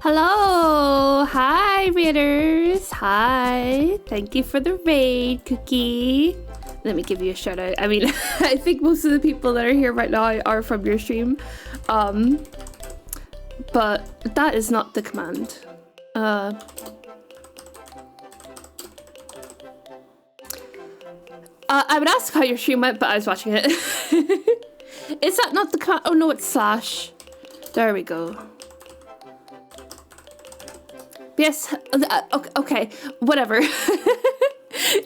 Hello! Hi, readers! Hi! Thank you for the raid, Cookie. Let me give you a shout out. I mean, I think most of the people that are here right now are from your stream. But that is not the command. I would ask how your stream went, but I was watching it. Is that not the command? Oh no, it's slash. There we go. Yes, okay, whatever.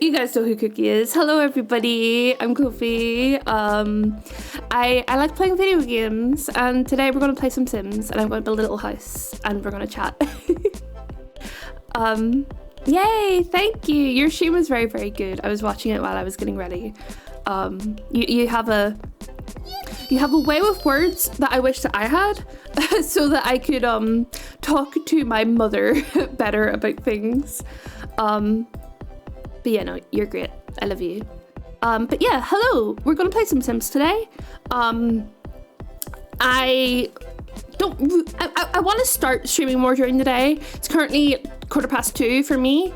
You guys know who Cookie is. Hello everybody, I'm Kofi. I like playing video games, and today we're going to play some Sims, and I'm going to build a little house, and we're going to chat. Yay, thank you. Your stream was very, very good. I was watching it while I was getting ready. You have a way with words that I wish that I had, so that I could talk to my mother better about things. But yeah, no, you're great. I love you. But yeah, hello. We're gonna play some Sims today. I want to start streaming more during the day. It's currently 2:15 for me.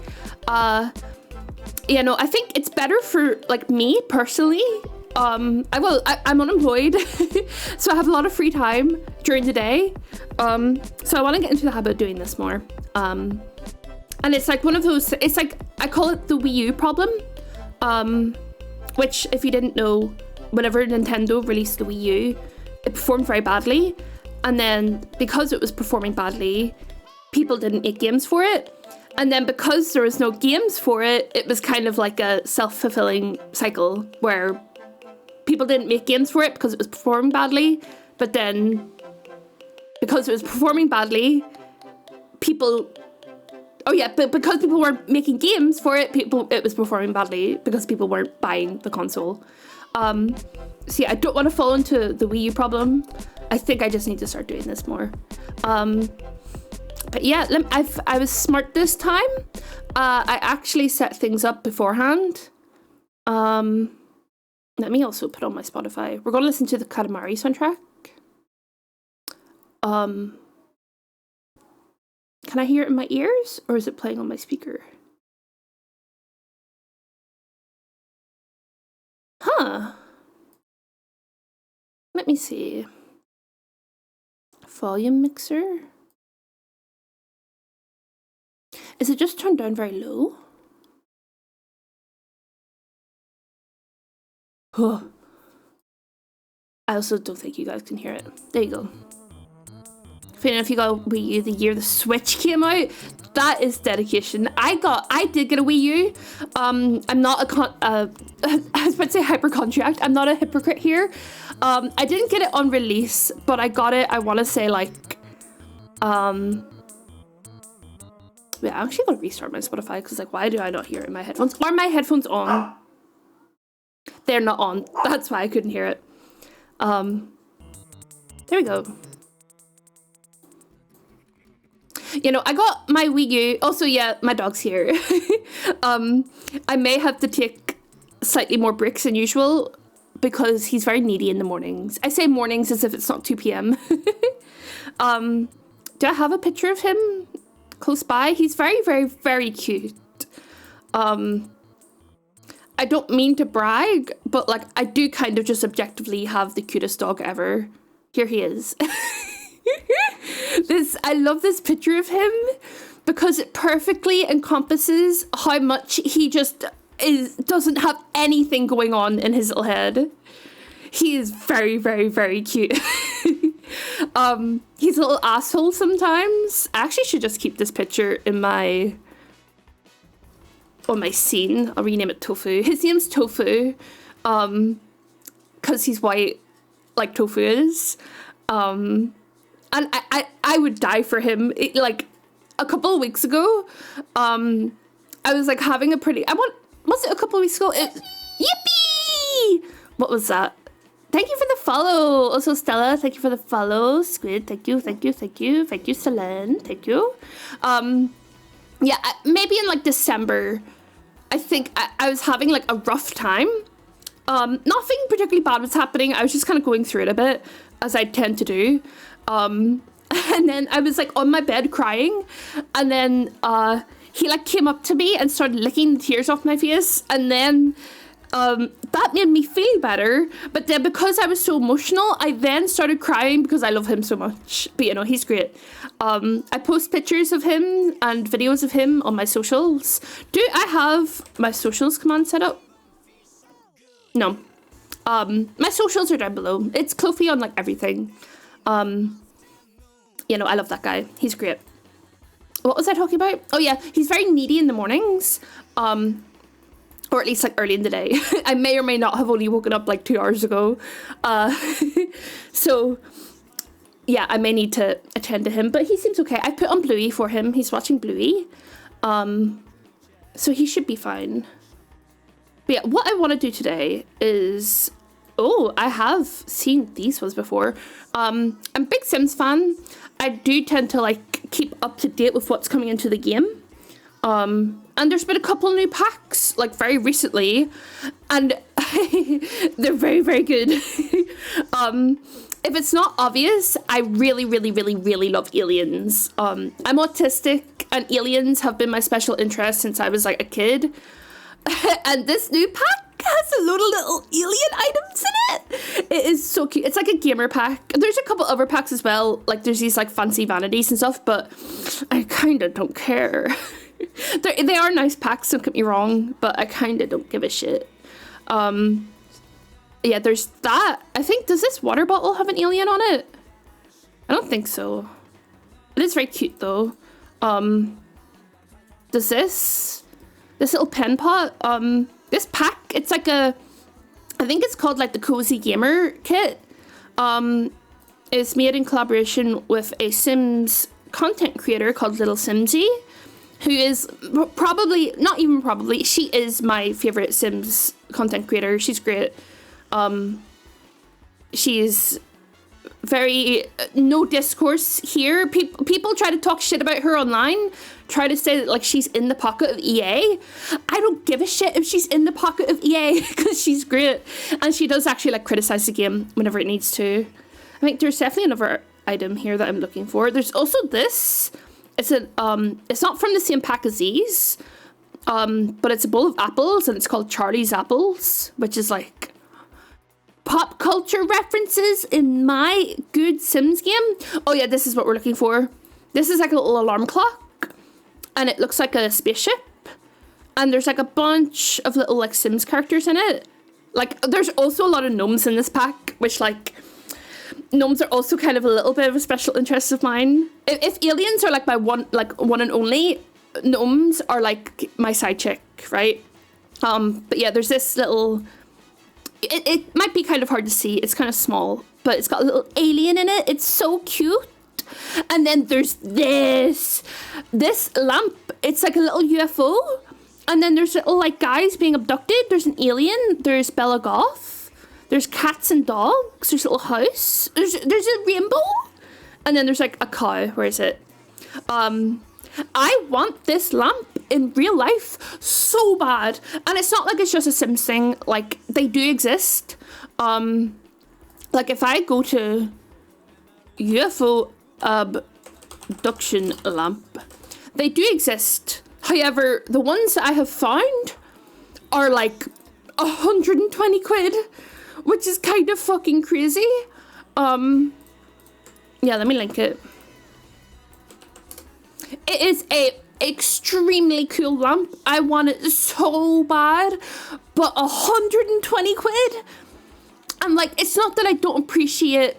You know, I think it's better for like me personally. I'm unemployed, so I have a lot of free time during the day. So I want to get into the habit of doing this more. And it's like one of those, it's like, I call it the Wii U problem, which if you didn't know, whenever Nintendo released the Wii U, it performed very badly. And then because it was performing badly, people didn't make games for it. And then because there was no games for it, it was kind of like a self-fulfilling cycle where people didn't make games for it because it was performing badly, but then because it was performing badly, but because people weren't making games for it, it was performing badly because people weren't buying the console. So yeah, I don't want to fall into the Wii U problem. I think I just need to start doing this more. But yeah, I was smart this time. I actually set things up beforehand. Let me also put on my Spotify. We're going to listen to the Katamari soundtrack. Can I hear it in my ears, or is it playing on my speaker? Huh. Let me see. Volume mixer. Is it just turned down very low? Huh. I also don't think you guys can hear it. There you go. If you got a Wii U the year the Switch came out, that is dedication. I did get a Wii U. I'm not I was about to say hypochondriac. I'm not a hypocrite here. I didn't get it on release, but I got it, I want to say like, yeah, I'm actually going to restart my Spotify because like, why do I not hear it in my headphones? Are my headphones on? They're not on. That's why I couldn't hear it. There we go. You know, I got my Wii U. Also, yeah, my dog's here. I may have to take slightly more breaks than usual because he's very needy in the mornings. I say mornings as if it's not 2 p.m. Do I have a picture of him close by? He's very, very, very cute. I don't mean to brag, but like I do kind of just objectively have the cutest dog ever. Here he is. I love this picture of him because it perfectly encompasses how much he just doesn't have anything going on in his little head. He is very, very, very cute. He's a little asshole sometimes. I actually should just keep this picture in on my scene. I'll rename it Tofu. His name's Tofu, because he's white, like Tofu is. And I would die for him. Like a couple of weeks ago, I was like having a pretty. Was it a couple of weeks ago? Yippee! What was that? Thank you for the follow. Also, Stella, thank you for the follow. Squid, thank you, thank you, thank you. Thank you, Selene, thank you. Yeah, maybe in like December, I think I was having like a rough time. Nothing particularly bad was happening. I was just kind of going through it a bit, as I tend to do. And then I was like on my bed crying, and then he like came up to me and started licking the tears off my face, and then that made me feel better. But then because I was so emotional, I then started crying because I love him so much. But you know, he's great. I post pictures of him and videos of him on my socials. Do I have my socials command set up? No. My socials are down below. It's Kofi on like everything. You know, I love that guy. He's great. What was I talking about? Oh yeah, he's very needy in the mornings. Or at least like early in the day. I may or may not have only woken up like 2 hours ago. So yeah, I may need to attend to him, but he seems okay. I put on Bluey for him. He's watching Bluey. So he should be fine. But yeah, what I want to do today is, I have seen these ones before. I'm a big Sims fan. I do tend to like keep up to date with what's coming into the game. And there's been a couple new packs, like very recently, and they're very, very good. If it's not obvious, I really, really, really, really love aliens. I'm autistic, and aliens have been my special interest since I was like a kid. And this new pack has a load of little alien items in it. It is so cute. It's like a gamer pack. There's a couple other packs as well. Like there's these like fancy vanities and stuff, but I kind of don't care. They are nice packs, don't get me wrong, but I kind of don't give a shit. Yeah, there's that. I think, does this water bottle have an alien on it? I don't think so. It is very cute though. Does this little pen pot, this pack, it's like I think it's called like the Cozy Gamer Kit. It's made in collaboration with a Sims content creator called Little Simsy, who is she is my favorite Sims content creator. She's great. She's very no discourse here. People try to talk shit about her online, try to say that like she's in the pocket of EA. I don't give a shit if she's in the pocket of EA because she's great, and she does actually like criticize the game whenever it needs to. I think there's definitely another item here that I'm looking for. There's also this. It's not from the same pack as these, but it's a bowl of apples, and it's called Charlie's Apples, which is like pop culture references in my good Sims game. Oh yeah, this is what we're looking for. This is like a little alarm clock, and it looks like a spaceship, and there's like a bunch of little like Sims characters in it. Like there's also a lot of gnomes in this pack, which like gnomes are also kind of a little bit of a special interest of mine. If aliens are like my one and only, gnomes are like my side chick, right? But yeah, there's this little. It might be kind of hard to see. It's kind of small, but it's got a little alien in it. It's so cute. And then there's this lamp. It's like a little UFO. And then there's little like guys being abducted. There's an alien. There's Bella Goth. There's cats and dogs. There's a little house. There's a rainbow. And then there's like a cow. Where is it? I want this lamp in real life so bad. And it's not like it's just a Sims thing. Like, they do exist. Like, if I go to UFO abduction lamp, they do exist. However, the ones that I have found are like 120 quid, which is kind of fucking crazy. Yeah, let me link it. It is a extremely cool lamp. I want it so bad, but 120 quid? I'm like, it's not that I don't appreciate,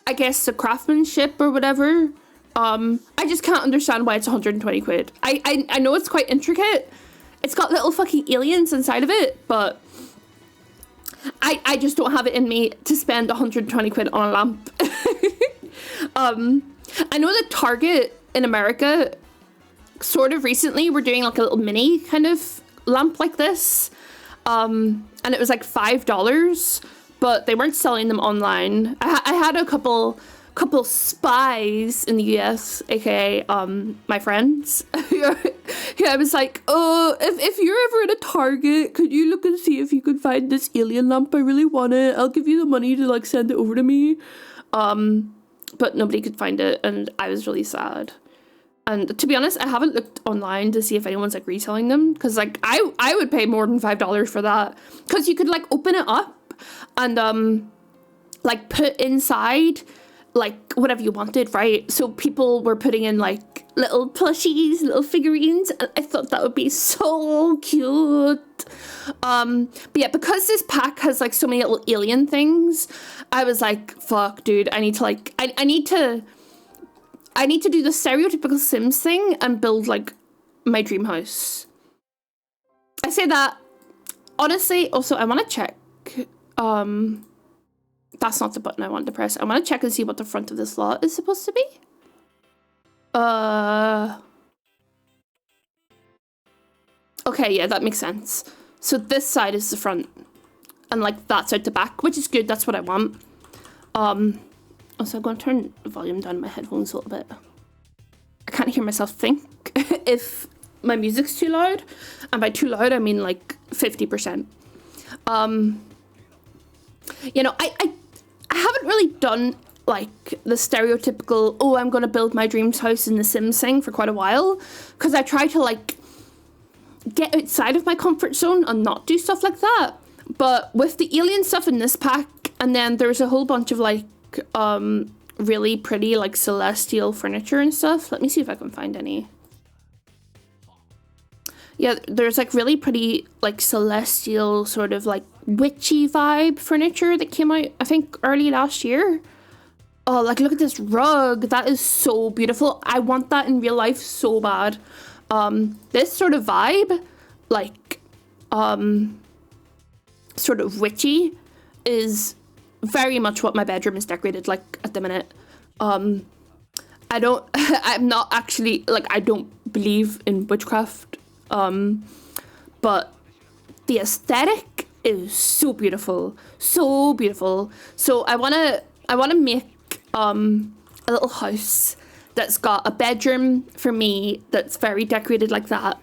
I guess, the craftsmanship or whatever. I just can't understand why it's 120 quid. I know it's quite intricate. It's got little fucking aliens inside of it, but I just don't have it in me to spend 120 quid on a lamp. I know that Target in America sort of recently were doing like a little mini kind of lamp like this. And it was like $5, but they weren't selling them online. I had a couple spies in the US, aka my friends. I was like, oh, if you're ever at a Target, could you look and see if you could find this alien lamp? I really want it. I'll give you the money to like send it over to me. But nobody could find it, and I was really sad. And to be honest, I haven't looked online to see if anyone's like reselling them, because like I would pay more than $5 for that, because you could like open it up and like put inside like whatever you wanted, right? So people were putting in like little plushies, little figurines, and I thought that would be so cute. But yeah, because this pack has like so many little alien things, I was like, fuck, dude, I need to like I need to do the stereotypical Sims thing and build like my dream house. I say that honestly. Also, I want to check. That's not the button I want to press. I want to check and see what the front of this lot is supposed to be. Okay, yeah, that makes sense. So this side is the front, and like that's out the back, which is good. That's what I want. Also, I'm going to turn the volume down in my headphones a little bit. I can't hear myself think if my music's too loud, and by too loud I mean like 50%. You know, I haven't really done like the stereotypical, oh, I'm gonna build my dreams house in the Sims thing for quite a while, because I try to like get outside of my comfort zone and not do stuff like that. But with the alien stuff in this pack, and then there's a whole bunch of like really pretty like celestial furniture and stuff. Let me see if I can find any. Yeah, there's like really pretty like celestial sort of like witchy vibe furniture that came out, I think, early last year. Oh, like look at this rug. That is so beautiful. I want that in real life so bad. This sort of vibe, like sort of witchy, is very much what my bedroom is decorated like at the minute. I'm not actually, like, I don't believe in witchcraft, but the aesthetic is so beautiful, so beautiful. So I wanna make a little house that's got a bedroom for me that's very decorated like that,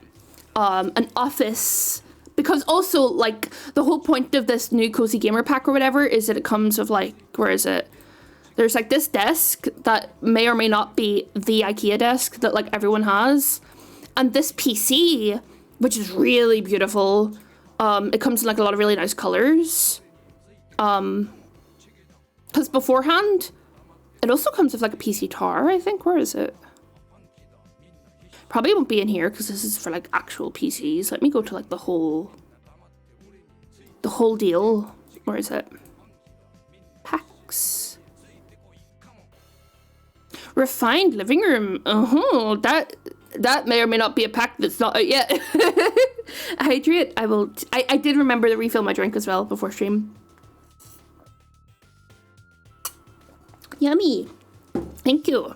an office, because also like the whole point of this new Cozy Gamer pack or whatever is that it comes with like, where is it? There's like this desk that may or may not be the IKEA desk that like everyone has, and this PC, which is really beautiful. It comes in like a lot of really nice colors. Because beforehand, it also comes with like a PC tower, I think. Where is it? Probably won't be in here because this is for like actual PCs. Let me go to like the whole deal. Where is it? Packs. Refined living room. That may or may not be a pack that's not out yet. Hydrate. I did remember to refill my drink as well before stream. Yummy. Thank you.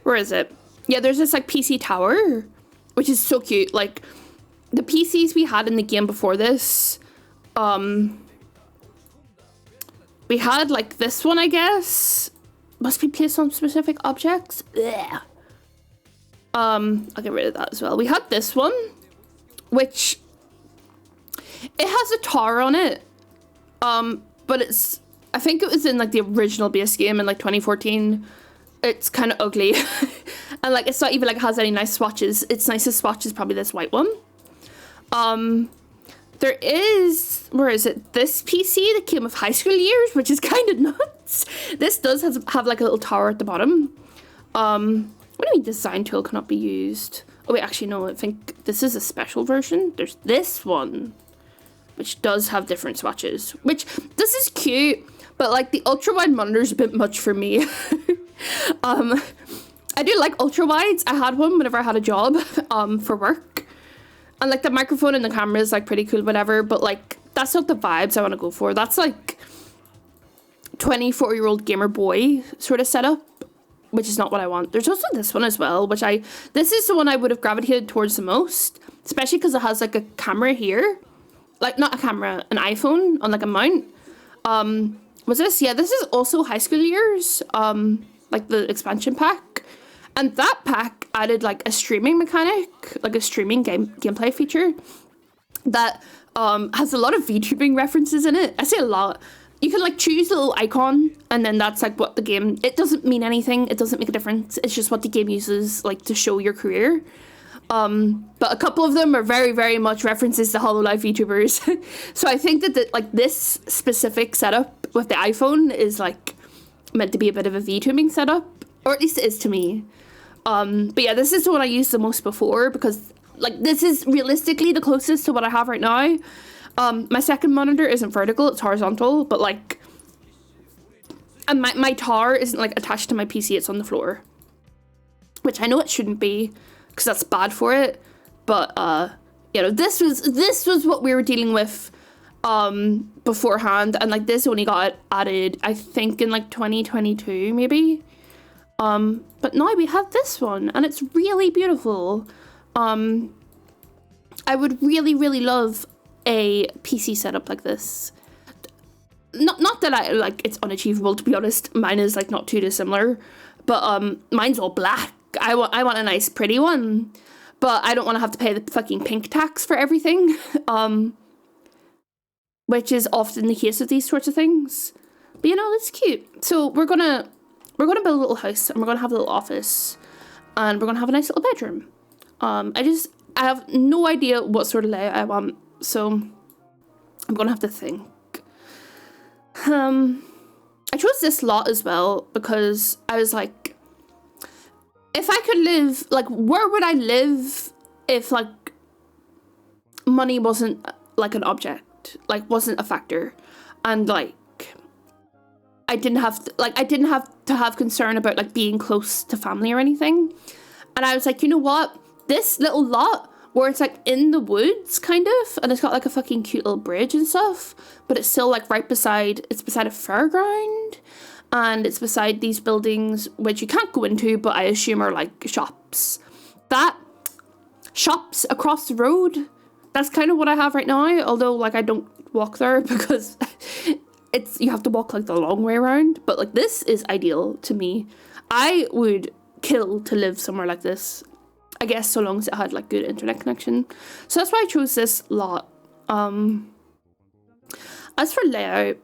Where is it? Yeah, there's this like PC tower, which is so cute. Like the PCs we had in the game before this, we had like this one, I guess. Must be placed on specific objects. Ugh. I'll get rid of that as well. We had this one, which it has a tower on it. But it's, I think it was in like the original base game in like 2014. It's kind of ugly. And like it's not even like it has any nice swatches. Its nicest swatch is probably this white one. There is, where is it? This PC that came with High School Years, which is kind of nuts. This does have like a little tower at the bottom. What do you mean design tool cannot be used? Oh wait, actually no, I think this is a special version. There's this one, which does have different swatches, which this is cute, but like the ultra wide monitor is a bit much for me. I do like ultra wides. I had one whenever I had a job for work, and like the microphone and the camera is like pretty cool, whatever, but like that's not the vibes I want to go for. That's like 24-year-old gamer boy sort of setup, which is not what I want. There's also this one as well, which this is the one I would have gravitated towards the most, especially because it has like a camera here, like not a camera, an iPhone on like a mount. Was this? Yeah, this is also high school years, like the expansion pack, and that pack added like a streaming mechanic, like a streaming gameplay feature that has a lot of VTubing references in it. I say a lot. You can like choose a little icon, and then that's like what the game, it doesn't mean anything, it doesn't make a difference, it's just what the game uses like to show your career. But a couple of them are very, very much references to HoloLive VTubers. So I think that like this specific setup with the iPhone is like meant to be a bit of a VTubing setup, or at least it is to me. But yeah, this is the one I used the most before, because like this is realistically the closest to what I have right now. My second monitor isn't vertical, it's horizontal, but like, and my tower isn't like attached to my PC, it's on the floor, which I know it shouldn't be because that's bad for it, but you know, this was what we were dealing with beforehand, and like this only got added I think in like 2022 maybe, but now we have this one and it's really beautiful. I would really, really love a PC setup like this. Not that I like it's unachievable, to be honest. Mine is like not too dissimilar, but mine's all black. I want a nice pretty one, but I don't want to have to pay the fucking pink tax for everything, which is often the case with these sorts of things. But you know, it's cute. So we're gonna build a little house, and we're gonna have a little office, and we're gonna have a nice little bedroom. I have no idea what sort of layout I want, so I'm gonna have to think. I chose this lot as well because I was like, if I could live, like, where would I live if, like, money wasn't, like, an object, like, wasn't a factor, and, like, I didn't have to have concern about, like, being close to family or anything. And I was like, you know what, this little lot where it's like in the woods kind of, and it's got like a fucking cute little bridge and stuff, but it's still like it's beside a fairground, and it's beside these buildings which you can't go into, but I assume are like shops. That shops across the road, that's kind of what I have right now, although like I don't walk there because you have to walk like the long way around, but like this is ideal to me. I would kill to live somewhere like this, I guess, so long as it had like good internet connection. So that's why I chose this lot. As for layout,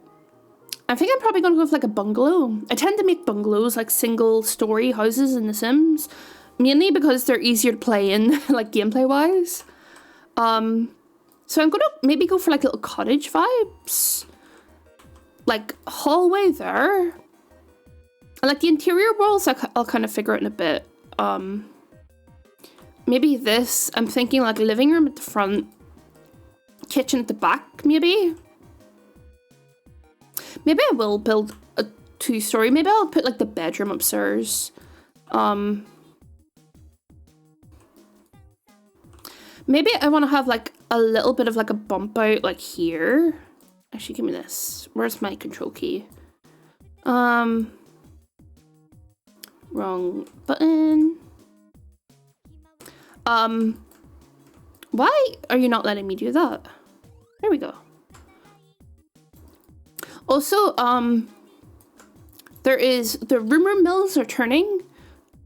I think I'm probably gonna go with like a bungalow. I tend to make bungalows like single story houses in The Sims, mainly because they're easier to play in, like gameplay wise. So I'm gonna maybe go for like little cottage vibes, like hallway there, and like the interior walls I'll kind of figure out in a bit. Maybe this, I'm thinking like living room at the front, kitchen at the back, maybe. Maybe I will build a 2-story. Maybe I'll put like the bedroom upstairs. Maybe I want to have like a little bit of like a bump out like here. Actually, give me this. Where's my control key? Wrong button. Why are you not letting me do that? There we go. Also, there is the rumor mills are turning.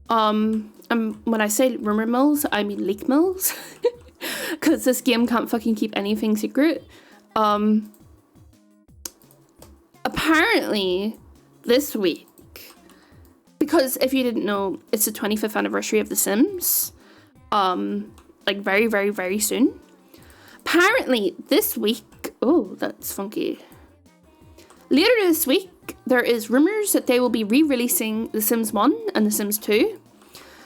When I say rumor mills, I mean leak mills, because this game can't fucking keep anything secret. Apparently, this week, because if you didn't know, it's the 25th anniversary of The Sims. Like very, very, very soon. Apparently this week, oh, that's funky. Later this week, there is rumors that they will be re-releasing The Sims 1 and The Sims 2.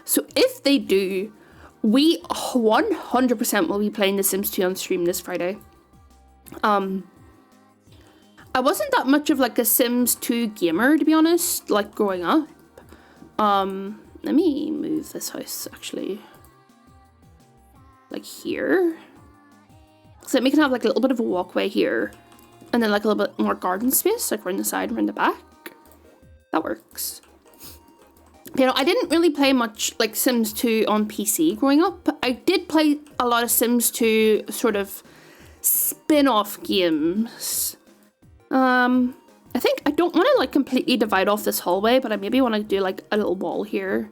So if they do, we 100% will be playing The Sims 2 on stream this Friday. I wasn't that much of like a Sims 2 gamer, to be honest, like growing up. Let me move this house actually. Like here. So we can have like a little bit of a walkway here. And then like a little bit more garden space, like around the side, around the back. That works. You know, I didn't really play much like Sims 2 on PC growing up. I did play a lot of Sims 2 sort of spin-off games. I think I don't want to like completely divide off this hallway, but I maybe want to do like a little wall here.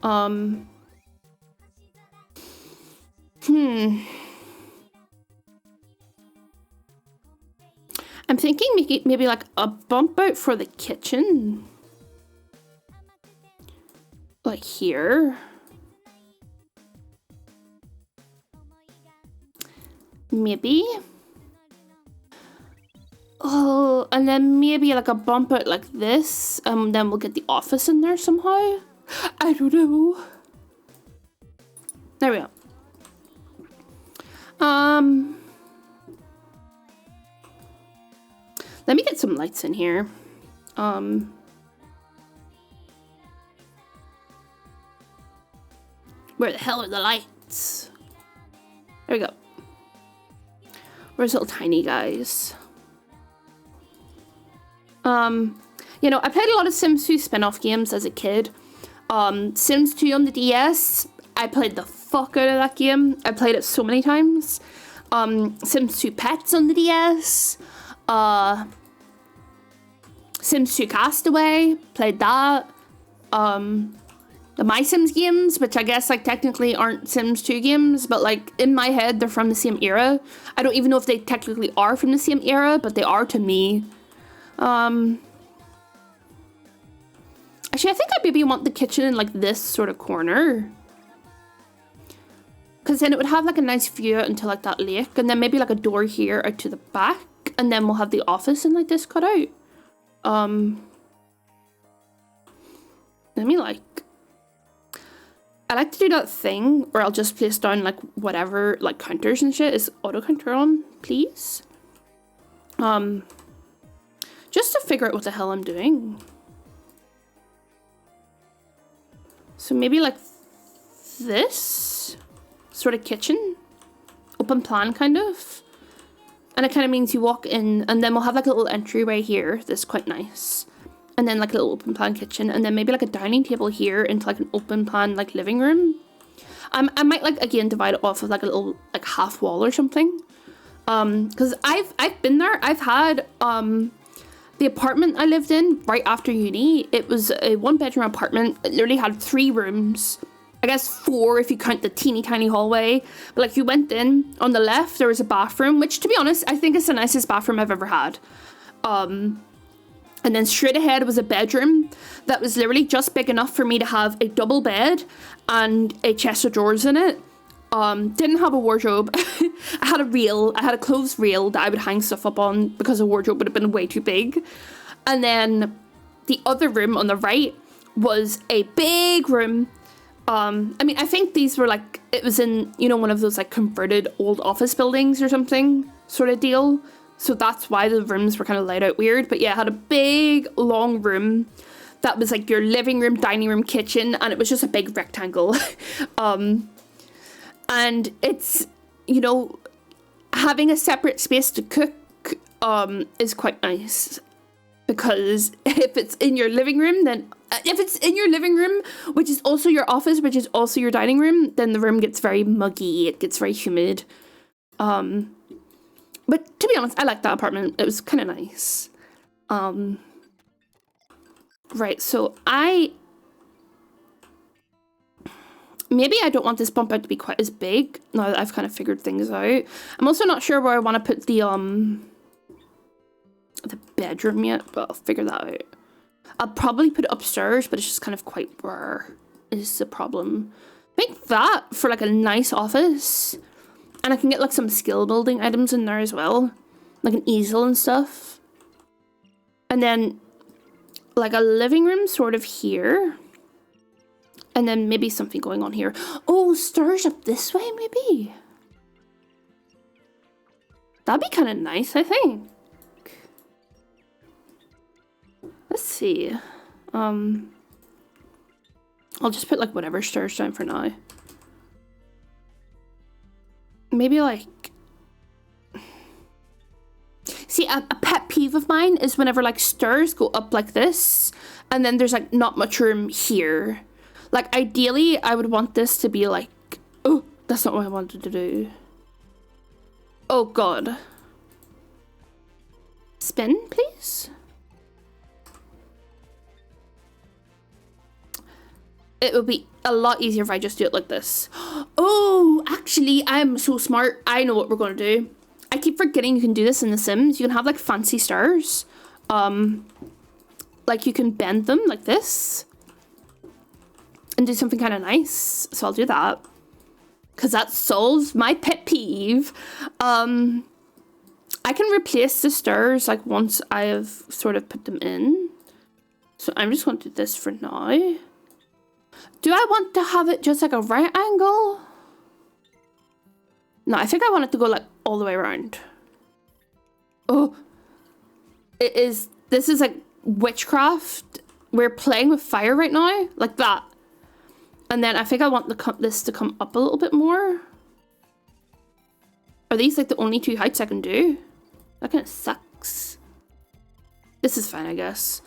I'm thinking maybe like a bump out for the kitchen. Like here. Maybe. Oh, and then maybe like a bump out like this. Then we'll get the office in there somehow. I don't know. There we go. Let me get some lights in here. Where the hell are the lights? There we go. Where's little tiny guys? You know, I played a lot of Sims 2 spin-off games as a kid. Sims 2 on the DS, I played the fuck out of that game. I played it so many times. Sims 2 Pets on the DS. Sims 2 Castaway, played that. The My Sims games, which I guess like technically aren't Sims 2 games, but like in my head they're from the same era. I don't even know if they technically are from the same era, but they are to me. Actually, I think I maybe want the kitchen in like this sort of corner. Because then it would have like a nice view out into like that lake, and then maybe like a door here out to the back, and then we'll have the office in like this cut out. Let me like... I like to do that thing where I'll just place down like whatever, like counters and shit. Is auto counter on, please? Just to figure out what the hell I'm doing. So maybe like this sort of kitchen, open plan kind of. And it kind of means you walk in and then we'll have like a little entryway here. That's quite nice. And then like a little open plan kitchen, and then maybe like a dining table here into like an open plan like living room. I might like again divide it off of like a little like half wall or something. Because I've been there. I've had the apartment I lived in right after uni. It was a 1-bedroom apartment. It literally had 3 rooms. I guess 4 if you count the teeny tiny hallway. But like you went in, on the left there was a bathroom, which to be honest I think is the nicest bathroom I've ever had. And then straight ahead was a bedroom that was literally just big enough for me to have a double bed and a chest of drawers in it. Didn't have a wardrobe. I had a reel. I had a clothes reel that I would hang stuff up on because a wardrobe would have been way too big. And then the other room on the right was a big room. I mean, I think these were like, it was in, you know, one of those like converted old office buildings or something sort of deal. So that's why the rooms were kind of laid out weird. But yeah, it had a big, long room that was like your living room, dining room, kitchen, and it was just a big rectangle. And it's, you know, having a separate space to cook is quite nice. Because if it's in your living room, then... if it's in your living room, which is also your office, which is also your dining room, then the room gets very muggy. It gets very humid. But to be honest, I liked that apartment. It was kind of nice. Right, so maybe I don't want this bump out to be quite as big now that I've kind of figured things out. I'm also not sure where I want to put the bedroom yet, but I'll figure that out. I'll probably put it upstairs, but it's just kind of quite rare is the problem. Make that for like a nice office. And I can get like some skill building items in there as well. Like an easel and stuff. And then like a living room sort of here. And then maybe something going on here. Oh, stairs up this way, maybe? That'd be kind of nice, I think. Let's see. I'll just put like whatever stairs down for now. Maybe like... See, a pet peeve of mine is whenever like stairs go up like this and then there's like not much room here. Like ideally I would want this to be like... Oh, that's not what I wanted to do. Oh god. Spin, please? It would be a lot easier if I just do it like this. Oh, actually, I'm so smart. I know what we're going to do. I keep forgetting you can do this in The Sims. You can have like fancy stairs. Like you can bend them like this. And do something kind of nice. So I'll do that. Because that solves my pet peeve. I can replace the stairs like once I have sort of put them in. So I'm just going to do this for now. Do I want to have it just like a right angle? No, I think I want it to go like all the way around. Oh, this is like witchcraft. We're playing with fire right now, like that. And then I think I want this to come up a little bit more. Are these like the only two heights I can do? That kind of sucks. This is fine, I guess.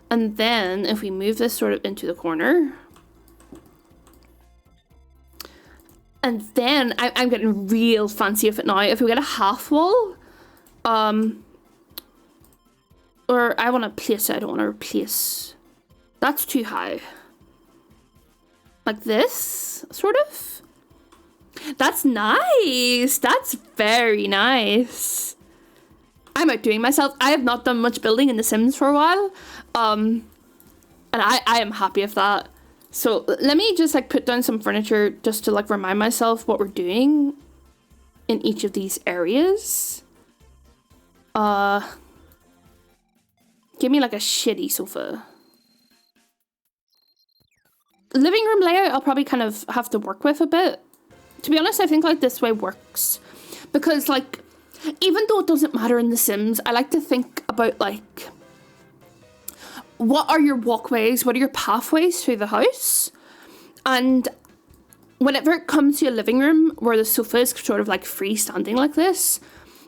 And then if we move this sort of into the corner. And then I'm getting real fancy with it now. If we get a half wall, or I want to place it, I don't want to replace. That's too high. Like this, sort of. That's nice. That's very nice. I'm outdoing myself. I have not done much building in The Sims for a while. And I am happy with that. So let me just like put down some furniture just to like remind myself what we're doing in each of these areas. Give me like a shitty sofa. Living room layout I'll probably kind of have to work with a bit. To be honest, I think like this way works. Because like, even though it doesn't matter in The Sims, I like to think about like, what are your walkways? What are your pathways through the house? And whenever it comes to a living room where the sofa is sort of like freestanding like this,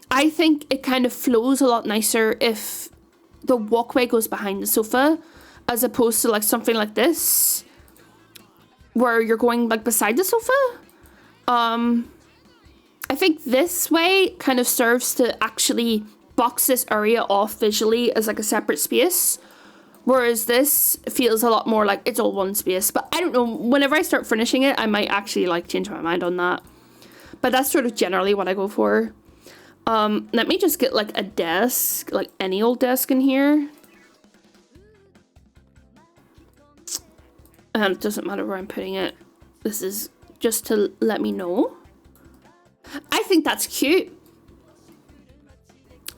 I think it kind of flows a lot nicer if the walkway goes behind the sofa as opposed to like something like this where you're going like beside the sofa. I think this way kind of serves to actually box this area off visually as like a separate space. Whereas this feels a lot more like it's all one space. But I don't know, whenever I start finishing it, I might actually like change my mind on that. But that's sort of generally what I go for. Let me just get like a desk, like any old desk in here. It doesn't matter where I'm putting it. This is just to let me know. I think that's cute.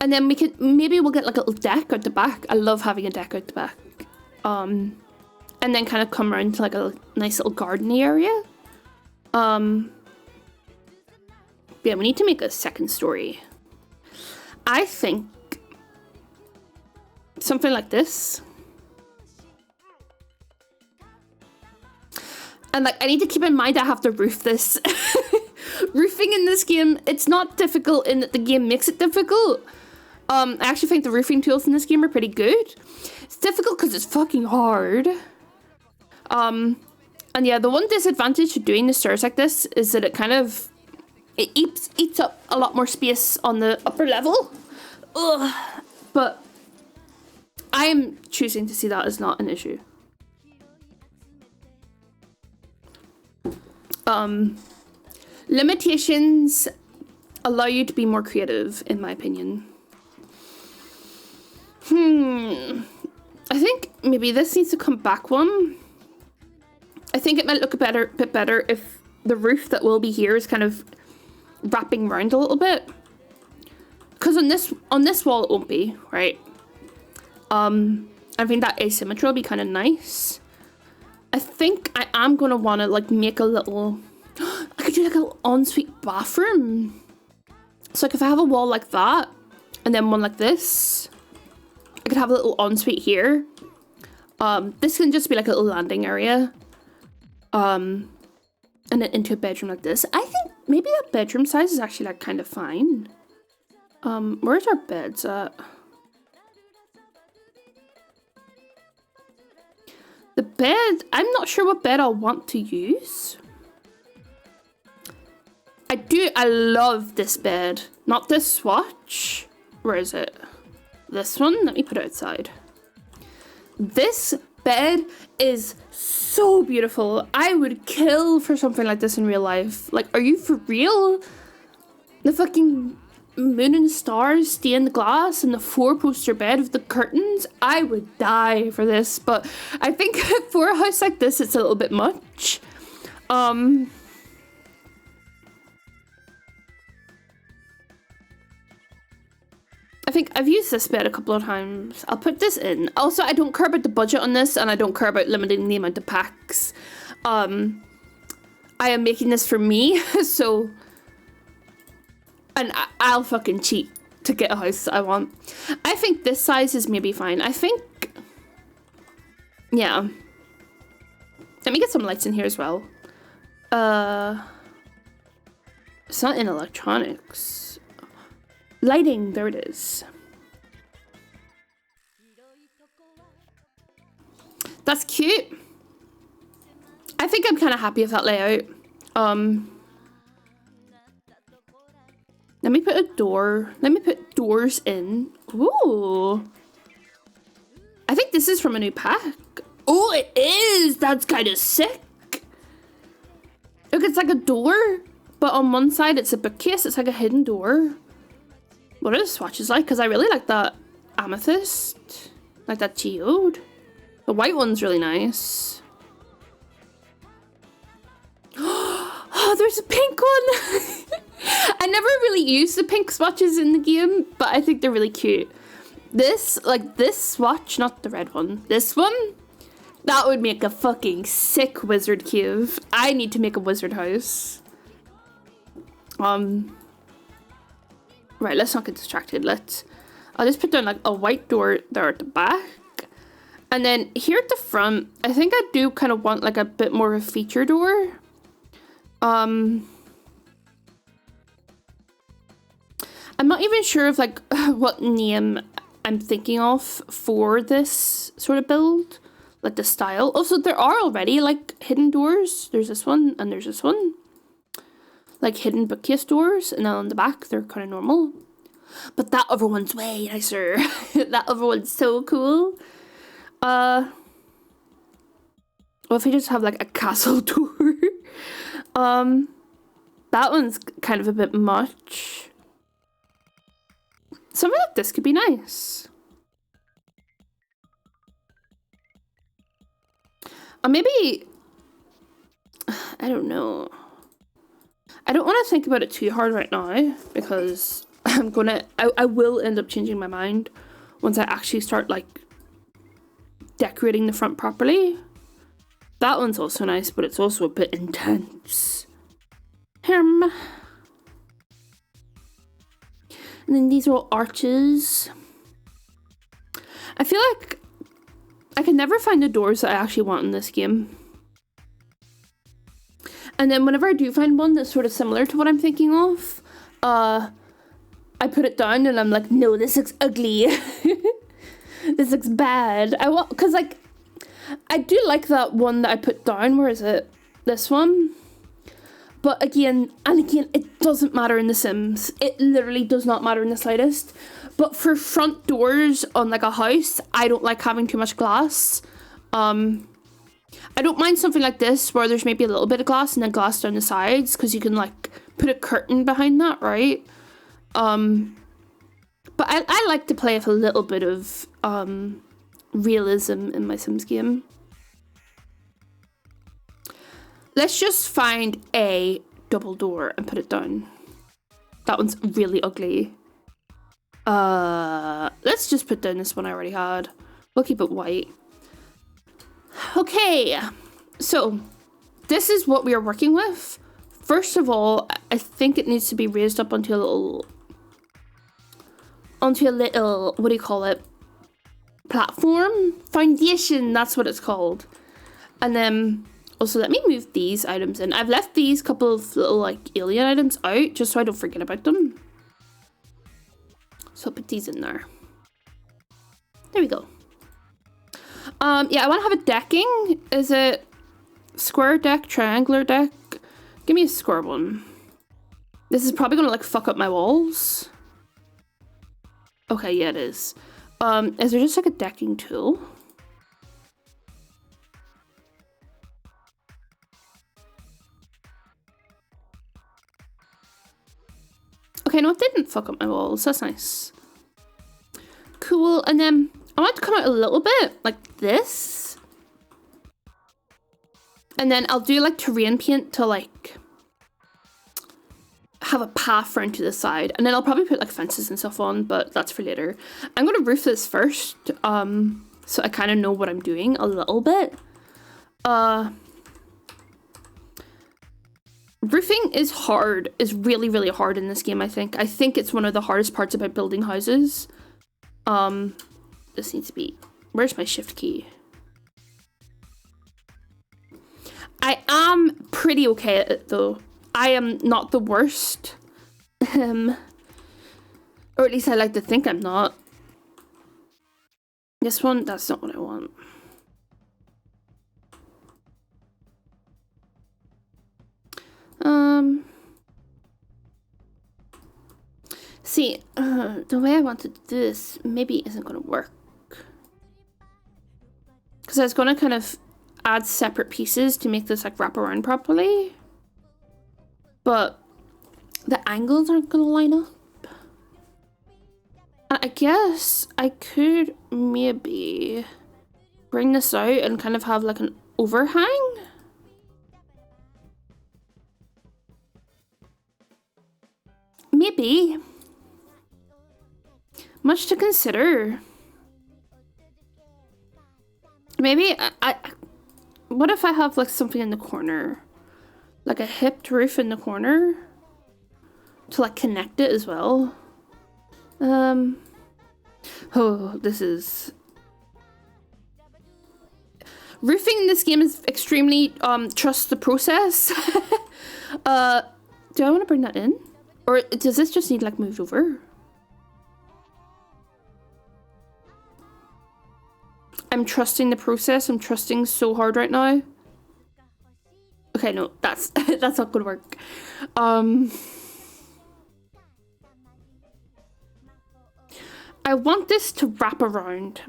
And then maybe we'll get like a little deck out the back. I love having a deck out the back. And then kind of come around to like a nice little gardeny area. Yeah, we need to make a second story. I think something like this. And like, I need to keep in mind I have to roof this. Roofing in this game, it's not difficult in that the game makes it difficult. I actually think the roofing tools in this game are pretty good. It's difficult because it's fucking hard. And yeah, the one disadvantage to doing the stairs like this is that it kind of... It eats up a lot more space on the upper level. Ugh. But I'm choosing to see that as not an issue. Limitations allow you to be more creative, in my opinion. I think maybe this needs to come back one. I think it might look a bit better if the roof that will be here is kind of wrapping around a little bit. Because on this wall it won't be, right? I think that asymmetry will be kind of nice. I think I am gonna wanna like make a little, I could do like a little ensuite bathroom. So like if I have a wall like that, and then one like this, I could have a little ensuite here. This can just be like a little landing area. And then into a bedroom like this. I think maybe that bedroom size is actually like kind of fine. Where's our beds at? The bed, I'm not sure what bed I'll want to use. I love this bed. Not this swatch. Where is it? This one? Let me put it outside. This bed is so beautiful. I would kill for something like this in real life. Like, are you for real? The fucking moon and stars, stained glass, and the 4-poster bed with the curtains. I would die for this, but I think for a house like this, it's a little bit much. I think I've used this bed a couple of times. I'll put this in. Also, I don't care about the budget on this, and I don't care about limiting the amount of packs. I am making this for me, so... And I'll fucking cheat to get a house that I want. I think this size is maybe fine. I think... Yeah. Let me get some lights in here as well. It's not in electronics. Lighting, there it is. That's cute. I think I'm kind of happy with that layout. Let me put a door. Let me put doors in. Ooh. I think this is from a new pack. Oh, it is. That's kind of sick. Look, it's like a door, but on one side it's a bookcase. It's like a hidden door. What are the swatches like? Because I really like that amethyst. Like that geode. The white one's really nice. Oh, there's a pink one. I never really use the pink swatches in the game, but I think they're really cute. This, like this swatch, not the red one. This one, that would make a fucking sick wizard cave. I need to make a wizard house. Right, let's not get distracted. I'll just put down like a white door there at the back. And then here at the front, I think I do kind of want like a bit more of a feature door. I'm not even sure of like what name I'm thinking of for this sort of build. Like the style. Also, there are already like hidden doors. There's this one and there's this one. Like hidden bookcase doors, and then on the back they're kind of normal. But that other one's way nicer. That other one's so cool. What if I just have like a castle door? That one's kind of a bit much. Something like this could be nice. Or maybe, I don't know. I don't want to think about it too hard right now because I will end up changing my mind once I actually start like decorating the front properly. That one's also nice, but it's also a bit intense. And then these are all arches. I feel like I can never find the doors that I actually want in this game. And then whenever I do find one that's sort of similar to what I'm thinking of, I put it down and I'm like, no, this looks ugly. This looks bad. Because like, I do like that one that I put down. Where is it? This one. But again, it doesn't matter in The Sims. It literally does not matter in the slightest. But for front doors on like a house, I don't like having too much glass. I don't mind something like this where there's maybe a little bit of glass and then glass down the sides because you can like put a curtain behind that, right? But I like to play with a little bit of realism in my Sims game. Let's just find a double door and put it down. That one's really ugly. Let's just put down this one I already had. We'll keep it white. Okay. So this is what we are working with. First of all, I think it needs to be raised up onto a little, what do you call it? Platform? Foundation, that's what it's called. And then also let me move these items in. I've left these couple of little like alien items out just so I don't forget about them. So I'll put these in there. There we go. Yeah, I want to have a decking. Is it square deck, triangular deck? Give me a square one. This is probably gonna like fuck up my walls. Okay, yeah, it is. Is there just like a decking tool? Okay, no, it didn't fuck up my walls. That's nice. Cool, and then I want it to come out a little bit like this. And then I'll do like terrain paint to like have a path round to the side. And then I'll probably put like fences and stuff on, but that's for later. I'm gonna roof this first, so I kind of know what I'm doing a little bit. Roofing is hard, is really, really hard in this game, I think. I think it's one of the hardest parts about building houses. This needs to be... Where's my shift key? I am pretty okay at it, though. I am not the worst. Or at least I like to think I'm not. This one, that's not what I want. See, the way I want to do this maybe isn't going to work. Because I was going to kind of add separate pieces to make this like wrap around properly. But the angles aren't going to line up. And I guess I could maybe bring this out and kind of have like an overhang. Maybe. Much to consider. Maybe I what if I have like something in the corner? Like a hipped roof in the corner? To like connect it as well. Oh, this is... Roofing in this game is extremely trust the process. Do I want to bring that in? Or does this just need like moved over? I'm trusting the process. I'm trusting so hard right now. Okay, no, that's that's not gonna work. I want this to wrap around.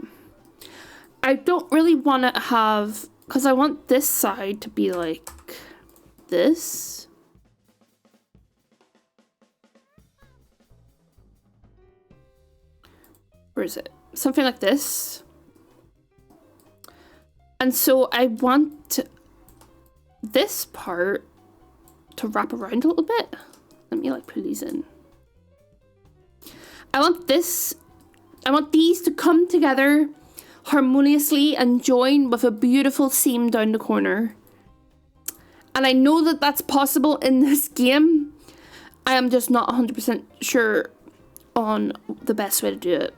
I don't really want to have, because I want this side to be like this. Where is it? Something like this. And so I want this part to wrap around a little bit. Let me like pull these in. I want these to come together harmoniously and join with a beautiful seam down the corner. And I know that that's possible in this game. I am just not 100% sure on the best way to do it.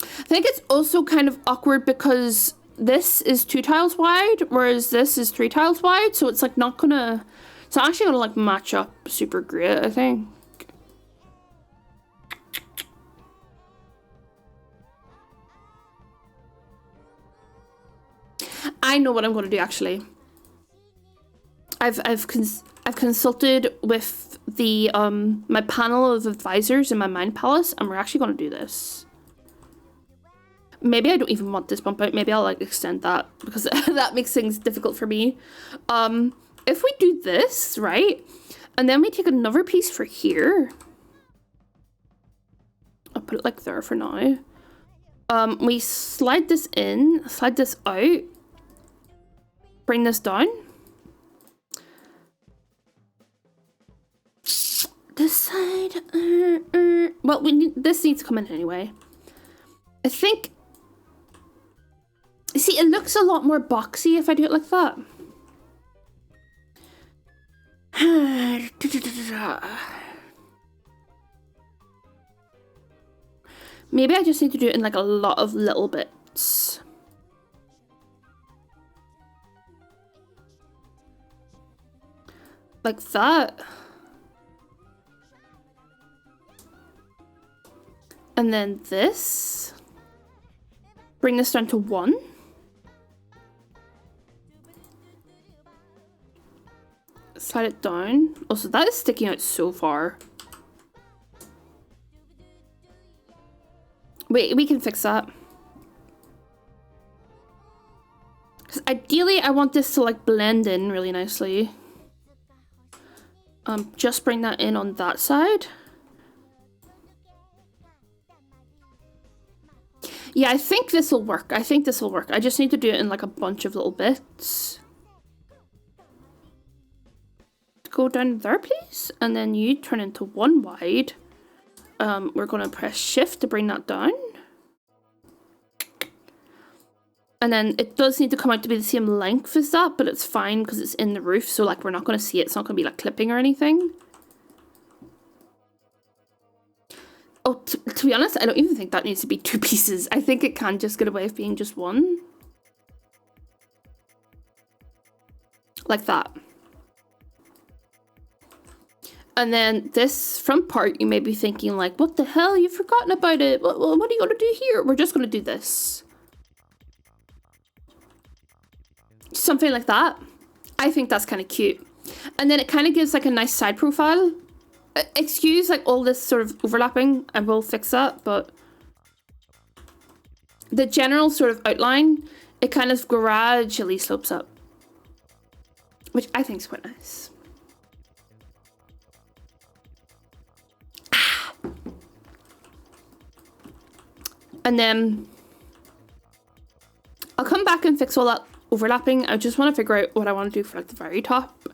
I think it's also kind of awkward because this is 2 tiles wide, whereas this is 3 tiles wide, so it's like not gonna... It's not actually gonna like match up super great, I think. I know what I'm gonna do actually. I've consulted with the my panel of advisors in my mind palace, and we're actually gonna do this. Maybe I don't even want this bump out. Maybe I'll like extend that because that makes things difficult for me. If we do this, right? And then we take another piece for here. I'll put it like there for now. We slide this in, slide this out. Bring this down. This side, well, this needs to come in anyway. I think See, it looks a lot more boxy if I do it like that. Maybe I just need to do it in like a lot of little bits. Like that. And then this. Bring this down to 1. Slide it down. Also, that is sticking out so far. Wait, we can fix that. Because ideally, I want this to like blend in really nicely. Just bring that in on that side. Yeah, I think this will work. I think this will work. I just need to do it in like a bunch of little bits. Go down there, please. And then you turn into 1 wide. We're going to press shift to bring that down. And then it does need to come out to be the same length as that, but it's fine because it's in the roof. So like we're not going to see it. It's not going to be like clipping or anything. Oh, to be honest, I don't even think that needs to be 2 pieces. I think it can just get away with being just 1. Like that. And then this front part, you may be thinking like, what the hell? You've forgotten about it. What are you going to do here? We're just going to do this. Something like that. I think that's kind of cute. And then it kind of gives like a nice side profile. Excuse like all this sort of overlapping. I will fix that, but the general sort of outline, it kind of gradually slopes up, which I think is quite nice. And then I'll come back and fix all that overlapping. I just want to figure out what I want to do for like the very top.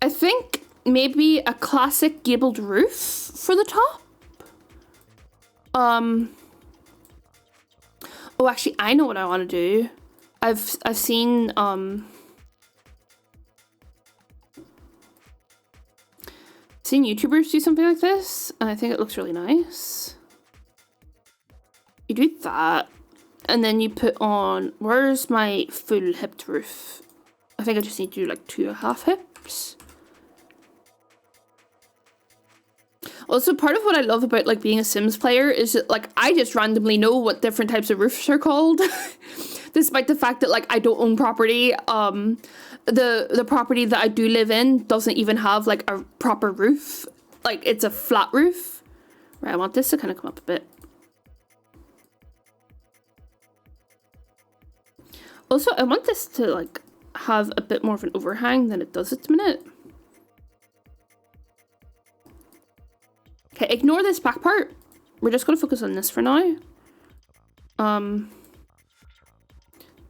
I think maybe a classic gabled roof for the top. Oh, actually, I know what I want to do. I've seen YouTubers do something like this, and I think it looks really nice. You do that, and then you put on, where's my full hipped roof? I think I just need to do like 2.5 hips. Also, part of what I love about like being a Sims player is that like I just randomly know what different types of roofs are called. Despite the fact that like I don't own property. The property that I do live in doesn't even have like a proper roof. Like it's a flat roof. Right, I want this to kind of come up a bit. Also, I want this to like have a bit more of an overhang than it does at the minute. Okay, ignore this back part. We're just going to focus on this for now.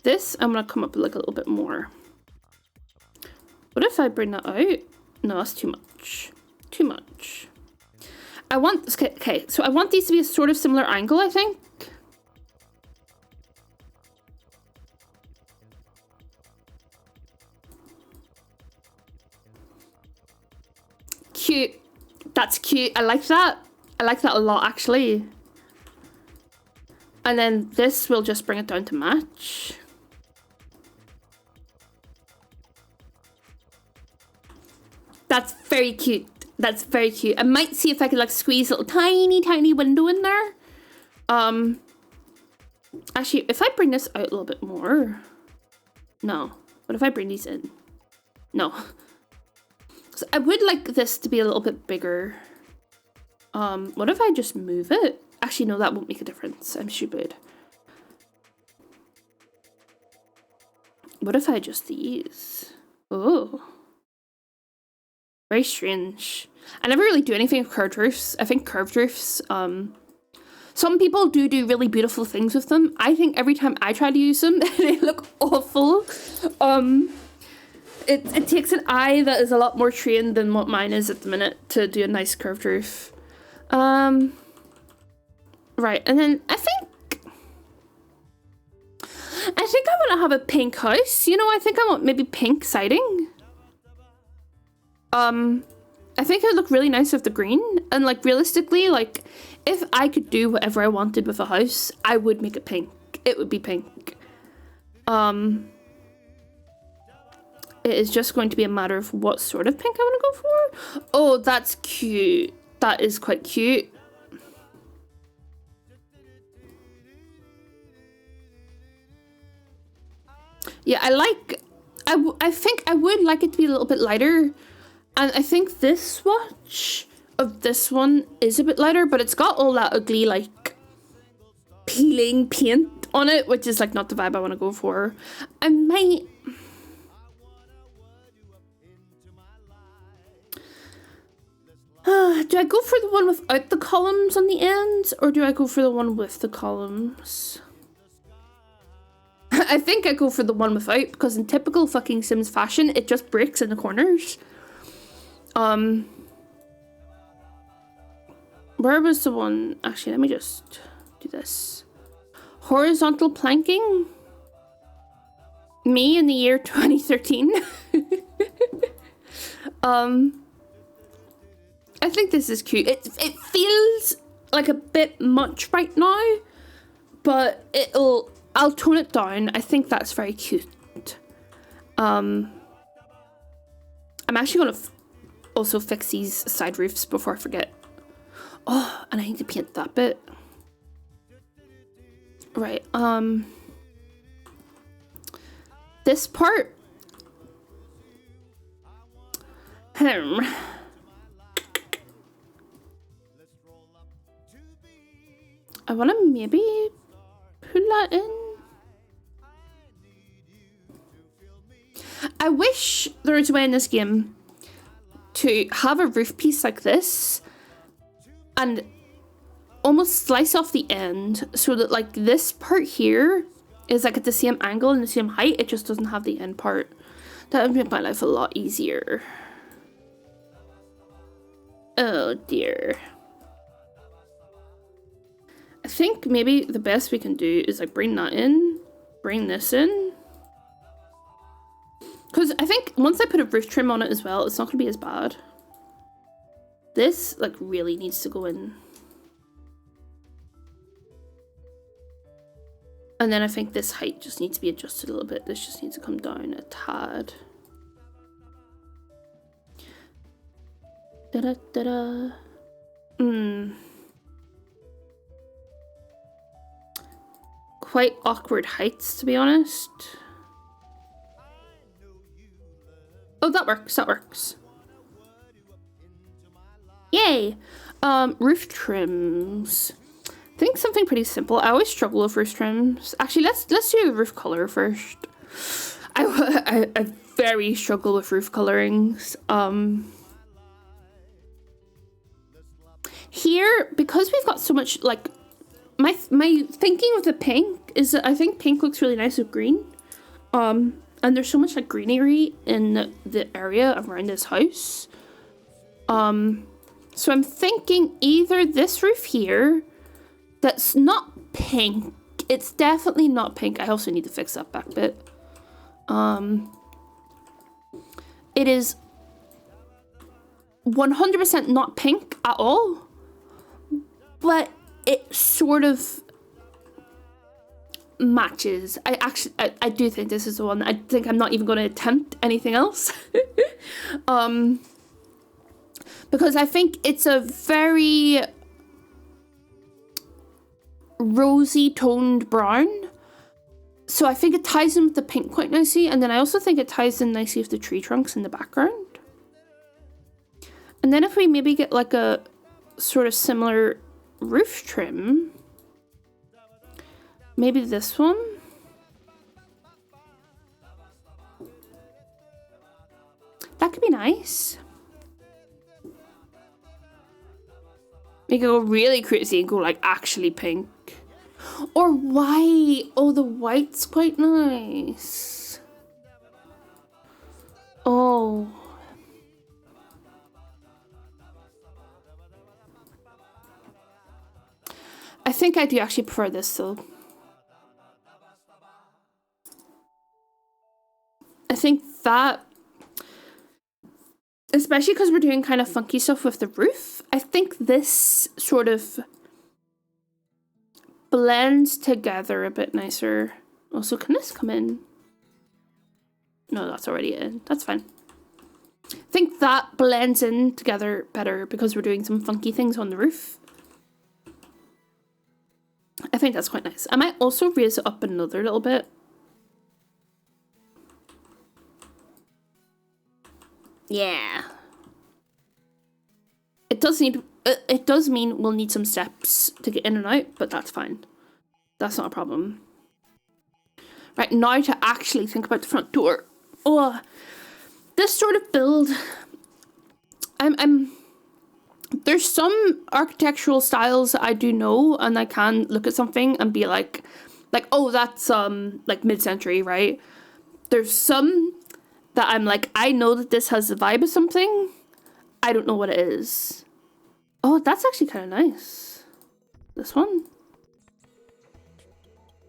This, I'm going to come up like a little bit more. What if I bring that out? No, that's too much. Too much. I want, okay, so I want these to be a sort of similar angle, I think. Cute. That's cute. I like that. I like that a lot, actually. And then this will just bring it down to match. That's very cute. That's very cute. I might see if I could like squeeze a little tiny window in there. Actually, if I bring this out a little bit more. No. What if I bring these in? No. So I would like this to be a little bit bigger. What if I just move it? Actually, no, that won't make a difference. I'm stupid. What if I adjust these? Oh. Very strange. I never really do anything with curved roofs. I think curved roofs, some people do really beautiful things with them. I think every time I try to use them, they look awful. It takes an eye that is a lot more trained than what mine is at the minute to do a nice curved roof. Right, and then I think think I want to have a pink house. You know, I think I want maybe pink siding. I think it would look really nice with the green. And like realistically, like if I could do whatever I wanted with a house, I would make it pink. It would be pink. It is just going to be a matter of what sort of pink I want to go for. Oh, that's cute. That is quite cute. Yeah, I think I would like it to be a little bit lighter. And I think this swatch of this one is a bit lighter, but it's got all that ugly, like, peeling paint on it, which is, like, not the vibe I want to go for. I might... do I go for the one without the columns on the ends, or do I go for the one with the columns? I think I go for the one without, because in typical fucking Sims fashion, it just breaks in the corners. Where was the one? Actually, let me just do this. Horizontal planking. Me in the year 2013. I think this is cute. It feels like a bit much right now, but I'll tone it down. I think that's very cute. I'm actually gonna also fix these side roofs before I forget. Oh, and I need to paint that bit. Right, this part. I want to maybe pull that in. I wish there was a way in this game to have a roof piece like this and almost slice off the end so that like this part here is like at the same angle and the same height. It just doesn't have the end part. That would make my life a lot easier. Oh dear. I think maybe the best we can do is like bring that in, bring this in. Because I think once I put a roof trim on it as well, it's not going to be as bad. This like really needs to go in. And then I think this height just needs to be adjusted a little bit. This just needs to come down a tad. Da-da-da-da. Quite awkward heights, to be honest. Oh, that works, that works. Yay! Roof trims. I think something pretty simple. I always struggle with roof trims. Actually, let's do the roof color first. I very struggle with roof colorings. Here, because we've got so much, like, my thinking of the pink is that I think pink looks really nice with green. And there's so much like greenery in the area around this house. So I'm thinking either this roof here that's not pink. It's definitely not pink. I also need to fix that back bit. It is 100% not pink at all, but it sort of matches. I do think this is the one. I think I'm not even going to attempt anything else. Because I think it's a very rosy toned brown. So I think it ties in with the pink quite nicely. And then I also think it ties in nicely with the tree trunks in the background. And then if we maybe get like a sort of similar roof trim, maybe this one. That could be nice. We could go really crazy and go like actually pink. Or white. Oh, the white's quite nice. Oh. I think I do actually prefer this though. think that, especially because we're doing kind of funky stuff with the roof, I think this sort of blends together a bit nicer. Also, can this come in? No, that's already in. That's fine. I think that blends in together better because we're doing some funky things on the roof. I think that's quite nice. I might also raise it up another little bit. Yeah. It does mean we'll need some steps to get in and out, but that's fine. That's not a problem. Right, now to actually think about the front door. Oh, this sort of build, there's some architectural styles that I do know, and I can look at something and be like, oh, that's like mid-century, right? There's some that I'm like, I know that this has the vibe of something. I don't know what it is. Oh, that's actually kind of nice. This one.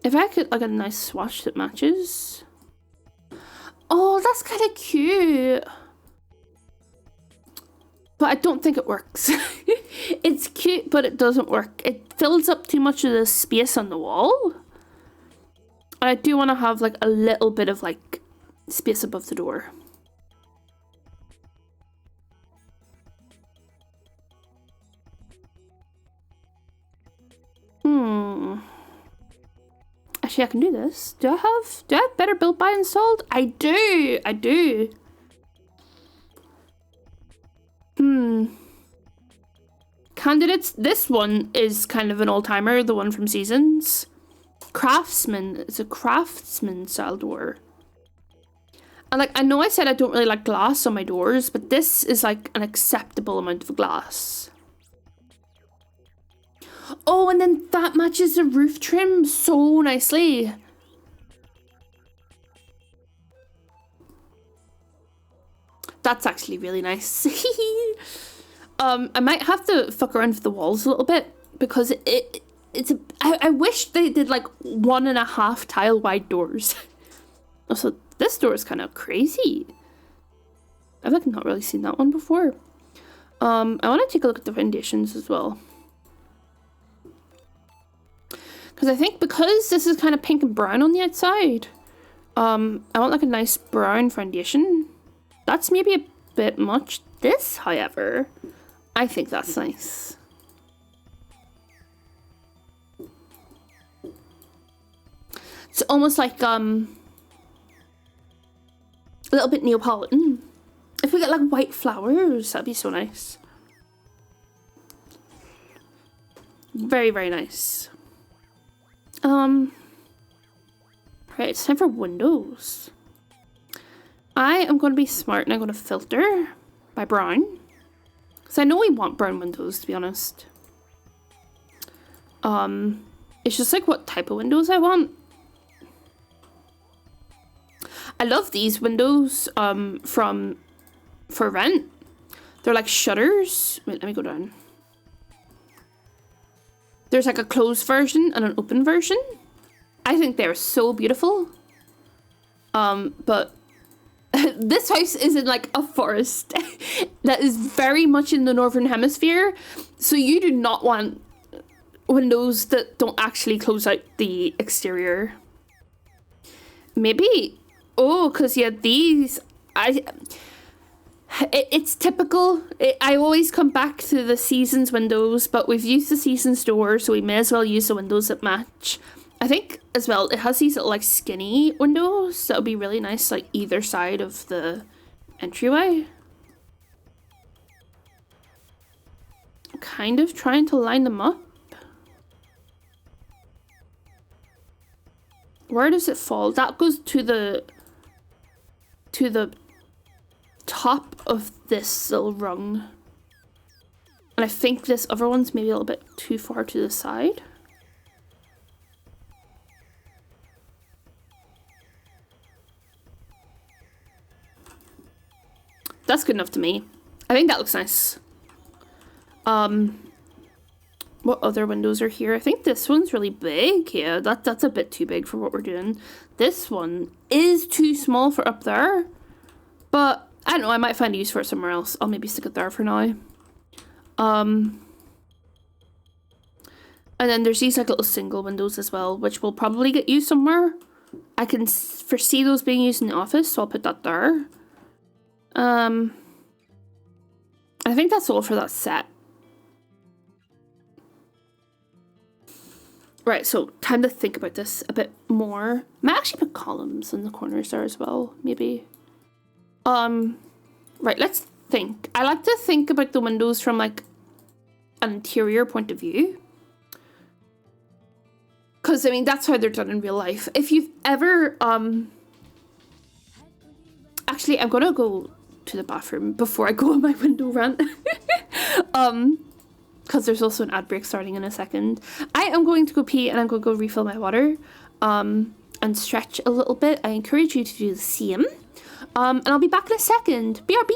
If I could like a nice swatch that matches. Oh, that's kind of cute. But I don't think it works. It's cute, but it doesn't work. It fills up too much of the space on the wall. I do want to have like a little bit of like space above the door. Actually, I can do this. Do I have Better Build By installed? I do. Candidates. This one is kind of an old-timer, the one from Seasons. Craftsman. It's a craftsman style door. And like, I know I said I don't really like glass on my doors, but this is like an acceptable amount of glass. Oh, and then that matches the roof trim so nicely. That's actually really nice. I might have to fuck around with the walls a little bit because I wish they did like 1.5 tile wide doors. Also, this door is kind of crazy. I've like not really seen that one before. I want to take a look at the foundations as well. Because I think because this is kind of pink and brown on the outside, I want like a nice brown foundation. That's maybe a bit much. This, however, I think that's nice. It's almost like a little bit Neapolitan. If we get like white flowers, that'd be so nice. Very, very nice. Right, it's time for windows. I am going to be smart and I'm going to filter by brown. Because I know we want brown windows, to be honest. It's just like what type of windows I want. I love these windows for rent. They're like shutters. Wait, let me go down. There's like a closed version and an open version. I think they're so beautiful. But this house is in like a forest that is very much in the northern hemisphere. So you do not want windows that don't actually close out the exterior. Maybe, oh, because yeah, these, it's typical. I always come back to the Seasons windows, but we've used the Seasons door, so we may as well use the windows that match. I think as well, it has these little like skinny windows that would be really nice, like either side of the entryway. I'm kind of trying to line them up. Where does it fall? That goes to the top of this little rung. And I think this other one's maybe a little bit too far to the side. That's good enough to me. I think that looks nice. What other windows are here? I think this one's really big. Yeah, that's a bit too big for what we're doing. This one is too small for up there. But I don't know, I might find a use for it somewhere else. I'll maybe stick it there for now. And then there's these like little single windows as well, which will probably get used somewhere. I can foresee those being used in the office, so I'll put that there. I think that's all for that set. Right, so time to think about this a bit more. I might actually put columns in the corners there as well, maybe. Right, let's think. I like to think about the windows from like an interior point of view. Because, I mean, that's how they're done in real life. If you've ever, actually, I'm gonna go to the bathroom before I go on my window rant. Because there's also an ad break starting in a second. I am going to go pee and I'm going to go refill my water, and stretch a little bit. I encourage you to do the same. And I'll be back in a second. BRB!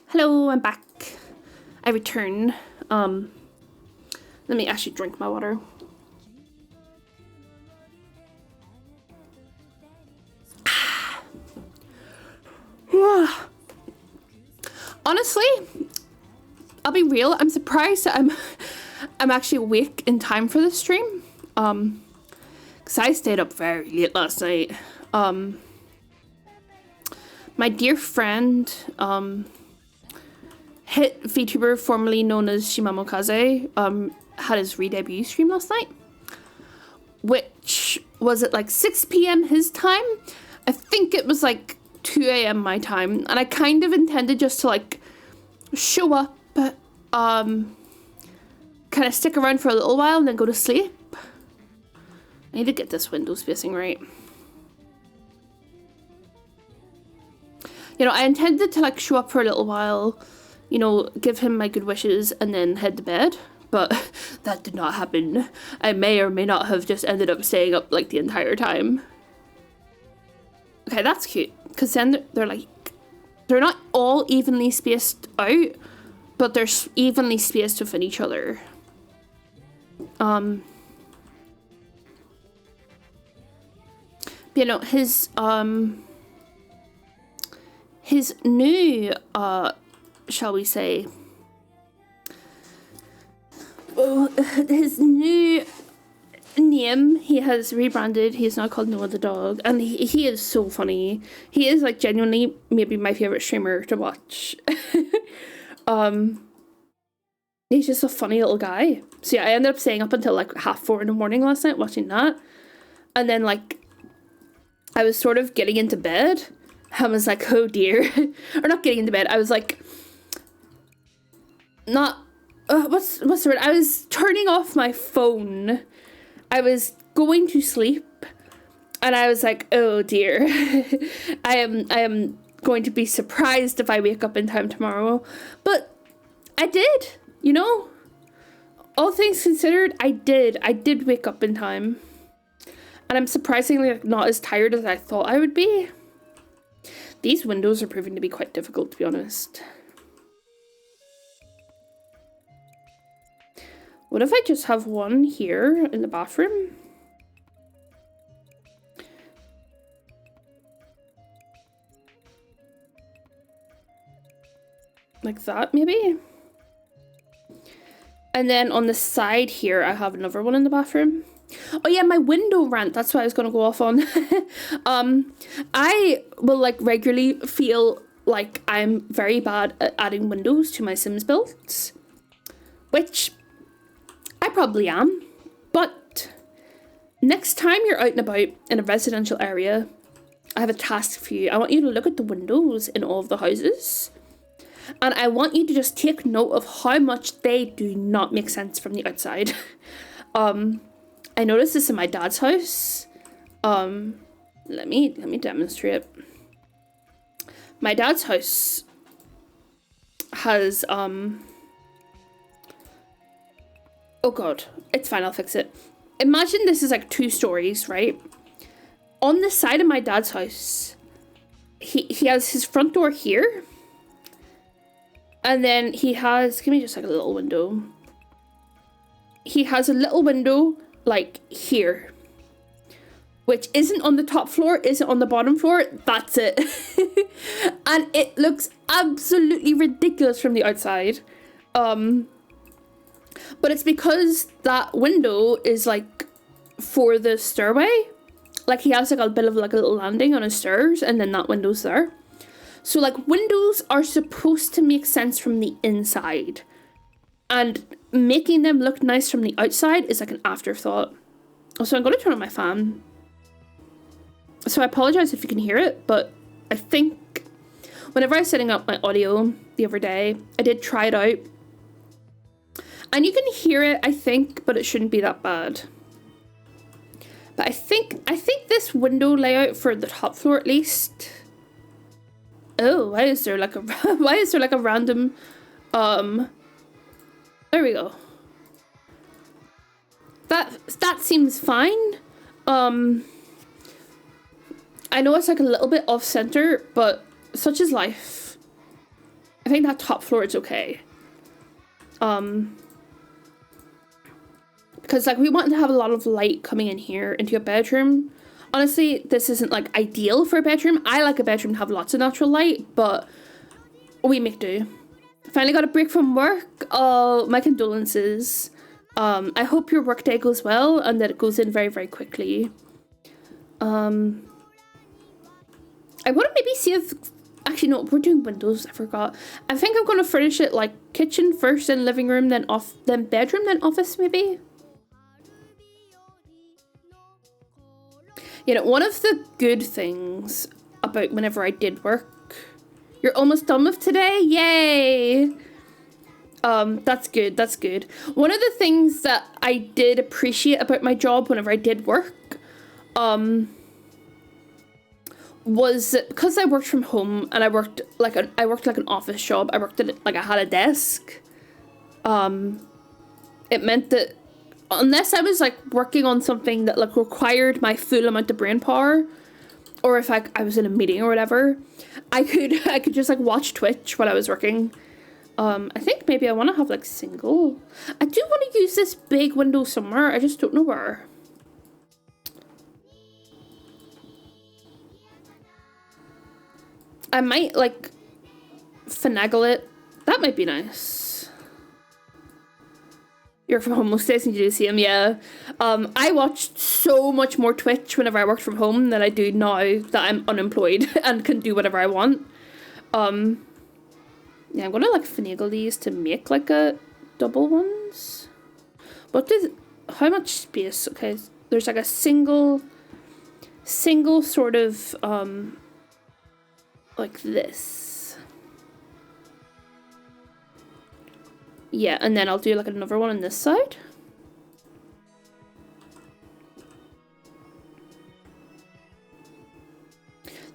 Hello, I'm back. I return. Let me actually drink my water. Honestly, I'll be real, I'm surprised that I'm actually awake in time for this stream. Because I stayed up very late last night. My dear friend, hit VTuber formerly known as Shimamokaze, had his re-debut stream last night, which was it like 6 p.m. his time? I think it was like 2 a.m. my time, and I kind of intended just to like show up, kind of stick around for a little while and then go to sleep. I need to get this window spacing right. You know, I intended to like show up for a little while, you know, give him my good wishes and then head to bed, but that did not happen. I may or may not have just ended up staying up like the entire time. Okay, that's cute, because then they're like, they're not all evenly spaced out, but they're evenly spaced within each other. You know, his new, shall we say, his new name, he has rebranded. He's now called Noah the dog, and he is so funny. He is like genuinely maybe my favorite streamer to watch. He's just a funny little guy. So yeah, I ended up staying up until like 4:30 in the morning last night watching that, and then like I was sort of getting into bed. I was like, oh dear. Or not getting into bed. I was like, not, what's the word? I was turning off my phone. I was going to sleep. And I was like, oh dear. I am going to be surprised if I wake up in time tomorrow. But I did, you know? All things considered, I did wake up in time. And I'm surprisingly not as tired as I thought I would be. These windows are proving to be quite difficult, to be honest. What if I just have one here in the bathroom? Like that, maybe? And then on the side here, I have another one in the bathroom. Oh yeah, my window rant, that's what I was going to go off on. I will like regularly feel like I'm very bad at adding windows to my Sims builds, which I probably am, but next time you're out and about in a residential area, I have a task for you. I want you to look at the windows in all of the houses, and I want you to just take note of how much they do not make sense from the outside. I noticed this in my dad's house. Let me demonstrate. My dad's house has oh god, it's fine, I'll fix it. Imagine this is like 2 stories, right? On the side of my dad's house, he has his front door here. And then he has, give me just like a little window. He has a little window like here, which isn't on the top floor, isn't on the bottom floor. That's it. And it looks absolutely ridiculous from the outside. But it's because that window is like for the stairway. Like he has like a bit of like a little landing on his stairs, and then that window's there. So like windows are supposed to make sense from the inside, and making them look nice from the outside is like an afterthought. So I'm going to turn on my fan. So I apologize if you can hear it, but I think whenever I was setting up my audio the other day, I did try it out. And you can hear it, I think, but it shouldn't be that bad. But I think this window layout for the top floor at least. Oh, why is there like a random there we go. That seems fine. I know it's like a little bit off center, but such is life. I think that top floor is okay. Because like we want to have a lot of light coming in here into a bedroom. Honestly, this isn't like ideal for a bedroom. I like a bedroom to have lots of natural light, but we make do. Finally got a break from work. Oh, my condolences. I hope your workday goes well and that it goes in very, very quickly. I want to maybe see if... Actually, no, we're doing windows. I forgot. I think I'm going to furnish it like kitchen first, then living room, then bedroom, then office maybe. You know, one of the good things about whenever I did work, you're almost done with today? Yay! That's good, that's good. One of the things that I did appreciate about my job whenever I did work, was that because I worked from home and I worked like an office job, I worked at like I had a desk, it meant that unless I was like working on something that like required my full amount of brain power, or if I was in a meeting or whatever, I could just like watch Twitch while I was working. I think maybe I want to have like single. I do want to use this big window somewhere. I just don't know where. I might like finagle it. That might be nice. You're from home most days and you do see him, yeah. I watched so much more Twitch whenever I worked from home than I do now that I'm unemployed and can do whatever I want. Yeah, I'm gonna like finagle these to make like a double ones. How much space? Okay, there's like a single sort of like this. Yeah, and then I'll do like another one on this side.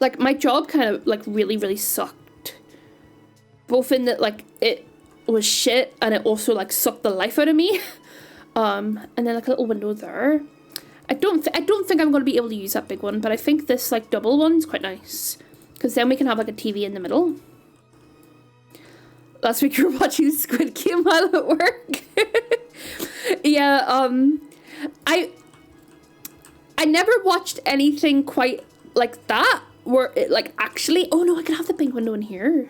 Like my job kind of like really sucked. Both in that like it was shit and it also like sucked the life out of me. And then like a little window there. I don't think I'm going to be able to use that big one, but I think this like double one's quite nice because then we can have like a TV in the middle. Last week you were watching Squid Game while at work. Yeah, I never watched anything quite like that where it like actually, oh no, I could have the big window in here.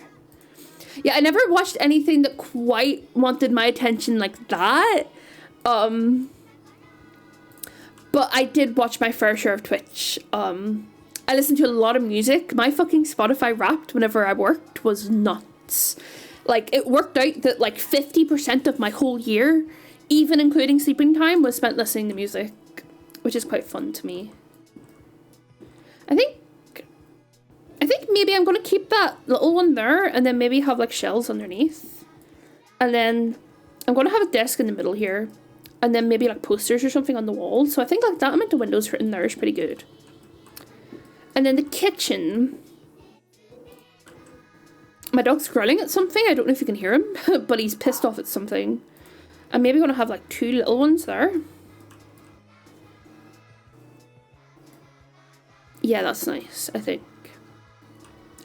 Yeah, I never watched anything that quite wanted my attention like that. But I did watch my fair share of Twitch. I listened to a lot of music. My fucking Spotify Wrapped whenever I worked was nuts. Like, it worked out that like 50% of my whole year, even including sleeping time, was spent listening to music, which is quite fun to me. I think maybe I'm going to keep that little one there and then maybe have like shelves underneath. And then I'm going to have a desk in the middle here and then maybe like posters or something on the wall. So I think like that amount of windows in there is pretty good. And then the kitchen. My dog's growling at something. I don't know if you can hear him, but he's pissed off at something. I'm maybe going to have like 2 little ones there. Yeah, that's nice, I think.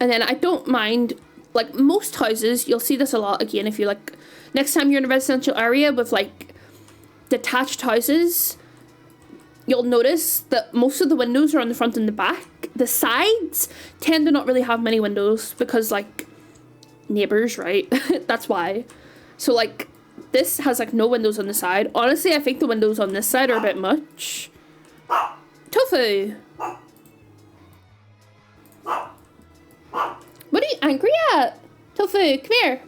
And then I don't mind, like most houses, you'll see this a lot again if you like, next time you're in a residential area with like detached houses, you'll notice that most of the windows are on the front and the back. The sides tend to not really have many windows because like neighbors, right? That's why. So like this has like no windows on the side. Honestly, I think the windows on this side are a bit much. Tofu! What are you angry at? Tofu, come here.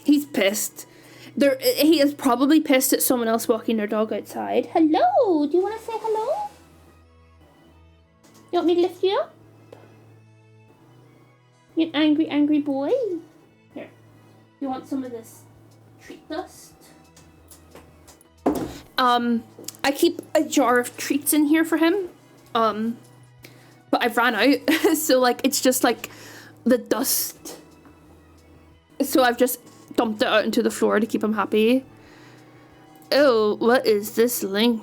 He's pissed. He is probably pissed at someone else walking their dog outside. Hello, do you want to say hello? You want me to lift you up? You an angry boy? Here. You want some of this treat dust? I keep a jar of treats in here for him. But I've ran out, so like it's just like the dust. So I've just dumped it out into the floor to keep him happy. Oh, what is this link?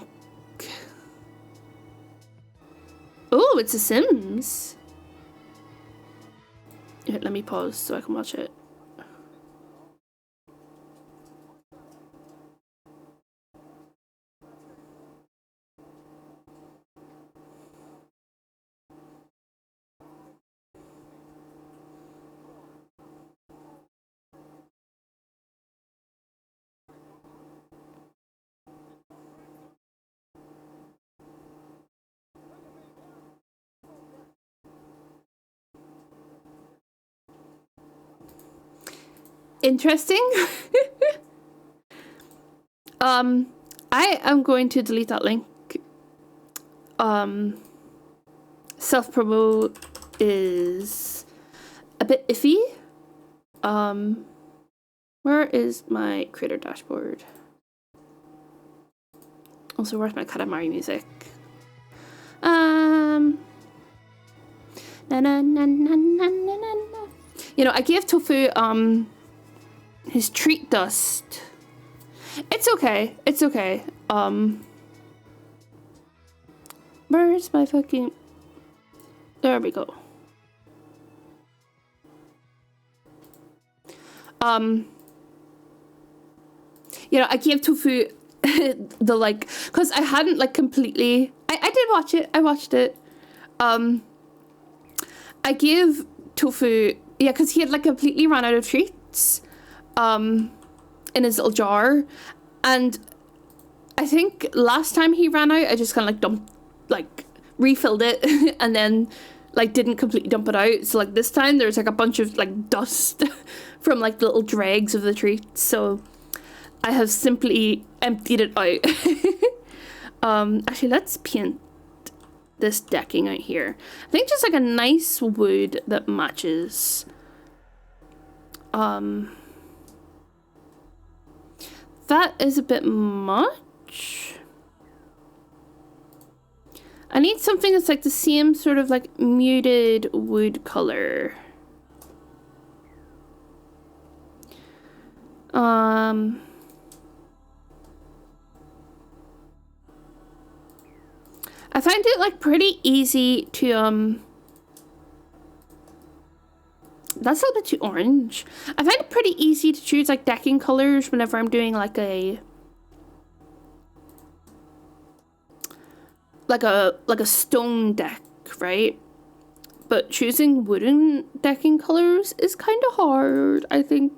Oh, it's a Sims. Here, let me pause so I can watch it. Interesting. I am going to delete that link. Self-promo is a bit iffy. Where is my creator dashboard? Also, where's my Katamari music? Na na na na na na na. You know, I gave Tofu his treat dust. It's okay. It's okay. Where's my fucking... There we go. You know, I gave Tofu the like, because I hadn't like completely... I did watch it. I watched it. I gave Tofu... Yeah, because he had like completely run out of treats in his little jar. And I think last time he ran out, I just kind of like dumped, like refilled it and then like didn't completely dump it out. So like this time there's like a bunch of like dust from like little dregs of the treats. So I have simply emptied it out. Actually, let's paint this decking out here. I think just like a nice wood that matches. That is a bit much. I need something that's like the same sort of like muted wood color. I find it like pretty easy to that's a little bit too orange. I find it pretty easy to choose like decking colors whenever I'm doing like a stone deck, right? But choosing wooden decking colors is kind of hard, I think,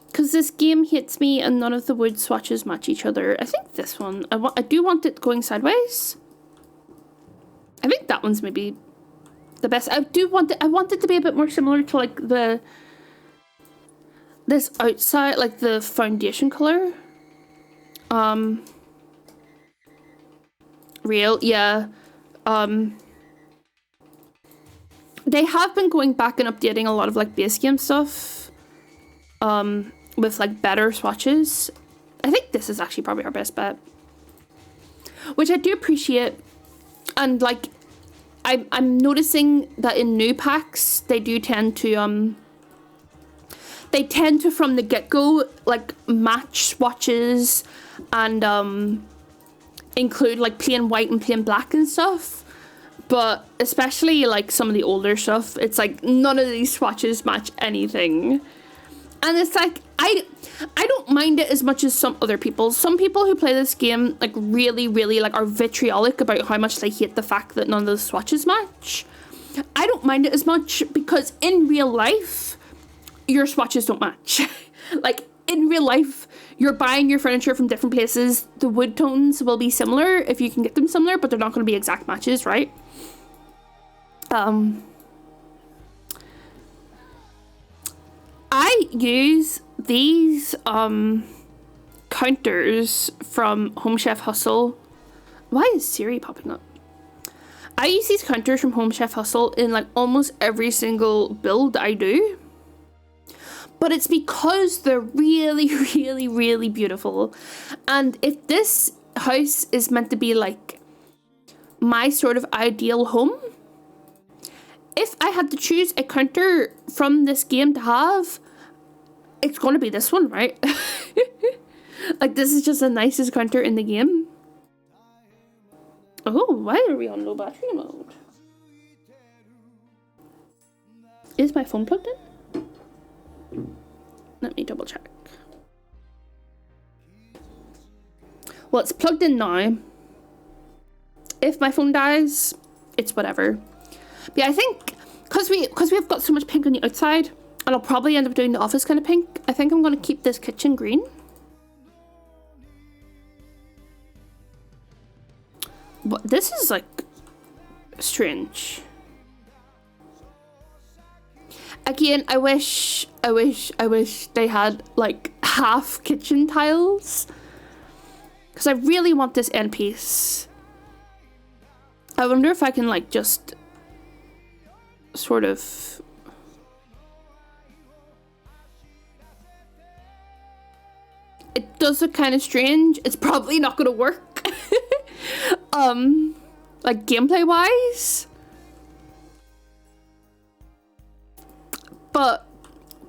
because this game hits me and none of the wood swatches match each other. I think this one, I do want it going sideways. I think that one's maybe the best. I want it to be a bit more similar to like this outside, like the foundation color. Real, yeah. They have been going back and updating a lot of like base game stuff. With like better swatches. I think this is actually probably our best bet, which I do appreciate. And like I'm noticing that in new packs they do tend to from the get-go like match swatches and include like plain white and plain black and stuff. But especially like some of the older stuff, it's like none of these swatches match anything. And it's like, I don't mind it as much as some other people. Some people who play this game like really, really like are vitriolic about how much they hate the fact that none of the swatches match. I don't mind it as much because in real life, your swatches don't match. Like in real life, you're buying your furniture from different places. The wood tones will be similar if you can get them similar, but they're not going to be exact matches, right? I use these counters from Home Chef Hustle. Why is Siri popping up? I use these counters from Home Chef Hustle in like almost every single build I do. But it's because they're really, really, really beautiful. And if this house is meant to be like my sort of ideal home, if I had to choose a counter from this game to have, it's going to be this one, right? Like, this is just the nicest counter in the game. Oh, why are we on low battery mode? Is my phone plugged in? Let me double check. Well, it's plugged in now. If my phone dies, it's whatever. But yeah, I think because we've got so much pink on the outside, and I'll probably end up doing the office kind of pink, I think I'm going to keep this kitchen green. But this is like strange. Again, I wish they had like half kitchen tiles. Because I really want this end piece. I wonder if I can like just sort of... It does look kind of strange. It's probably not going to work. Like gameplay wise. But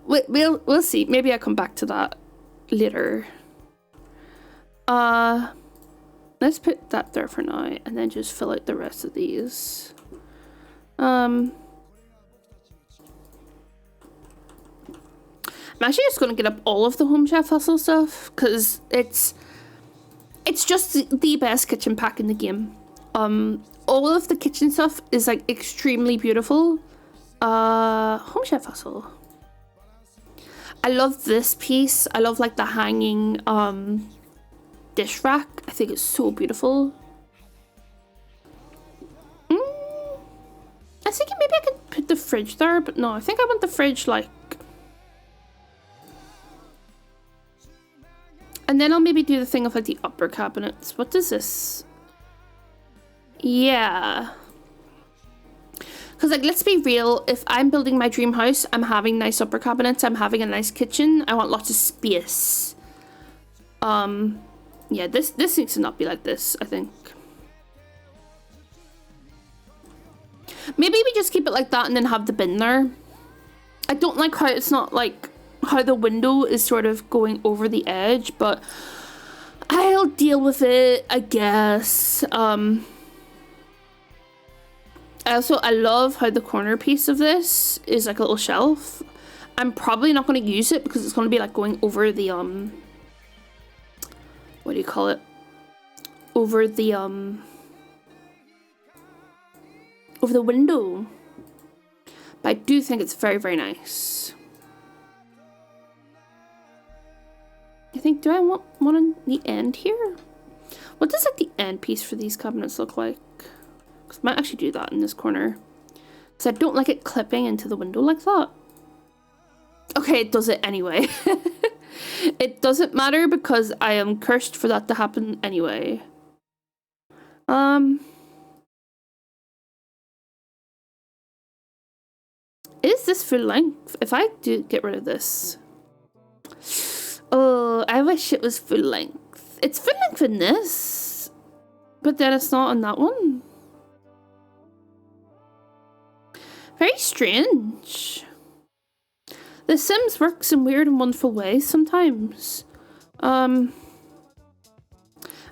we'll see. Maybe I'll come back to that later. Let's put that there for now and then just fill out the rest of these. I'm actually just going to get up all of the Home Chef Hustle stuff because it's just the best kitchen pack in the game. All of the kitchen stuff is like extremely beautiful. Home Chef Hustle. I love this piece. I love like the hanging dish rack. I think it's so beautiful. I was thinking maybe I could put the fridge there, but no, I think I want the fridge like... And then I'll maybe do the thing of like the upper cabinets. What does this? Yeah. Because like, let's be real, if I'm building my dream house, I'm having nice upper cabinets, I'm having a nice kitchen, I want lots of space. Yeah, this needs to not be like this, I think. Maybe we just keep it like that and then have the bin there. I don't like how it's not like how the window is sort of going over the edge, but I'll deal with it, I guess. I love how the corner piece of this is like a little shelf. I'm probably not going to use it because it's going to be like going over the what do you call it? Over the window. But I do think it's very, very nice. I think, do I want one on the end here? What does like the end piece for these cabinets look like? Because I might actually do that in this corner. Because I don't like it clipping into the window like that. Okay, it does it anyway. It doesn't matter because I am cursed for that to happen anyway. Is this full length? If I do get rid of this. Oh, I wish it was full length. It's full length in this. But then it's not on that one. Very strange. The Sims works in weird and wonderful ways sometimes. I'm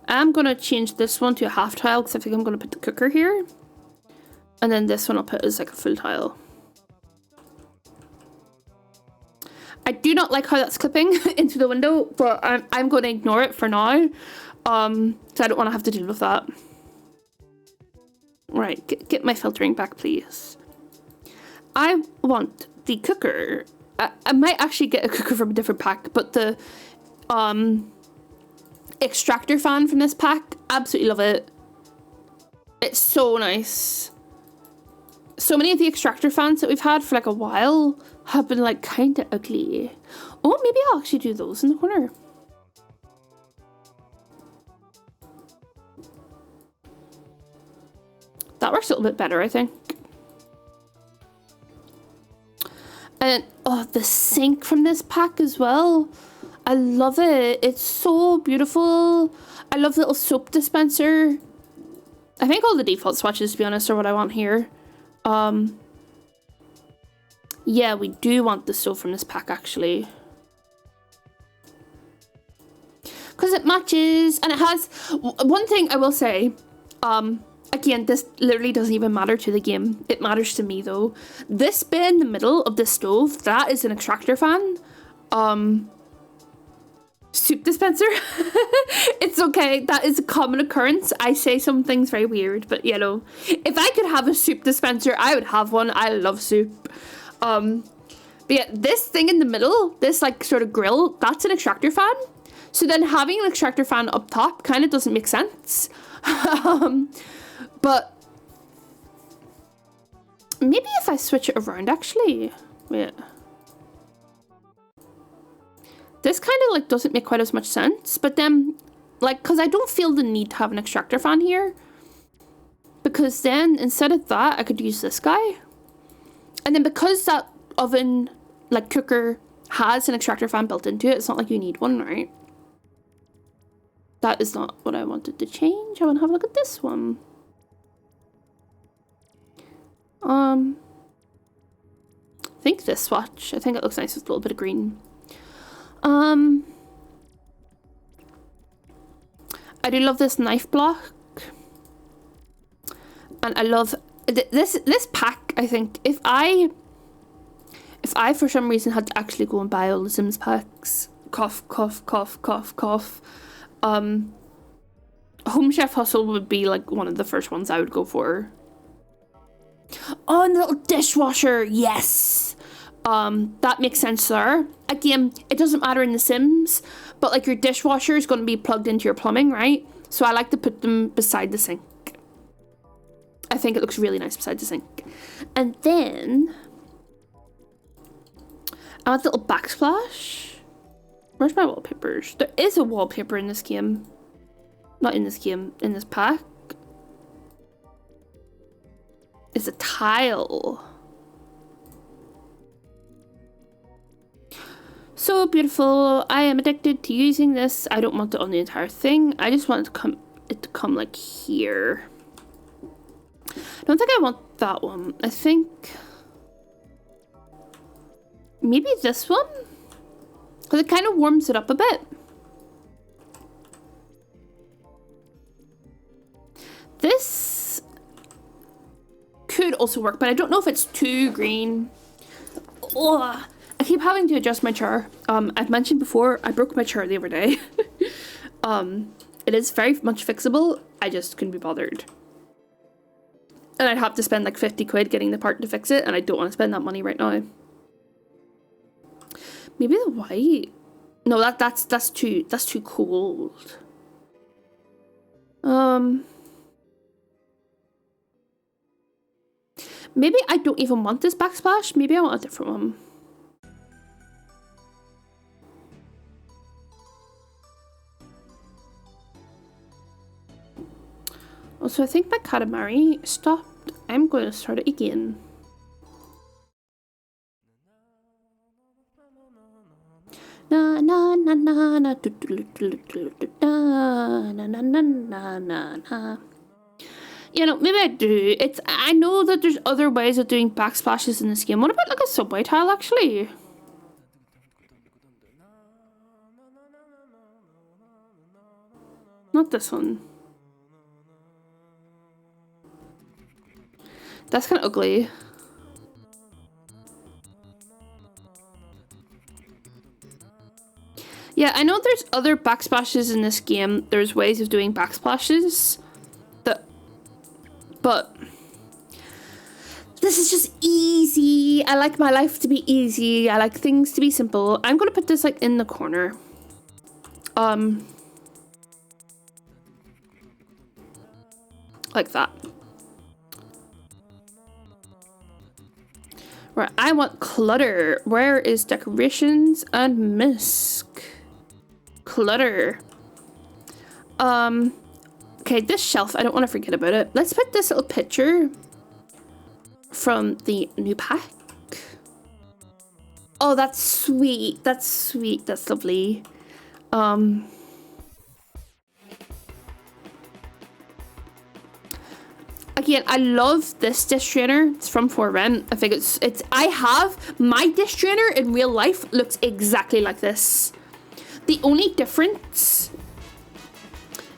gonna change this one to a half tile because I think I'm gonna put the cooker here. And then this one I'll put as like a full tile. I do not like how that's clipping into the window, but I'm going to ignore it for now. So I don't want to have to deal with that. Right, get my filtering back, please. I want the cooker. I might actually get a cooker from a different pack, but the extractor fan from this pack, absolutely love it. It's so nice. So many of the extractor fans that we've had for like a while have been like kind of ugly. Oh, maybe I'll actually do those in the corner. That works a little bit better, I think. And oh, the sink from this pack as well. I love it. It's so beautiful. I love the little soap dispenser. I think all the default swatches, to be honest, are what I want here. Yeah, we do want the soap from this pack, actually. Because it matches, and it has... One thing I will say, again, this literally doesn't even matter to the game. It matters to me, though. This bit in the middle of the stove, that is an extractor fan. Soup dispenser. It's okay, that is a common occurrence. I say some things very weird, but you know, if I could have a soup dispenser, I would have one. I love soup. But yeah, this thing in the middle, this like sort of grill, that's an extractor fan. So then having an extractor fan up top kind of doesn't make sense. But maybe if I switch it around, actually. Wait. This kind of like doesn't make quite as much sense, but then Like, because I don't feel the need to have an extractor fan here. Because then, instead of that, I could use this guy. And then because that oven, like cooker, has an extractor fan built into it, it's not like you need one, right? That is not what I wanted to change. I want to have a look at this one. I think this swatch. I think it looks nice with a little bit of green. I do love this knife block. And I love this pack. I think if I for some reason had to actually go and buy all the Sims packs, cough, cough, cough, cough, cough, Home Chef Hustle would be like one of the first ones I would go for. Oh, and the little dishwasher, yes. That makes sense there. Again, it doesn't matter in The Sims, but like your dishwasher is going to be plugged into your plumbing, right? So I like to put them beside the sink. I think it looks really nice beside the sink. And then I want a little backsplash. Where's my wallpapers? There is a wallpaper in this game. Not in this game, in this pack. It's a tile. So beautiful. I am addicted to using this. I don't want it on the entire thing. I just want it to come like here. I don't think I want that one. I think maybe this one, because it kind of warms it up a bit. This could also work, but I don't know if it's too green. Oh, I keep having to adjust my chair. I've mentioned before, I broke my chair the other day. It is very much fixable. I just couldn't be bothered. And I'd have to spend like 50 quid getting the part to fix it, and I don't want to spend that money right now. Maybe the white. No, that's too cold. Maybe I don't even want this backsplash. Maybe I want a different one. Also, I think my Katamari stopped. I'm going to start it again. Na na na na na na na na na na. You know, maybe I do. I know that there's other ways of doing backsplashes in this game. What about like a subway tile actually? Not this one. That's kind of ugly. Yeah, I know there's other backsplashes in this game. There's ways of doing backsplashes. But this is just easy. I like my life to be easy. I like things to be simple. I'm gonna put this like in the corner. Like that. Right, I want clutter. Where is decorations and misc? Clutter. Okay, this shelf, I don't want to forget about it. Let's put this little picture from the new pack. Oh, that's sweet. That's sweet. That's lovely. Again, I love this dish drainer. It's from For Rent. I think I have my dish drainer in real life looks exactly like this. The only difference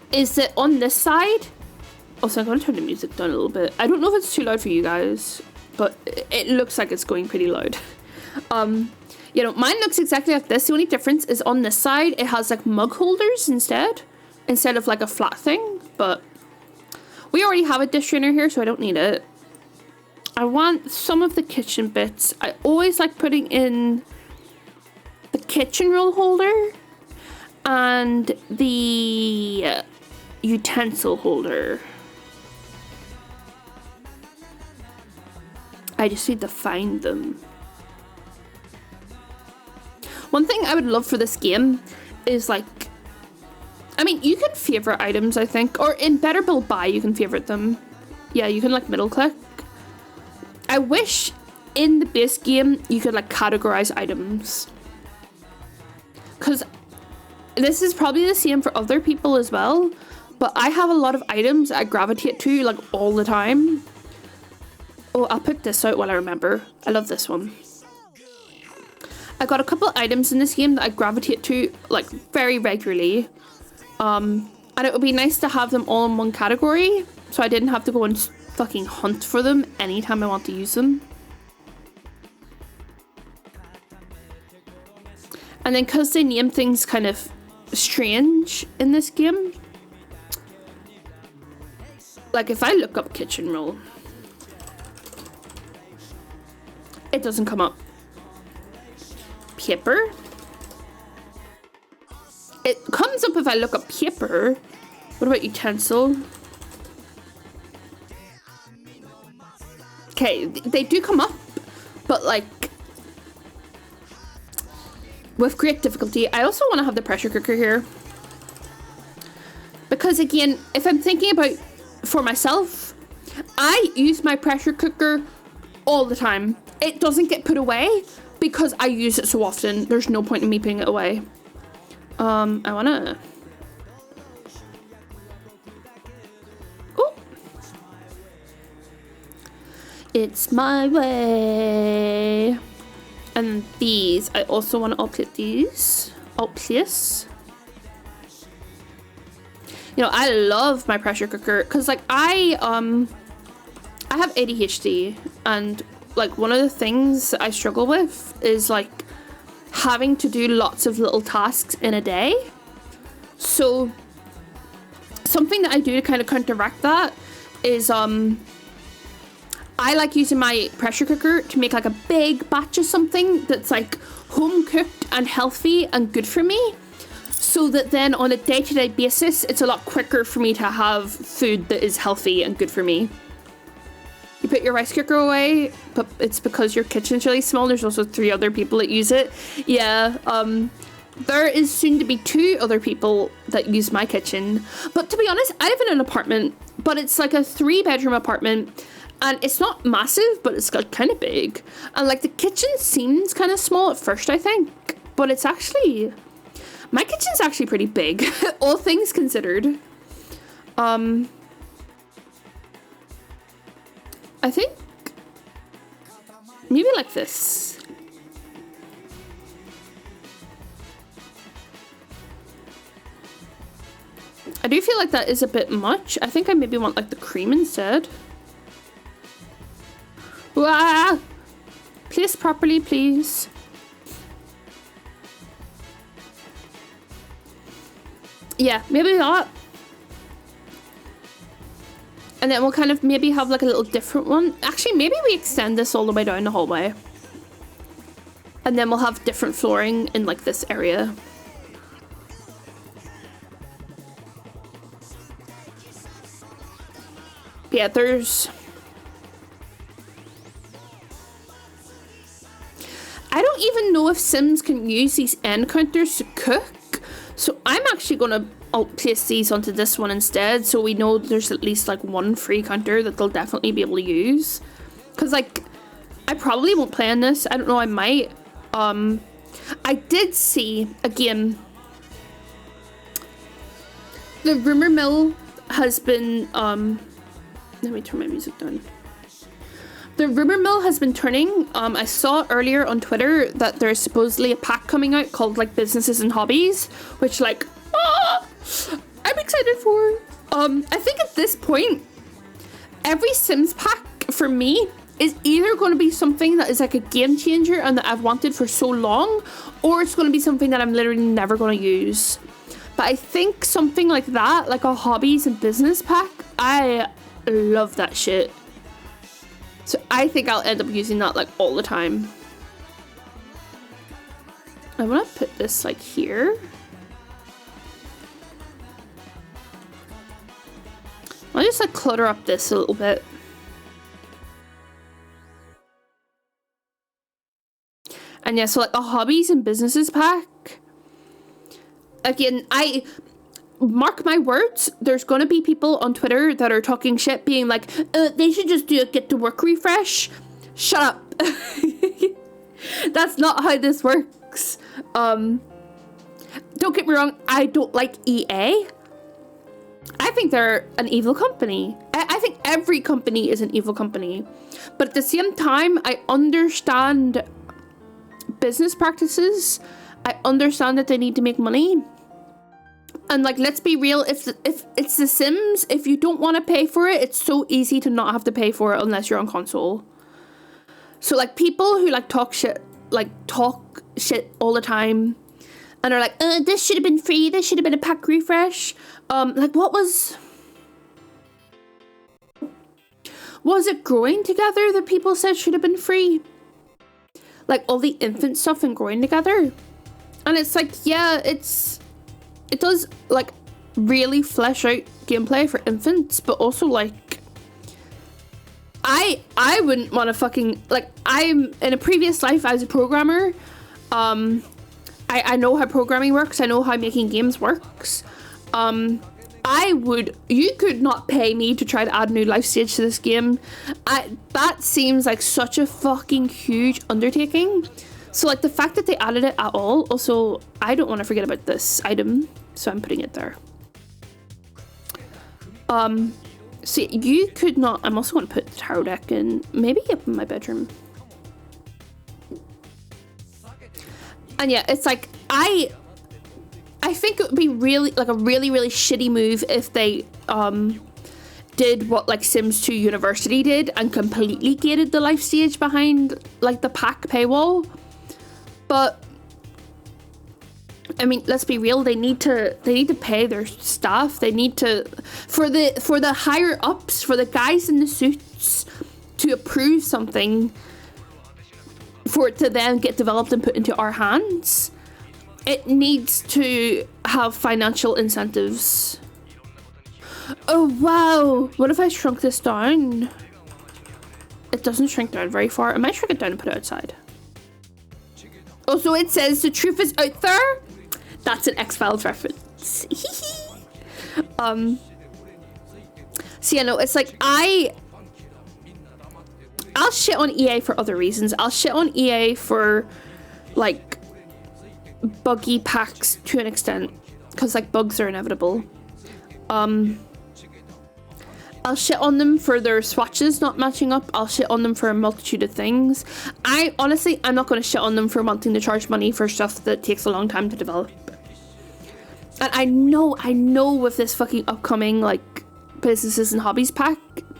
is that on this side, also I'm going to turn the music down a little bit. I don't know if it's too loud for you guys, but it looks like it's going pretty loud. You know, mine looks exactly like this. The only difference is on this side, it has like mug holders instead of like a flat thing, but we already have a dish drainer here, so I don't need it. I want some of the kitchen bits. I always like putting in the kitchen roll holder and the utensil holder. I just need to find them. One thing I would love for this game is like I mean, you can favorite items, I think, or in Better Build Buy, you can favorite them. Yeah, you can like middle click. I wish in the base game you could like categorize items, because this is probably the same for other people as well, but I have a lot of items I gravitate to like all the time. Oh, I'll pick this out while I remember. I love this one. I got a couple items in this game that I gravitate to like very regularly, and it would be nice to have them all in one category so I didn't have to go and fucking hunt for them anytime I want to use them. And then because they name things kind of strange in this game, like if I look up kitchen roll, it doesn't come up. Paper, it comes up if I look up paper. What about utensil? Okay, they do come up, but like with great difficulty. I also want to have the pressure cooker here, because again, if I'm thinking about for myself, I use my pressure cooker all the time. It doesn't get put away because I use it so often. There's no point in me putting it away. I wanna... Oh! It's my way. And these, I also want to update these. Place. You know, I love my pressure cooker because like I have ADHD, and like one of the things that I struggle with is like having to do lots of little tasks in a day. So something that I do to kind of counteract that is I like using my pressure cooker to make like a big batch of something that's like home cooked and healthy and good for me, so that then on a day-to-day basis it's a lot quicker for me to have food that is healthy and good for me. You put your rice cooker away, but it's because your kitchen's really small. There's also 3 other people that use it. Yeah, there is soon to be 2 other people that use my kitchen. But to be honest, I live in an apartment, but it's like a 3-bedroom apartment, and it's not massive, but it's got kind of big. And like the kitchen seems kind of small at first, I think, but it's actually, my kitchen's actually pretty big, all things considered. I think maybe like this. I do feel like that is a bit much. I think I maybe want like the cream instead. Wah! Place properly, please. Yeah, maybe that. And then we'll kind of maybe have like a little different one. Actually, maybe we extend this all the way down the hallway. And then we'll have different flooring in like this area. Yeah, there's... I don't even know if Sims can use these end counters to cook. So I'm actually going to place these onto this one instead, so we know there's at least like one free counter that they'll definitely be able to use. Because like, I probably won't play on this. I don't know, I might. I did see, again, the rumor mill has been, let me turn my music down. The rumor mill has been turning. I saw earlier on Twitter that there's supposedly a pack coming out called like Businesses and Hobbies, which like, I'm excited for. I think at this point, every Sims pack for me is either going to be something that is like a game changer and that I've wanted for so long, or it's going to be something that I'm literally never going to use. But I think something like that, like a hobbies and business pack, I love that shit. So I think I'll end up using that like all the time. I want to put this like here. I'll just like clutter up this a little bit. And yeah, so like a hobbies and businesses pack. Again, mark my words, there's gonna be people on Twitter that are talking shit, being like, they should just do a get to work refresh. Shut up. That's not how this works. Don't get me wrong, I don't like EA. I think they're an evil company. I think every company is an evil company. But at the same time, I understand business practices. I understand that they need to make money. And like, let's be real, if it's The Sims, if you don't want to pay for it, it's so easy to not have to pay for it unless you're on console. So like, people who like talk shit all the time and are like, this should have been free, this should have been a pack refresh. Like, what was it Growing Together that people said should have been free? Like, all the infant stuff and Growing Together. And it's like, yeah, it does like really flesh out gameplay for infants, but also like, I wouldn't want to fucking, like, I'm in a previous life I was a programmer. I know how programming works. I know how making games works. You could not pay me to try to add a new life stage to this game. That seems like such a fucking huge undertaking. So like, the fact that they added it at all, also, I don't want to forget about this item, so I'm putting it there. So you could not, I'm also going to put the tarot deck in, maybe up in my bedroom. And yeah, it's like, I think it would be really, like, a really, really shitty move if they did what like Sims 2 University did and completely gated the life stage behind like the pack paywall. But I mean, let's be real, they need to pay their staff. They need to, for the higher ups, for the guys in the suits to approve something, for it to then get developed and put into our hands, it needs to have financial incentives. Oh wow, what if I shrunk this down? It doesn't shrink down very far. I might shrink it down and put it outside. Oh, so it says the truth is out there? That's an X-Files reference. So yeah, no, it's like, I'll shit on EA for other reasons. I'll shit on EA for like buggy packs to an extent, because like bugs are inevitable. I'll shit on them for their swatches not matching up. I'll shit on them for a multitude of things. I'm not going to shit on them for wanting to charge money for stuff that takes a long time to develop. And I know with this fucking upcoming like businesses and hobbies pack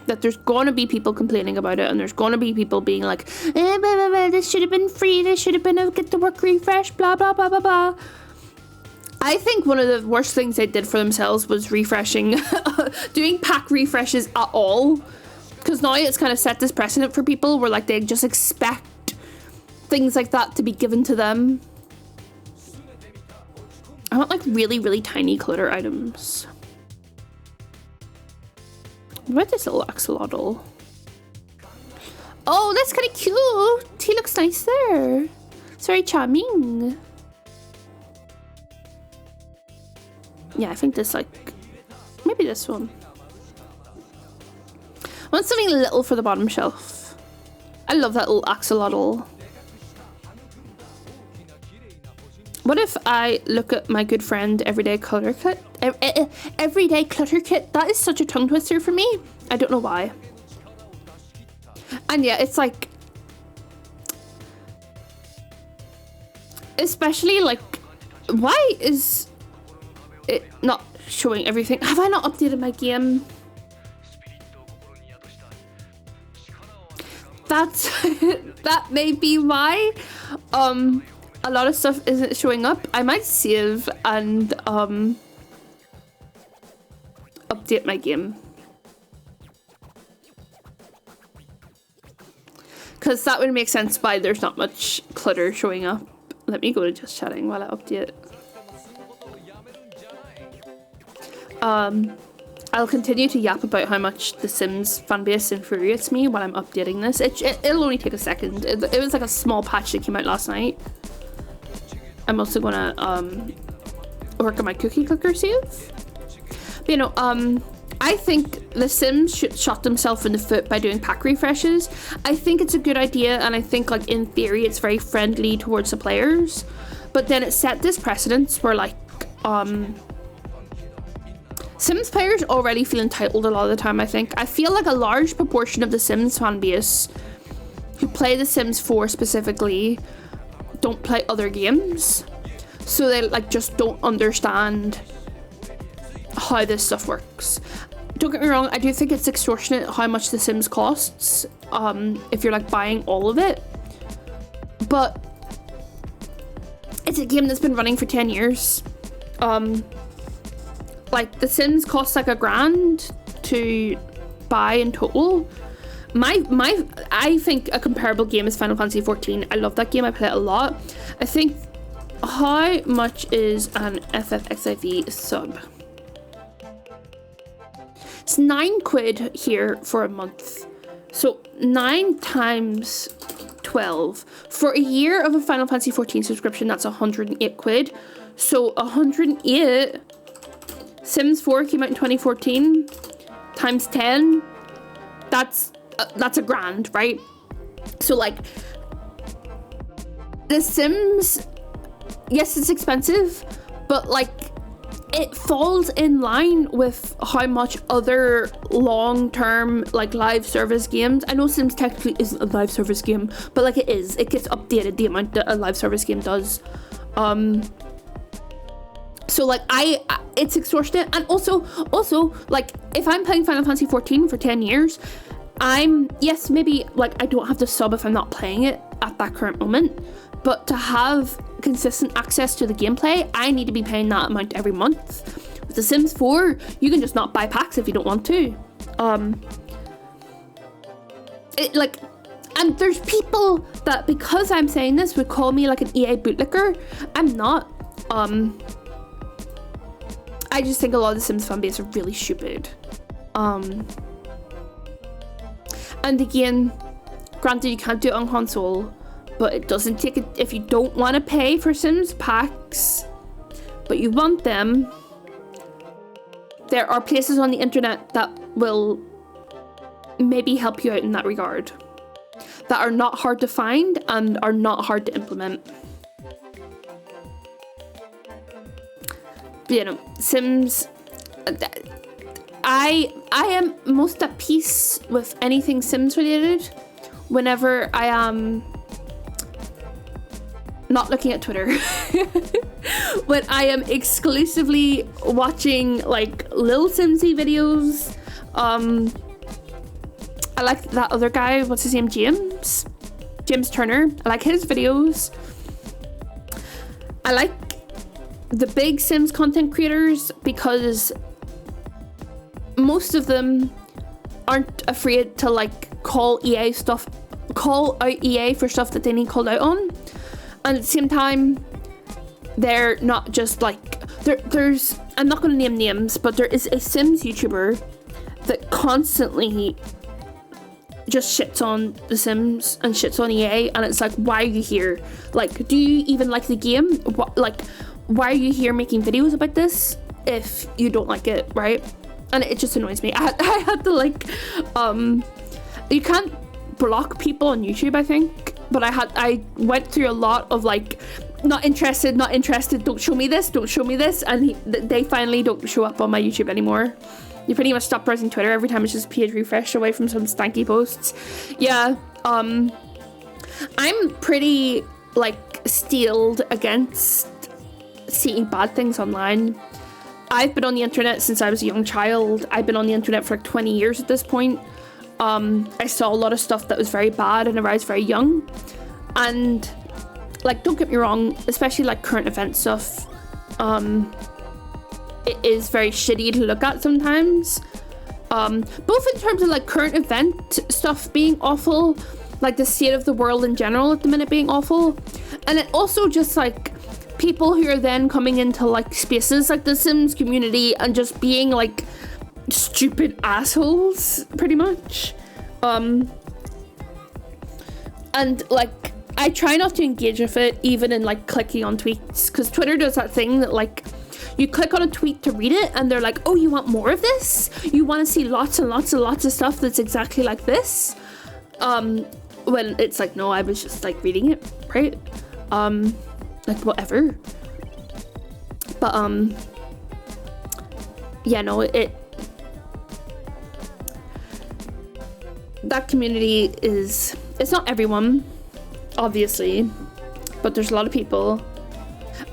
that there's gonna be people complaining about it, and there's gonna be people being like, blah, blah, blah, this should have been free, this should have been a get to work refresh, blah blah blah blah blah. I think one of the worst things they did for themselves was refreshing, doing pack refreshes at all, because now it's kind of set this precedent for people where like they just expect things like that to be given to them. I want like really, really tiny clutter items. What about this little axolotl? Oh, that's kind of cute. He looks nice there. It's very charming. Yeah, I think this, like, maybe this one. I want something little for the bottom shelf. I love that little axolotl. What if I look at my good friend Everyday Clutter Kit? Everyday Clutter Kit? That is such a tongue twister for me. I don't know why. And yeah, it's like, especially like, why is it not showing everything? Have I not updated my game? That's that may be why a lot of stuff isn't showing up. I might save and update my game, because that would make sense why there's not much clutter showing up. Let me go to just chatting while I update. I'll continue to yap about how much the Sims fanbase infuriates me while I'm updating this. It'll only take a second. It was like a small patch that came out last night. I'm also gonna work on my cookie clicker save. You know, I think The Sims should shot themselves in the foot by doing pack refreshes. I think it's a good idea, and I think, like, in theory, it's very friendly towards the players. But then it set this precedence where, like, Sims players already feel entitled a lot of the time, I think. I feel like a large proportion of the Sims fan base who play The Sims 4 specifically don't play other games. So they, like, just don't understand how this stuff works. Don't get me wrong, I do think it's extortionate how much The Sims costs, if you're, like, buying all of it. But it's a game that's been running for 10 years. Like, The Sims costs like $1,000 to buy in total. I think a comparable game is Final Fantasy 14. I love that game, I play it a lot. I think, how much is an FFXIV sub? It's £9 here for a month. So 9 times 12. For a year of a Final Fantasy 14 subscription, that's £108. So 108, Sims 4 came out in 2014, times 10, that's $1,000, right? So, like, The Sims, yes, it's expensive, but, like, it falls in line with how much other long-term, like, live service games. I know Sims technically isn't a live service game, but, like, it is. It gets updated the amount that a live service game does. So, like, it's extortionate. And also, like, if I'm playing Final Fantasy 14 for 10 years, yes, maybe, like, I don't have to sub if I'm not playing it at that current moment, but to have consistent access to the gameplay, I need to be paying that amount every month. With The Sims 4, you can just not buy packs if you don't want to. And there's people that, because I'm saying this, would call me, like, an EA bootlicker. I'm not. I just think a lot of the Sims fanbase are really stupid. And again, granted, you can't do it on console, but it doesn't take it if you don't want to pay for Sims packs, but you want them. There are places on the internet that will maybe help you out in that regard, that are not hard to find and are not hard to implement. You know, Sims, I am most at peace with anything Sims related whenever I am not looking at Twitter. When I am exclusively watching, like, Lil Simsy videos. I like that other guy, what's his name, James Turner. I like his videos. I like the big Sims content creators because most of them aren't afraid to, like, call out EA for stuff that they need called out on. And at the same time, they're not just, like, there's, I'm not going to name names, but there is a Sims YouTuber that constantly just shits on The Sims and shits on EA, and it's like, why are you here? Like, do you even like the game? Why are you here making videos about this if you don't like it, right? And it just annoys me. I had to, like, you can't block people on YouTube, I think, but I went through a lot of, like, not interested, don't show me this, and they finally don't show up on my YouTube anymore. You pretty much stop browsing Twitter every time it's just page refresh away from some stanky posts. Yeah, I'm pretty, like, steeled against seeing bad things online. I've been on the internet since I was a young child. I've been on the internet for like 20 years at this point. I saw a lot of stuff that was very bad and I was very young. And, like, don't get me wrong, especially, like, current event stuff, it is very shitty to look at sometimes. Both in terms of, like, current event stuff being awful, like the state of the world in general at the minute being awful, and it also just, like, people who are then coming into, like, spaces like the Sims community and just being, like, stupid assholes, pretty much. And, like, I try not to engage with it, even in, like, clicking on tweets, because Twitter does that thing that, like, You click on a tweet to read it, and they're like, oh, you want more of this? You want to see lots and lots and lots of stuff that's exactly like this? When it's like, no, I was just like reading it, right? Like whatever. But yeah, no, that community it's not everyone, obviously, but there's a lot of people.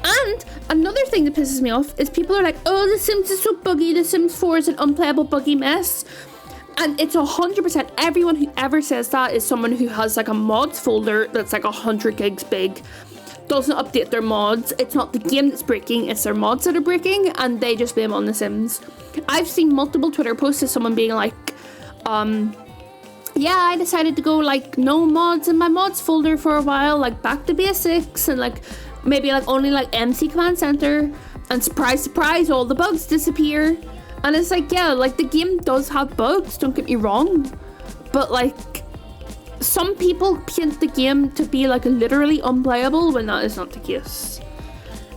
And another thing that pisses me off is people are like, oh, The Sims is so buggy, The Sims 4 is an unplayable buggy mess. And it's 100% everyone who ever says that is someone who has like a mods folder that's like 100 gigs big, doesn't update their mods. It's not the game that's breaking, it's their mods that are breaking, and they just blame it on The Sims. I've seen multiple Twitter posts of someone being like, yeah, I decided to go like no mods in my mods folder for a while, like back to basics, and like maybe like only like MC Command Center, and surprise, surprise, all the bugs disappear. And it's like, yeah, like the game does have bugs, don't get me wrong, but like some people paint the game to be like literally unplayable when that is not the case.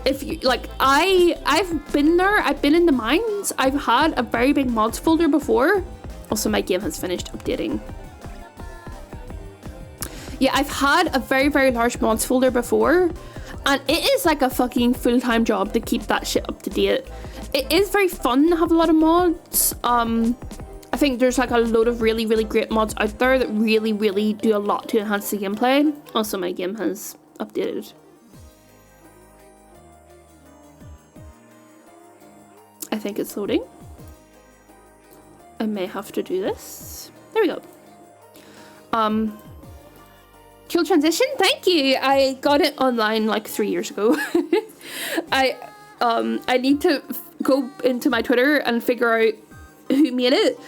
If you like, I've been there, I've been in the mines, I've had a very big mods folder before. Also, my game has finished updating. Yeah, I've had a very, very large mods folder before, and it is like a fucking full-time job to keep that shit up to date. It is very fun to have a lot of mods. I think there's like a load of really, really great mods out there that really, really do a lot to enhance the gameplay. Also, my game has updated. I think it's loading. I may have to do this. There we go. Cool transition, thank you. I got it online like 3 years ago. I need to go into my Twitter and figure out who made it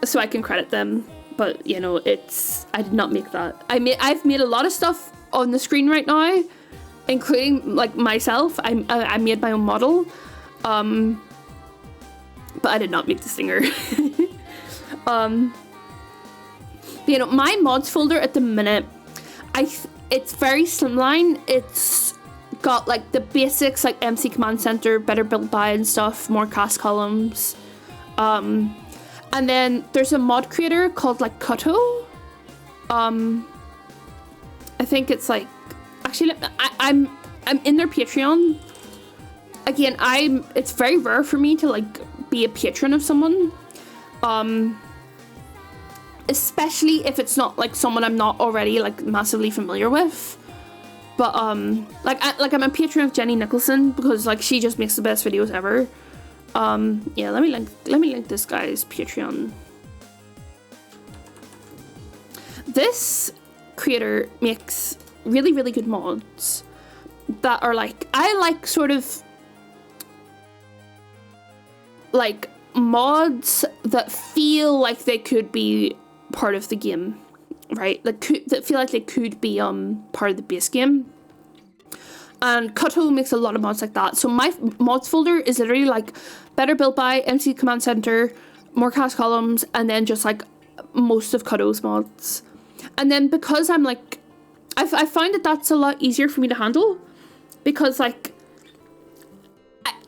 so I can credit them. But you know, I did not make that. I've made a lot of stuff on the screen right now, including like myself. I made my own model, but I did not make the stinger. You know, my mods folder at the minute, it's very slimline. It's got like the basics like MC Command Center, Better Built By and stuff, more cast columns. And then there's a mod creator called like Cutto. I think it's like, actually I'm in their Patreon. Again, it's very rare for me to like be a patron of someone. Especially if it's not like someone I'm not already like massively familiar with. But like I'm a patron of Jenny Nicholson because like she just makes the best videos ever. Yeah, let me link this guy's Patreon. This creator makes really, really good mods that are like, I like sort of like mods that feel like they could be part of the game, right? That feel like they could be part of the base game. And Cutto makes a lot of mods like that. So my mods folder is literally like Better Built By, MC Command Center, more cast columns, and then just like most of Cutto's mods. And then because I'm like, I find that that's a lot easier for me to handle, because like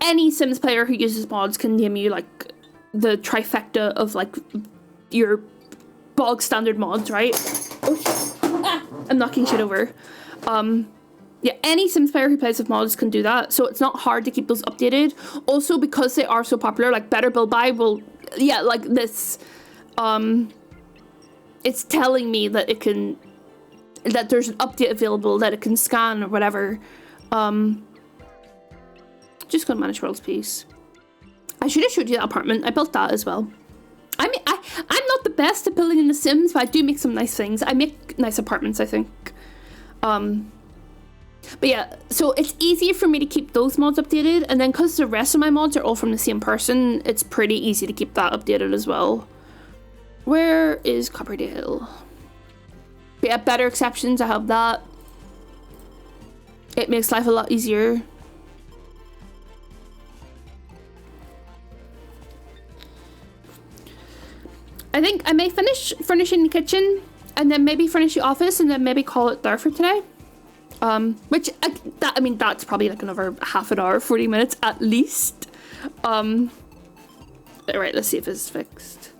any Sims player who uses mods can name you like the trifecta of like your bog standard mods, right? Oh, I'm knocking shit over. Yeah, any Sims player who plays with mods can do that, so it's not hard to keep those updated. Also, because they are so popular, like Better Build By will, yeah, like this, it's telling me that it can, that there's an update available, that it can scan or whatever. Just go to Manage World's Piece. I should have showed you that apartment. I built that as well. I mean, I'm not the best at building in The Sims, but I do make some nice things. I make nice apartments, I think. But yeah, so it's easier for me to keep those mods updated, and then because the rest of my mods are all from the same person, it's pretty easy to keep that updated as well. Where is Copperdale? But yeah, better exceptions, I have that. It makes life a lot easier. I think I may finish furnishing the kitchen, and then maybe furnish the office, and then maybe call it there for today. Which, I mean, that's probably like another half an hour, 40 minutes at least. Alright, let's see if it's fixed.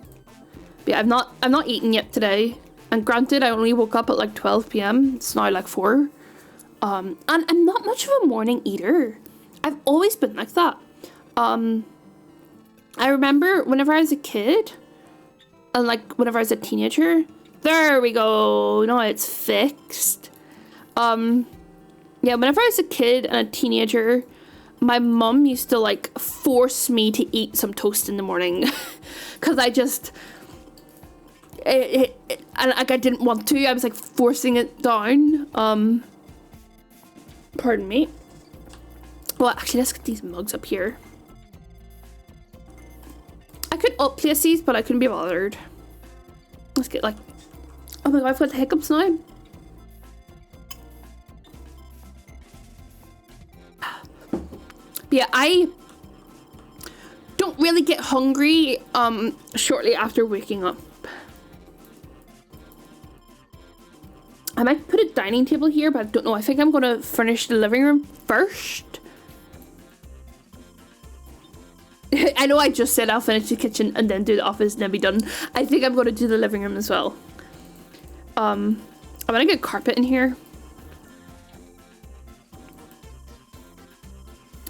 But yeah, I'm not eating yet today. And granted, I only woke up at like 12 p.m. It's now like 4. And I'm not much of a morning eater. I've always been like that. I remember whenever I was a kid, and like whenever I was a teenager, there we go, no, it's fixed. Yeah, whenever I was a kid and a teenager, my mum used to like force me to eat some toast in the morning because I just, and like I didn't want to. I was like forcing it down. Pardon me. Well, actually, let's get these mugs up here. I could upplace these, but I couldn't be bothered. Let's get like, oh my god, I've got the hiccups now. But yeah, I don't really get hungry shortly after waking up. I might put a dining table here, but I don't know. I think I'm gonna furnish the living room first. I know I just said I'll finish the kitchen and then do the office and then be done. I think I'm gonna do the living room as well. I'm gonna get carpet in here.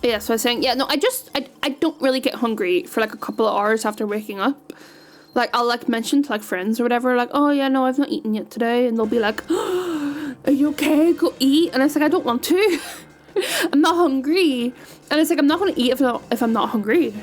Yeah, so I was saying, yeah, no, I don't really get hungry for like a couple of hours after waking up. Like, I'll like mention to like friends or whatever, like, oh yeah, no, I've not eaten yet today. And they'll be like, oh, are you okay? Go eat. And I was like, I don't want to. I'm not hungry. And it's like, I'm not going to eat if I'm not hungry.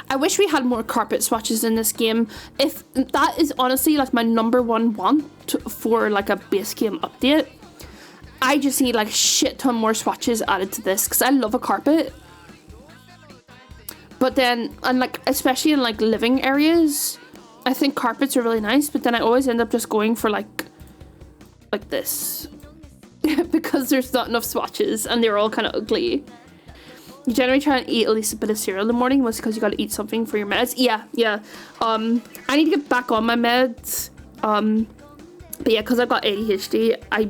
I wish we had more carpet swatches in this game. If that is honestly like my #1 want for like a base game update. I just need like a shit ton more swatches added to this because I love a carpet. But then, and like especially in like living areas, I think carpets are really nice, but then I always end up just going for like this because there's not enough swatches and they're all kind of ugly. You generally try and eat at least a bit of cereal in the morning was because you got to eat something for your meds. Yeah. I need to get back on my meds. But yeah, because I've got ADHD, I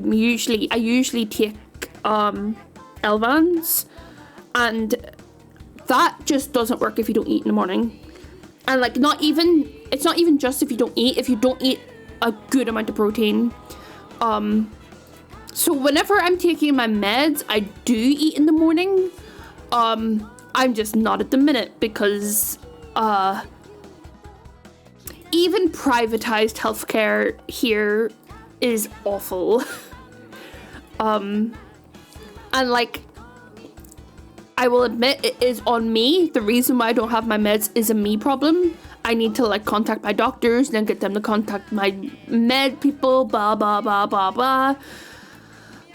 usually take Elvans, and that just doesn't work if you don't eat in the morning. And like it's not even just if you don't eat a good amount of protein. So whenever I'm taking my meds, I do eat in the morning. I'm just not at the minute because even privatized healthcare here is awful. And like, I will admit it is on me. The reason why I don't have my meds is a me problem. I need to like contact my doctors, then get them to contact my med people, blah blah blah blah blah.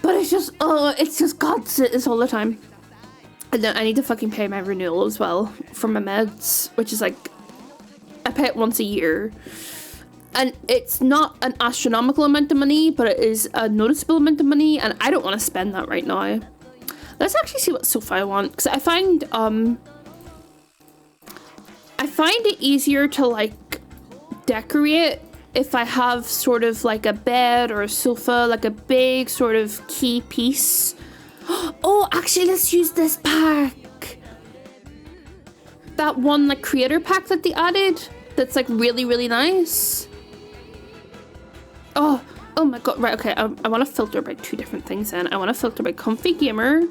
But it's just God's it's all the time. And then I need to fucking pay my renewal as well for my meds, which is like, I pay it once a year. And it's not an astronomical amount of money, but it is a noticeable amount of money, and I don't want to spend that right now. Let's actually see what sofa I want, because I find it easier to like decorate if I have sort of like a bed or a sofa, like a big sort of key piece. Oh, actually, let's use this pack. That one like creator pack that they added that's like really, really nice. Oh my god. Right, okay. I want to filter by 2 different things then. I want to filter by Comfy Gamer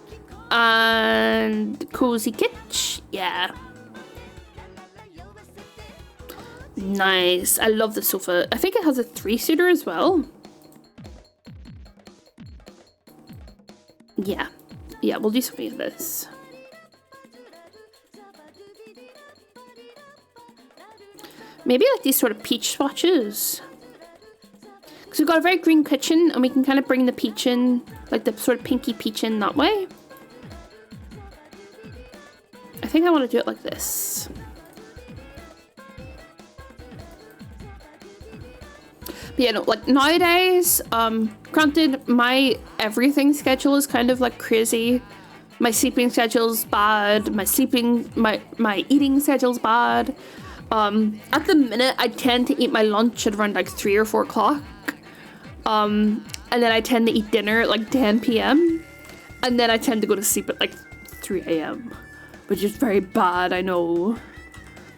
and Cozy Kitsch. Yeah. Nice. I love the sofa. I think it has a 3-seater as well. Yeah, we'll do something like this. Maybe like these sort of peach swatches. Because we've got a very green kitchen and we can kind of bring the peach in, like the sort of pinky peach in that way. I think I want to do it like this. But yeah, no, like nowadays, granted, my everything schedule is kind of like crazy. My sleeping schedule's bad. My eating schedule's bad. At the minute, I tend to eat my lunch at around like 3 or 4 o'clock. And then I tend to eat dinner at like 10 p.m. And then I tend to go to sleep at like 3 a.m. Which is very bad, I know.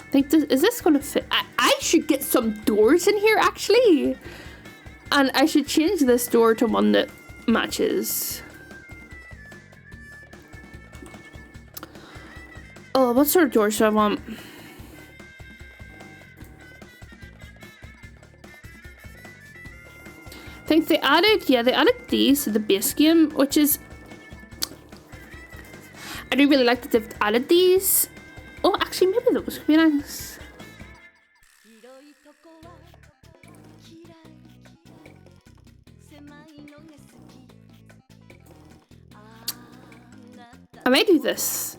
I think is this gonna fit? I should get some doors in here actually. And I should change this door to one that matches. Oh, what sort of doors do I want? I think they added these to the base game, which is... I do really like that they've added these. Oh, actually, maybe those could be nice. I might do this.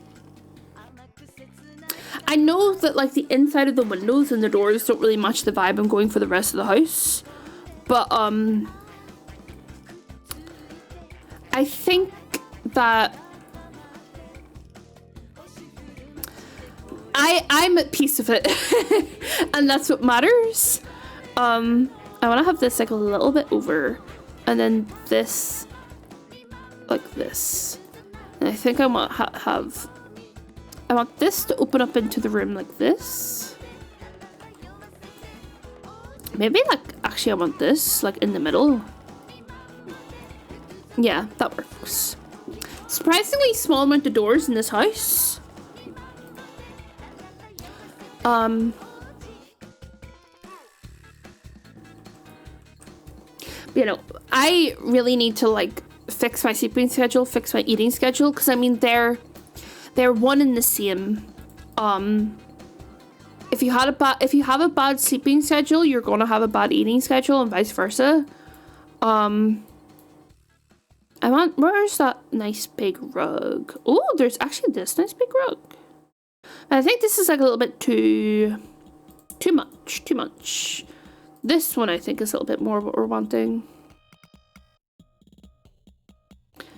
I know that like the inside of the windows and the doors don't really match the vibe I'm going for the rest of the house. But I think that I'm at peace with it. And that's what matters. I want to have this like a little bit over, and then this like this. And I think I want I want this to open up into the room like this. Maybe like actually I want this like in the middle. Yeah, that works. Surprisingly small amount of doors in this house. You know, I really need to like fix my sleeping schedule, fix my eating schedule, because I mean they're one and the same. If you have a bad sleeping schedule, you're gonna have a bad eating schedule, and vice versa. Where's that nice big rug? Oh, there's actually this nice big rug. I think this is like a little bit too much. This one I think is a little bit more what we're wanting.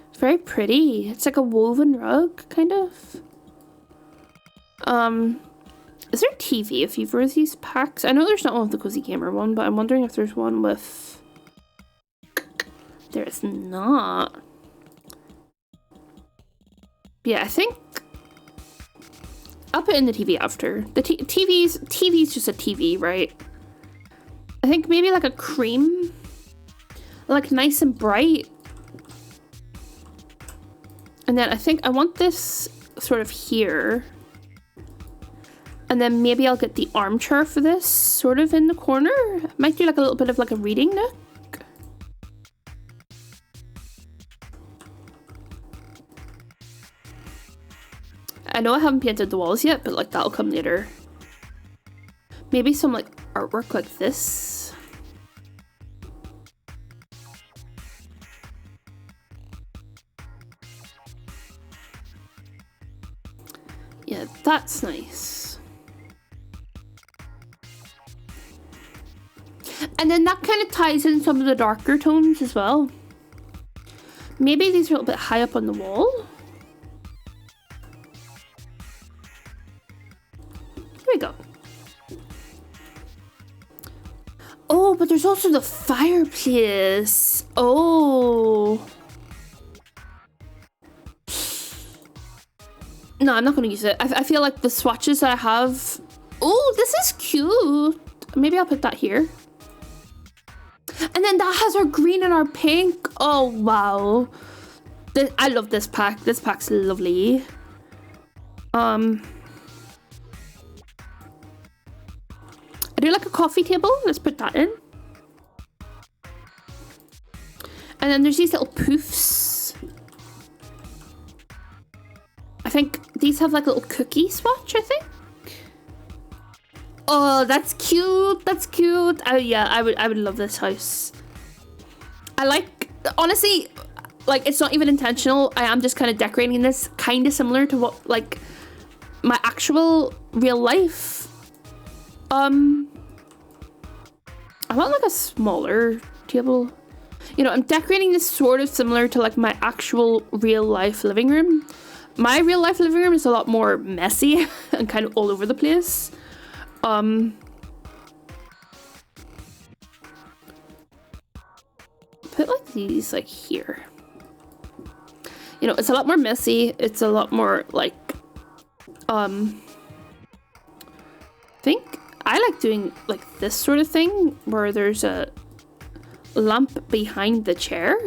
It's very pretty. It's like a woven rug, kind of. Is there a TV if you've read these packs? I know there's not one with the Cozy Gamer one, but I'm wondering if there's one with... There is not. Yeah, I think I'll put in the TV after. The TV's just a TV, right? I think maybe like a cream, like nice and bright. And then I think I want this sort of here. And then maybe I'll get the armchair for this sort of in the corner. Might do like a little bit of like a reading nook. I know I haven't painted the walls yet, but like that'll come later. Maybe some like artwork like this. Yeah, that's nice. And then that kind of ties in some of the darker tones as well. Maybe these are a little bit high up on the wall. Here we go. Oh, but there's also the fireplace. Oh. No, I'm not going to use it. I feel like the swatches I have... Oh, this is cute. Maybe I'll put that here. And then that has our green and our pink. Oh, wow. I love this pack. This pack's lovely. I do like a coffee table. Let's put that in. And then there's these little poofs. I think these have like a little cookie swatch, I think. Oh, that's cute. That's cute. Oh yeah, I would love this house. I like, honestly, like it's not even intentional. I am just kind of decorating this kind of similar to what like my actual real life. I want like a smaller table. You know, I'm decorating this sort of similar to like my actual real life living room. My real life living room is a lot more messy and kind of all over the place. Put like these like here. You know, it's a lot more messy. It's a lot more like, I think I like doing like this sort of thing where there's a lamp behind the chair.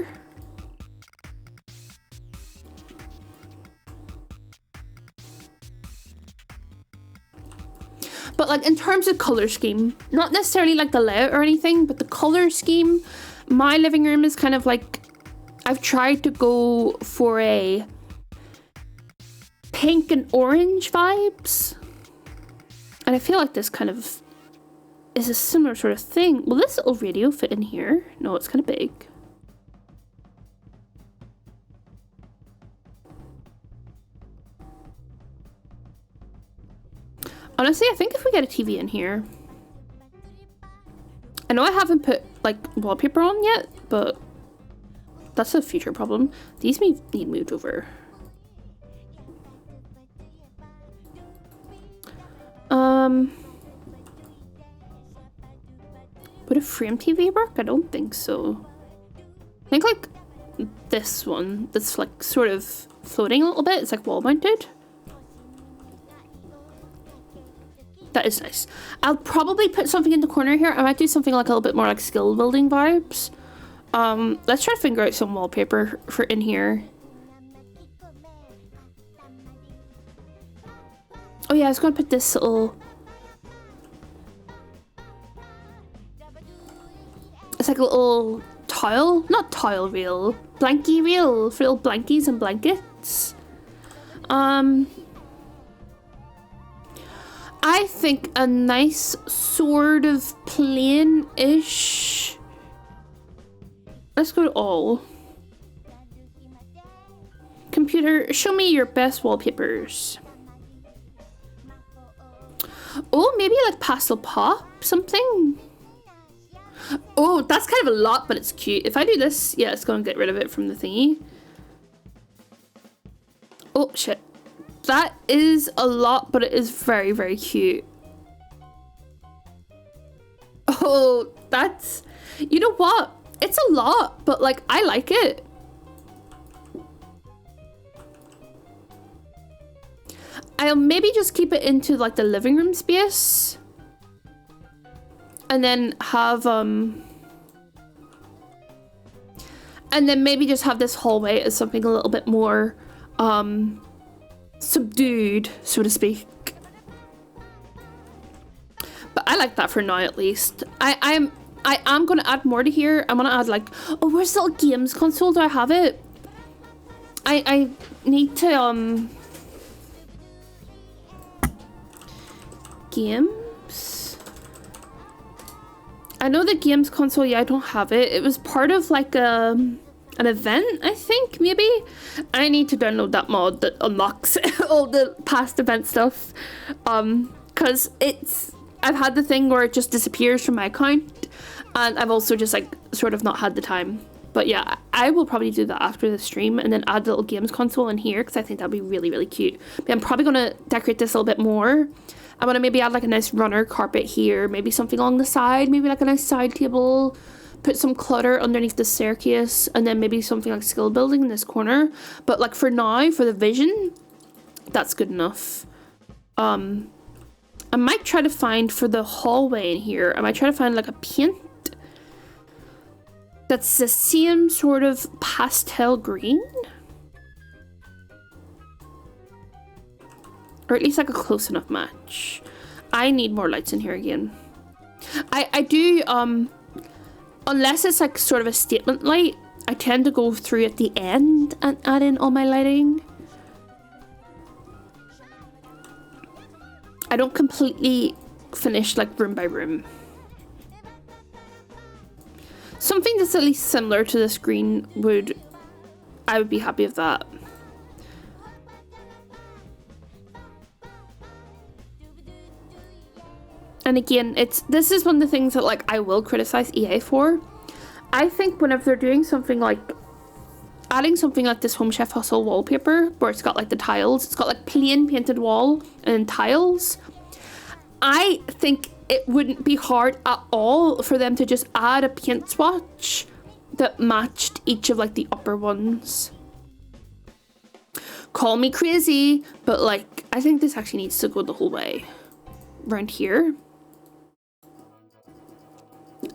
But like in terms of color scheme, not necessarily like the layout or anything, but the color scheme, my living room is kind of like, I've tried to go for a pink and orange vibes. And I feel like this kind of is a similar sort of thing. Will this little radio fit in here? No, it's kind of big. Honestly, I think if we get a TV in here, I know I haven't put like wallpaper on yet, but that's a future problem. These need moved over. Would a frame TV work? I don't think so. I think like this one that's like sort of floating a little bit. It's like wall mounted. That is nice. I'll probably put something in the corner here. I might do something like a little bit more like skill building vibes. Let's try to figure out some wallpaper for in here. Oh yeah, I was gonna put this little... It's like a little tile, not tile reel, blankie reel for little blankies and blankets. I think a nice sort of plain-ish. Let's go to all. Computer, show me your best wallpapers. Oh, maybe like pastel pop something. Oh, that's kind of a lot, but it's cute. If I do this, yeah, it's going to get rid of it from the thingy. Oh, shit. That is a lot, but it is very, very cute. Oh, that's... You know what? It's a lot, but like, I like it. I'll maybe just keep it into like the living room space. And then have, and then maybe just have this hallway as something a little bit more, subdued, so to speak. But I like that for now, at least. I am gonna add more to here. I'm gonna add like, oh, where's the little games console? Do I have it? I need to, games. I know the games console, yeah, I don't have it. It was part of like an event, I think, maybe. I need to download that mod that unlocks all the past event stuff. Because I've had the thing where it just disappears from my account, and I've also just like sort of not had the time. But yeah, I will probably do that after the stream and then add the little games console in here because I think that'd be really, really cute. But I'm probably gonna decorate this a little bit more. I want to maybe add like a nice runner carpet here, maybe something along the side, maybe like a nice side table, put some clutter underneath the staircase, and then maybe something like skill building in this corner. But like for now, for the vision, that's good enough. I might try to find for the hallway in here, I might try to find like a paint that's the same sort of pastel green. Or at least like a close enough match. I need more lights in here again. I do, unless it's like sort of a statement light, I tend to go through at the end and add in all my lighting. I don't completely finish like room by room. Something that's at least similar to this green I would be happy with that. And again, this is one of the things that like I will criticize EA for. I think whenever they're doing something like adding something like this Home Chef Hustle wallpaper where it's got like the tiles, it's got like plain painted wall and tiles. I think it wouldn't be hard at all for them to just add a paint swatch that matched each of like the upper ones. Call me crazy, but like I think this actually needs to go the whole way around here.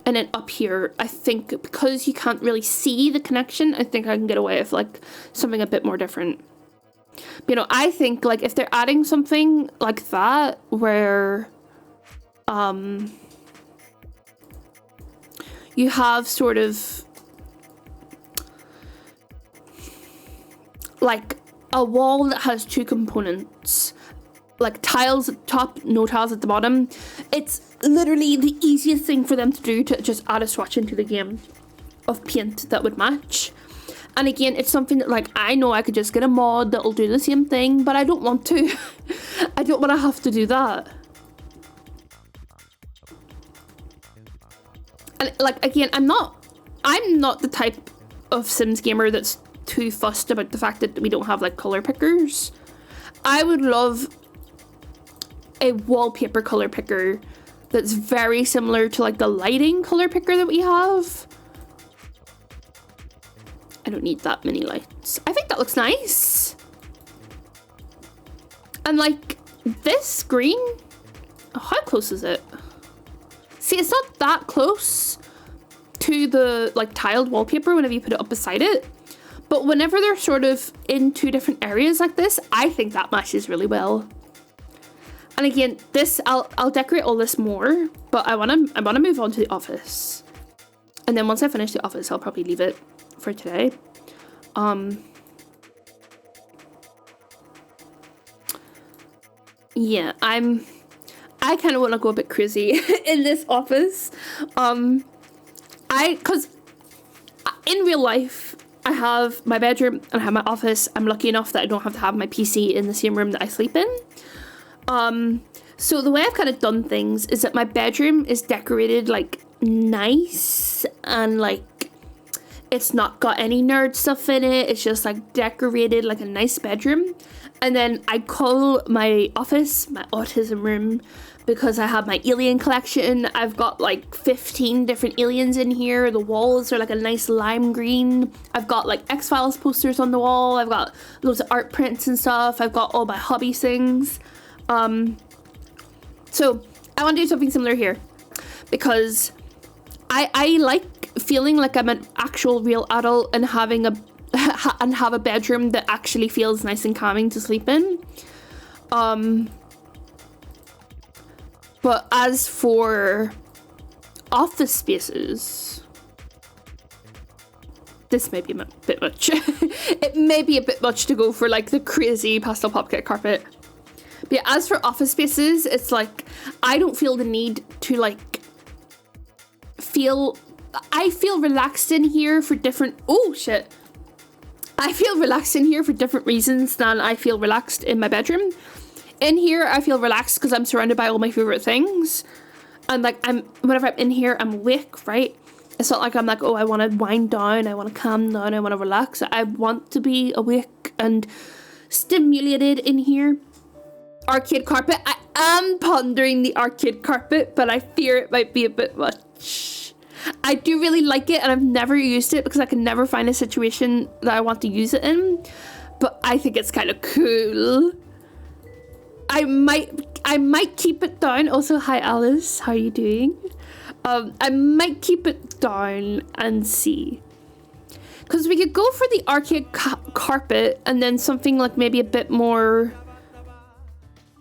And then up here, I think because you can't really see the connection, I think I can get away with like something a bit more different. You know, I think like if they're adding something like that where you have sort of like a wall that has two components, like tiles at the top, no tiles at the bottom. It's literally the easiest thing for them to do, to just add a swatch into the game of paint that would match. And again, it's something that like I know I could just get a mod that'll do the same thing, but I don't want to. I don't want to have to do that. And like again, I'm not the type of Sims gamer that's too fussed about the fact that we don't have like color pickers. I would love a wallpaper color picker that's very similar to like the lighting color picker that we have. I don't need that many lights. I think that looks nice. And like this green, oh, how close is it? See, it's not that close to the like tiled wallpaper whenever you put it up beside it. But whenever they're sort of in two different areas like this, I think that matches really well. And again, this I'll decorate all this more, but I wanna move on to the office. And then once I finish the office, I'll probably leave it for today. Yeah, I kind of want to go a bit crazy in this office. Cause in real life, I have my bedroom and I have my office. I'm lucky enough that I don't have to have my PC in the same room that I sleep in. So the way I've kind of done things is that my bedroom is decorated like nice and like it's not got any nerd stuff in it. It's just like decorated like a nice bedroom. And then I call my office my autism room because I have my alien collection. I've got like 15 different aliens in here. The walls are like a nice lime green. I've got like X-Files posters on the wall. I've got loads of art prints and stuff. I've got all my hobby things. So I want to do something similar here because I like feeling like I'm an actual real adult and having and have a bedroom that actually feels nice and calming to sleep in. But as for office spaces, this may be a bit much. It may be a bit much to go for like the crazy pastel popkit carpet. But yeah, as for office spaces, it's like I don't feel the need to like I feel relaxed in here for different I feel relaxed in here for different reasons than I feel relaxed in my bedroom. In here, I feel relaxed because I'm surrounded by all my favorite things. And like whenever I'm in here, I'm awake, right? It's not like I'm like, oh, I want to wind down, I want to calm down, I want to relax. I want to be awake and stimulated in here. Arcade carpet. I am pondering the arcade carpet, but I fear it might be a bit much. I do really like it and I've never used it because I can never find a situation that I want to use it in. But I think it's kind of cool. I might keep it down. Also, hi Alice, how are you doing? I might keep it down and see. Because we could go for the arcade carpet and then something like maybe a bit more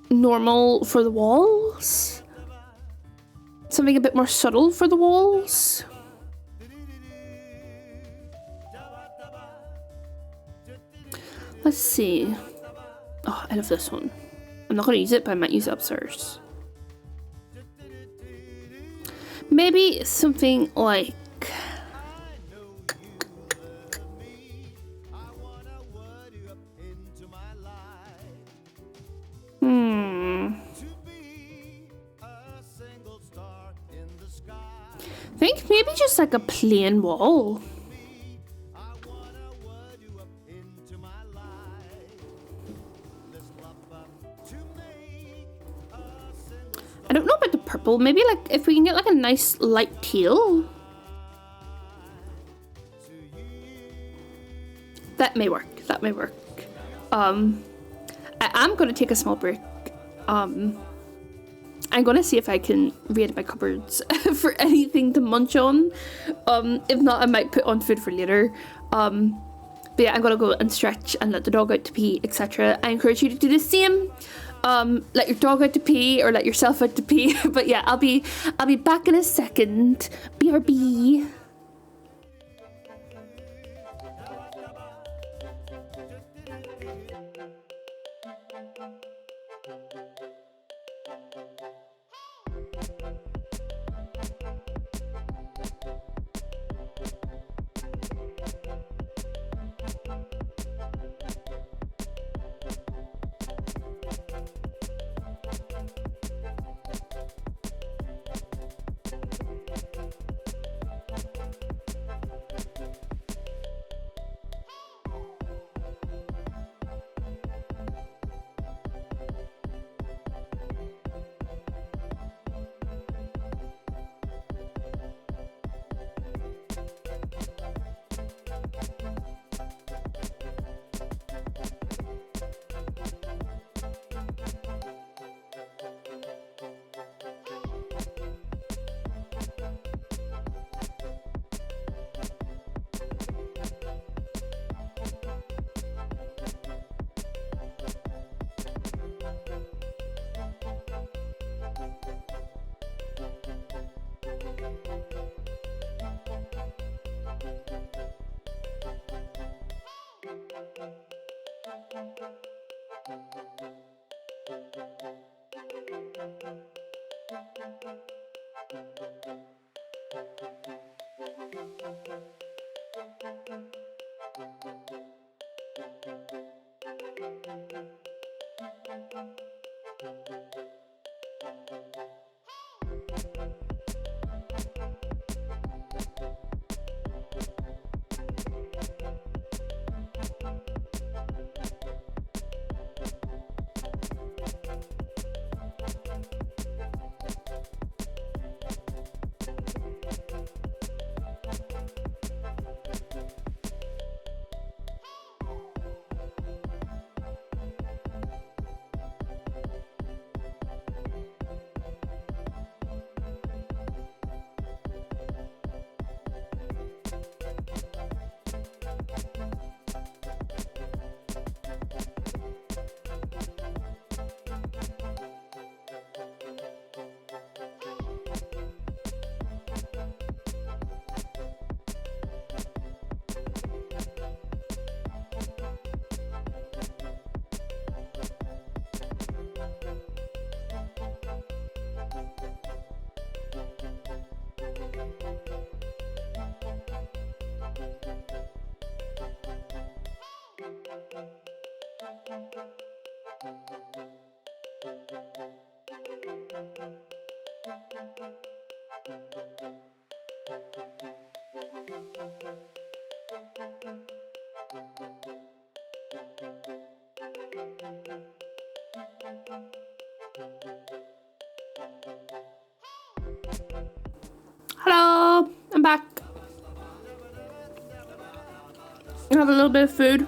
normal for the walls. Something a bit more subtle for the walls. Let's see. Oh, I love this one. I'm not going to use it, but I might use it upstairs. Maybe something like... I think maybe just like a plain wall. I don't know about the purple. Maybe like if we can get like a nice light teal. That may work. That may work. I am going to take a small break. I'm going to see if I can raid my cupboards for anything to munch on. If not, I might put on food for later. But yeah, I'm going to go and stretch and let the dog out to pee, etc. I encourage you to do the same. Let your dog out to pee or let yourself out to pee. But yeah, I'll be back in a second. BRB. Hello, I'm back. I have a little bit of food.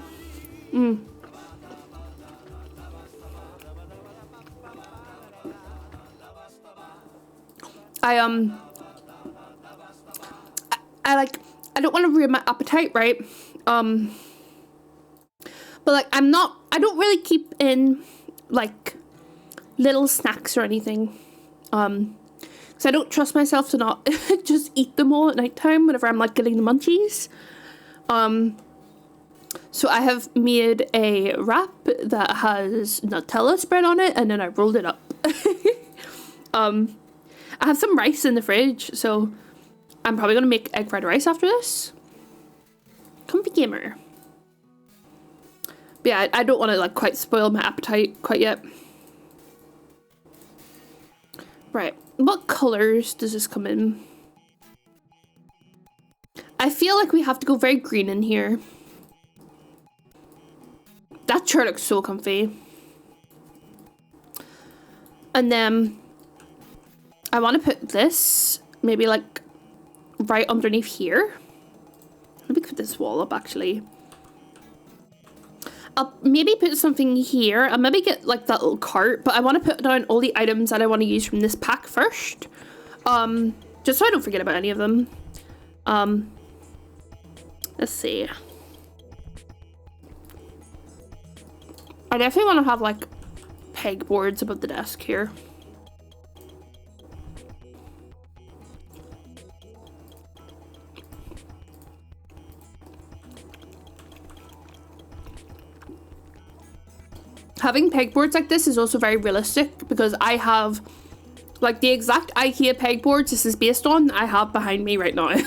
I don't want to ruin my appetite, right? But like I don't really keep in like little snacks or anything. So I don't trust myself to not just eat them all at nighttime whenever I'm like getting the munchies. So I have made a wrap that has Nutella spread on it, and then I rolled it up. I have some rice in the fridge, so I'm probably gonna make egg fried rice after this. Comfy gamer. But yeah, I don't want to like quite spoil my appetite quite yet. Right, what colors does this come in? I feel like we have to go very green in here. That shirt looks so comfy. And then I want to put this maybe like right underneath here. Maybe put this wall up actually. I'll maybe put something here. I'll maybe get like that little cart, but I want to put down all the items that I want to use from this pack first. Just so I don't forget about any of them. Let's see. I definitely want to have like pegboards above the desk here. Having pegboards like this is also very realistic because I have like the exact IKEA pegboards this is based on I have behind me right now. I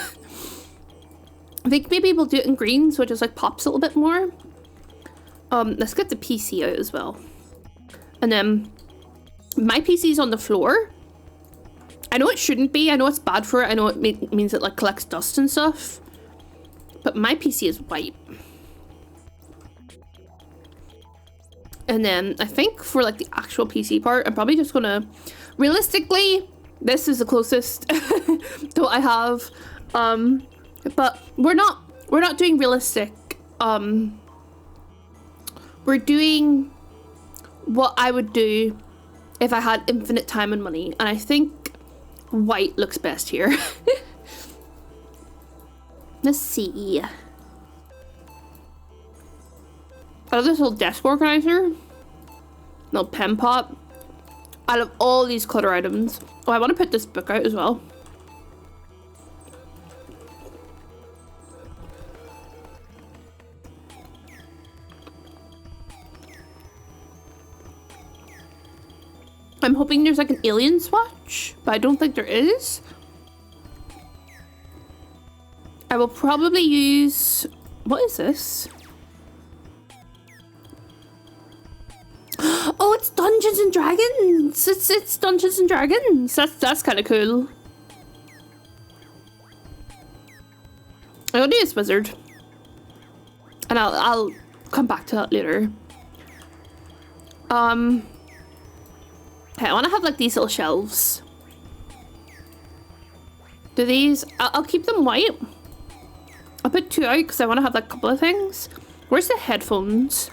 think maybe we'll do it in green so it just like pops a little bit more. Let's get the PC out as well. And then my PC's on the floor. I know it shouldn't be. I know it's bad for it. I know it means it like collects dust and stuff. But my PC is white. And then I think for like the actual PC part, I'm probably just gonna, realistically, this is the closest that I have. But we're not doing realistic. We're doing what I would do if I had infinite time and money. And I think white looks best here. Let's see. I love this little desk organizer. Little pen pot. I love all these clutter items. Oh, I want to put this book out as well. I'm hoping there's like an alien swatch, but I don't think there is. I will probably use... What is this? Oh, it's Dungeons and Dragons! It's Dungeons and Dragons! That's kind of cool. I'll do this wizard. And I'll come back to that later. Okay, I want to have like these little shelves. Do these... I'll keep them white. I'll put 2 out because I want to have like a couple of things. Where's the headphones?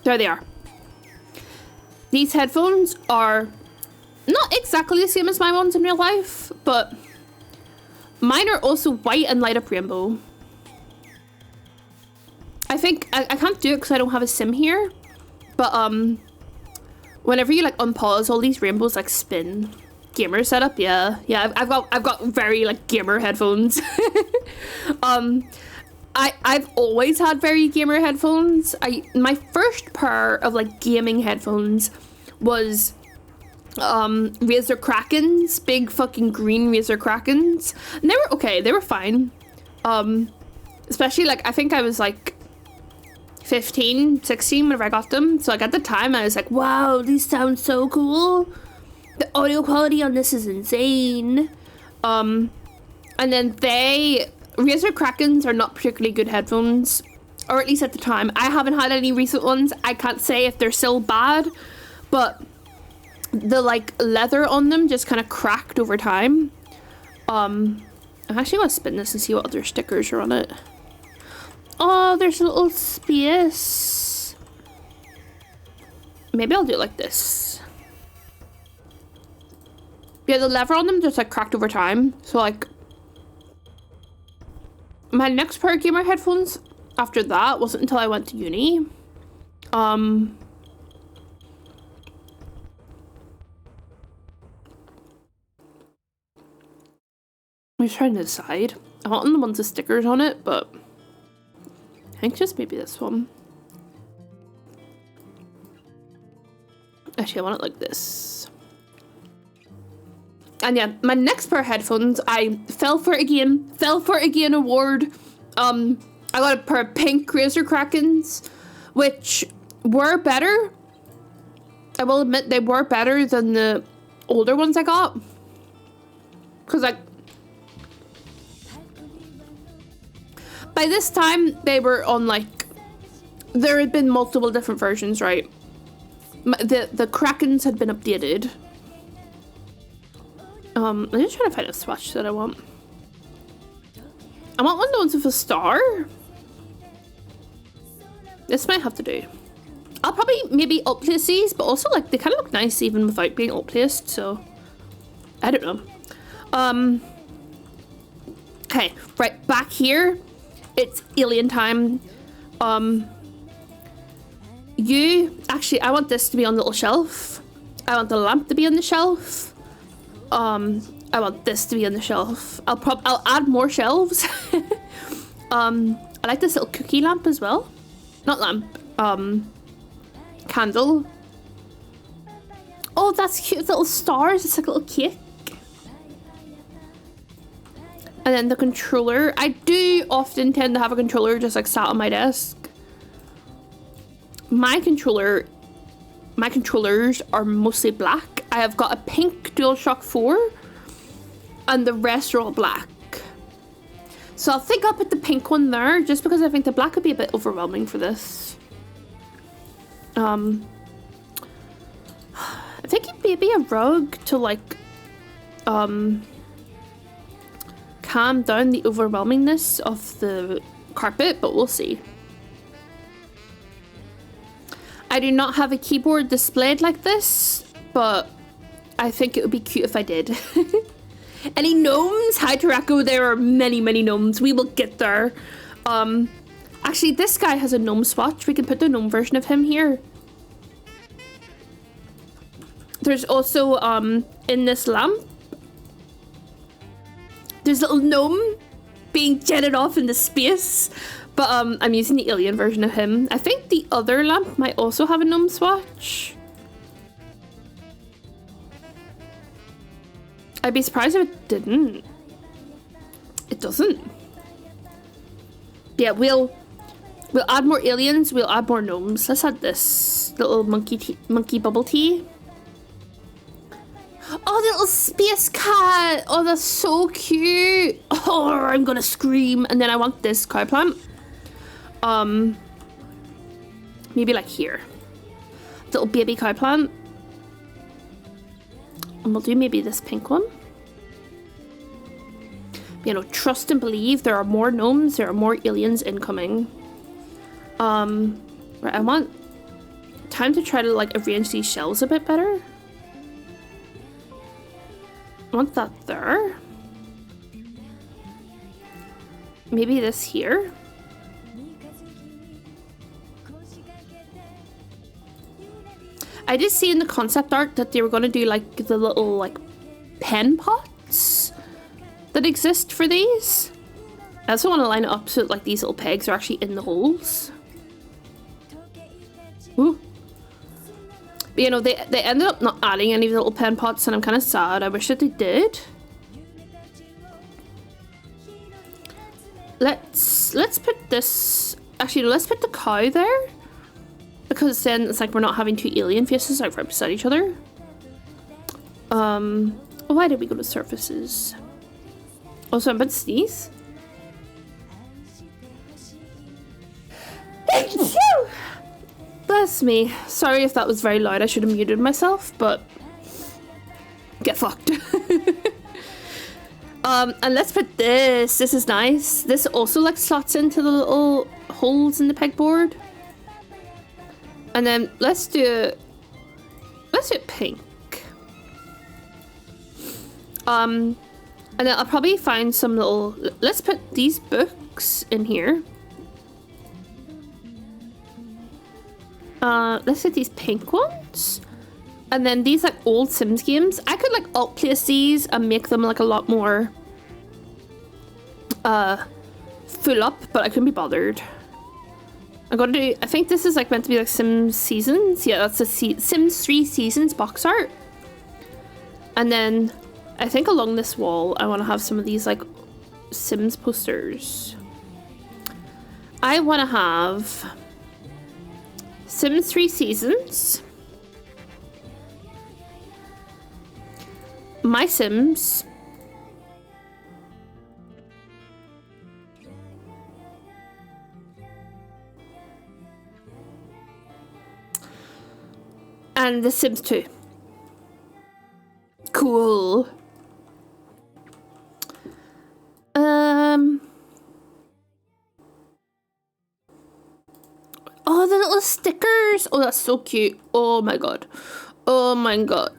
There they are. These headphones are not exactly the same as my ones in real life, but mine are also white and light up rainbow. I think I can't do it because I don't have a sim here, but whenever you like unpause, all these rainbows like spin. Gamer setup, yeah. I've got very like gamer headphones. I've always had very gamer headphones. My first pair of like gaming headphones was Razer Krakens, big fucking green Razer Krakens. And they were okay, they were fine. Especially like I think I was like 15, 16 whenever I got them. So like at the time I was like, wow, these sound so cool. The audio quality on this is insane. And then Razer Krakens are not particularly good headphones, or at least at the time. I haven't had any recent ones. I can't say if they're still bad, but the like leather on them just kind of cracked over time. I actually want to spin this and see what other stickers are on it. Oh, there's a little space. Maybe I'll do it like this. Yeah, the leather on them just like cracked over time. So like my next pair of gamer headphones after that wasn't until I went to uni. I'm just trying to decide. I want the ones with stickers on it, but I think just maybe this one. Actually, I want it like this. And yeah, my next pair of headphones, I fell for it again award. I got a pair of pink Razer Krakens, which were better. I will admit they were better than the older ones I got. Because like, by this time they were on like, there had been multiple different versions, right? The Krakens had been updated. I'm just trying to find a swatch that I want. I want one of the ones with a star. This might have to do. I'll probably maybe upplace these, but also like they kind of look nice even without being upplaced, so I don't know. Okay, right back here, it's alien time. Actually, I want this to be on the little shelf. I want the lamp to be on the shelf. I want this to be on the shelf. I'll add more shelves. I like this little cookie lamp as well. Not lamp, candle. Oh, that's cute, little stars. It's like a little cake. And then the controller. I do often tend to have a controller just like sat on my desk. My controllers are mostly black. I have got a pink DualShock 4 and the rest are all black. So I think I'll put the pink one there just because I think the black would be a bit overwhelming for this. I think maybe a rug to like calm down the overwhelmingness of the carpet, but we'll see. I do not have a keyboard displayed like this, but I think it would be cute if I did. Any gnomes? Hi Tarako, there are many gnomes. We will get there. Actually, this guy has a gnome swatch. We can put the gnome version of him here. There's also, in this lamp, there's a little gnome being jetted off into space. But I'm using the alien version of him. I think the other lamp might also have a gnome swatch. I'd be surprised if it didn't. It doesn't. Yeah, we'll add more aliens. We'll add more gnomes. Let's add this little monkey bubble tea. Oh, the little space cat. Oh, that's so cute. Oh, I'm gonna scream. And then I want this cow plant. Maybe like here. Little baby cow plant. And we'll do maybe this pink one. You know, trust and believe. There are more gnomes. There are more aliens incoming. Right, I want time to try to like arrange these shelves a bit better. I want that there. Maybe this here. I did see in the concept art that they were going to do like the little like pen pots that exist for these. I also want to line it up so that like these little pegs are actually in the holes. Ooh. But you know, they ended up not adding any of the little pen pots and I'm kind of sad. I wish that they did. Let's put this, actually no, let's put the cow there. Because then it's like we're not having two alien faces like right beside each other. Why did we go to surfaces? Also, I'm about to sneeze. Bless me. Sorry if that was very loud. I should have muted myself, but get fucked. And let's put this. This is nice. This also like slots into the little holes in the pegboard. And then let's do pink. And then I'll probably find some little, let's put these books in here. Let's get these pink ones. And then these like old Sims games. I could like alt place these and make them like a lot more full up, but I couldn't be bothered. I'm gonna do, I think this is like meant to be like Sims Seasons. Yeah, that's a Sims 3 Seasons box art. And then I think along this wall, I want to have some of these like Sims posters. I want to have Sims 3 Seasons, My Sims, and The Sims 2. Cool. Oh, the little stickers. Oh, that's so cute. Oh my god. Oh my god.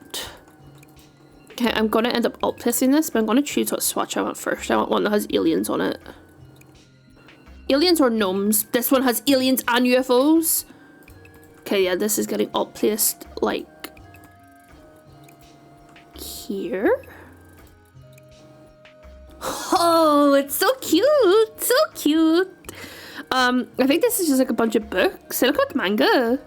Okay, I'm gonna end up alt placing this, but I'm gonna choose what swatch I want first. I want one that has aliens on it. Aliens or gnomes? This one has aliens and UFOs. Okay, yeah, this is getting alt placed like here. Oh, it's so cute. So cute. I think this is just like a bunch of books. They look like manga.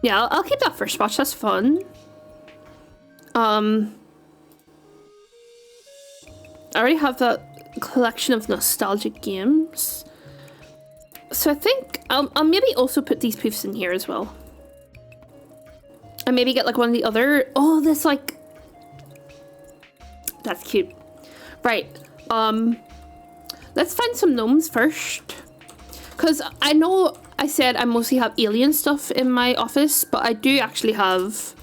Yeah, I'll keep that first watch. That's fun. I already have that collection of nostalgic games. So I think I'll maybe also put these poofs in here as well. And maybe get like one of the other... Oh, this like... That's cute. Right. Let's find some gnomes first. Because I know I said I mostly have alien stuff in my office, but I do actually have...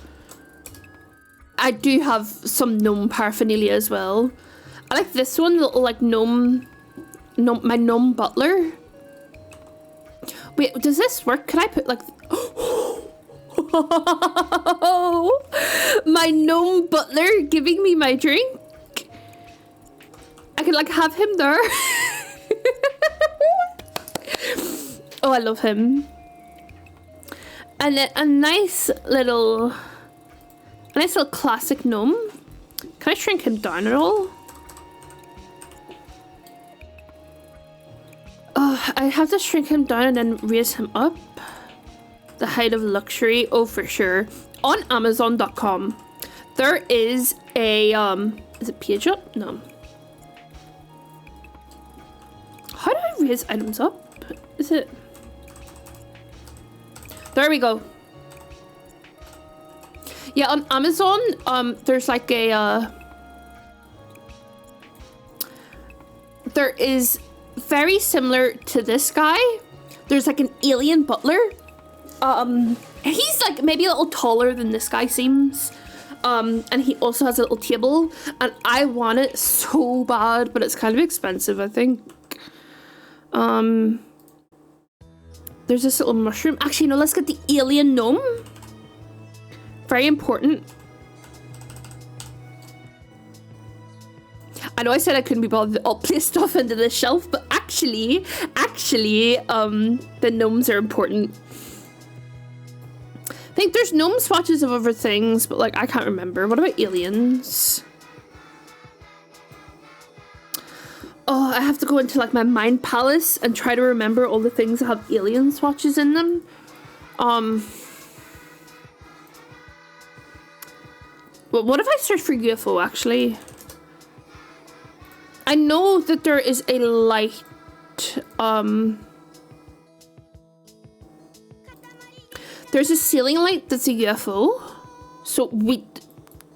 I do have some gnome paraphernalia as well. I like this one, little like gnome... my gnome butler. Wait, does this work? Can I put like... My gnome butler giving me my drink. I can like have him there. Oh, I love him. And then a nice little classic gnome. Can I shrink him down at all? Oh, I have to shrink him down and then raise him up. The height of luxury. Oh, for sure. On Amazon.com, there is a is it page up? No. How do I raise items up? Is it? There we go. Yeah, on Amazon, there's like a there is very similar to this guy. There's like an alien butler. He's like maybe a little taller than this guy seems. And he also has a little table, and I want it so bad, but it's kind of expensive, I think. There's this little mushroom. Actually, no, let's get the alien gnome. Very important. I know I said I couldn't be bothered to place stuff into the shelf, but actually, the gnomes are important. I think there's gnome swatches of other things, but like I can't remember. What about aliens? Oh, I have to go into like my mind palace and try to remember all the things that have alien swatches in them. But what if I search for UFO actually? I know that there is a light, there's a ceiling light that's a UFO, so we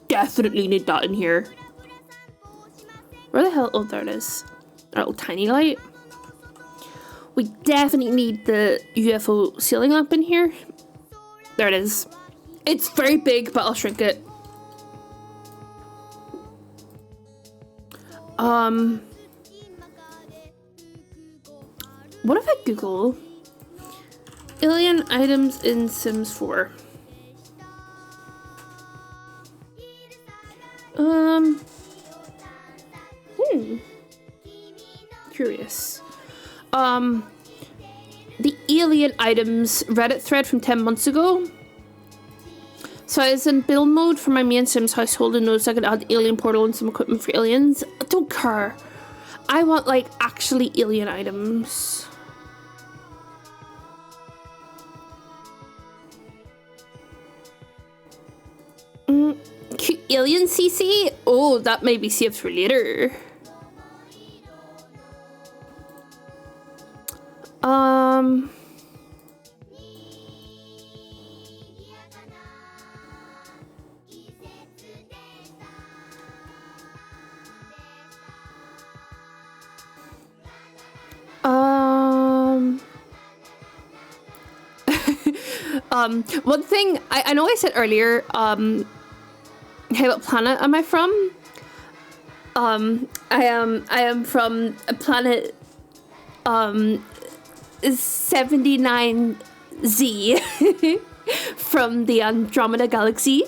definitely need that in here. Where the hell? Oh, there it is. A little tiny light. We definitely need the UFO ceiling lamp in here. There it is. It's very big, but I'll shrink it. What if I Google alien items in Sims 4? Curious. The alien items Reddit thread from 10 months ago. So I was in build mode for my main Sims household and noticed I could add the alien portal and some equipment for aliens. I don't care. I want like actually alien items. Cute alien CC? Oh, that may be saved for later. One thing I know I said earlier, hey, what planet am I from? I am from a planet 79Z from the Andromeda Galaxy.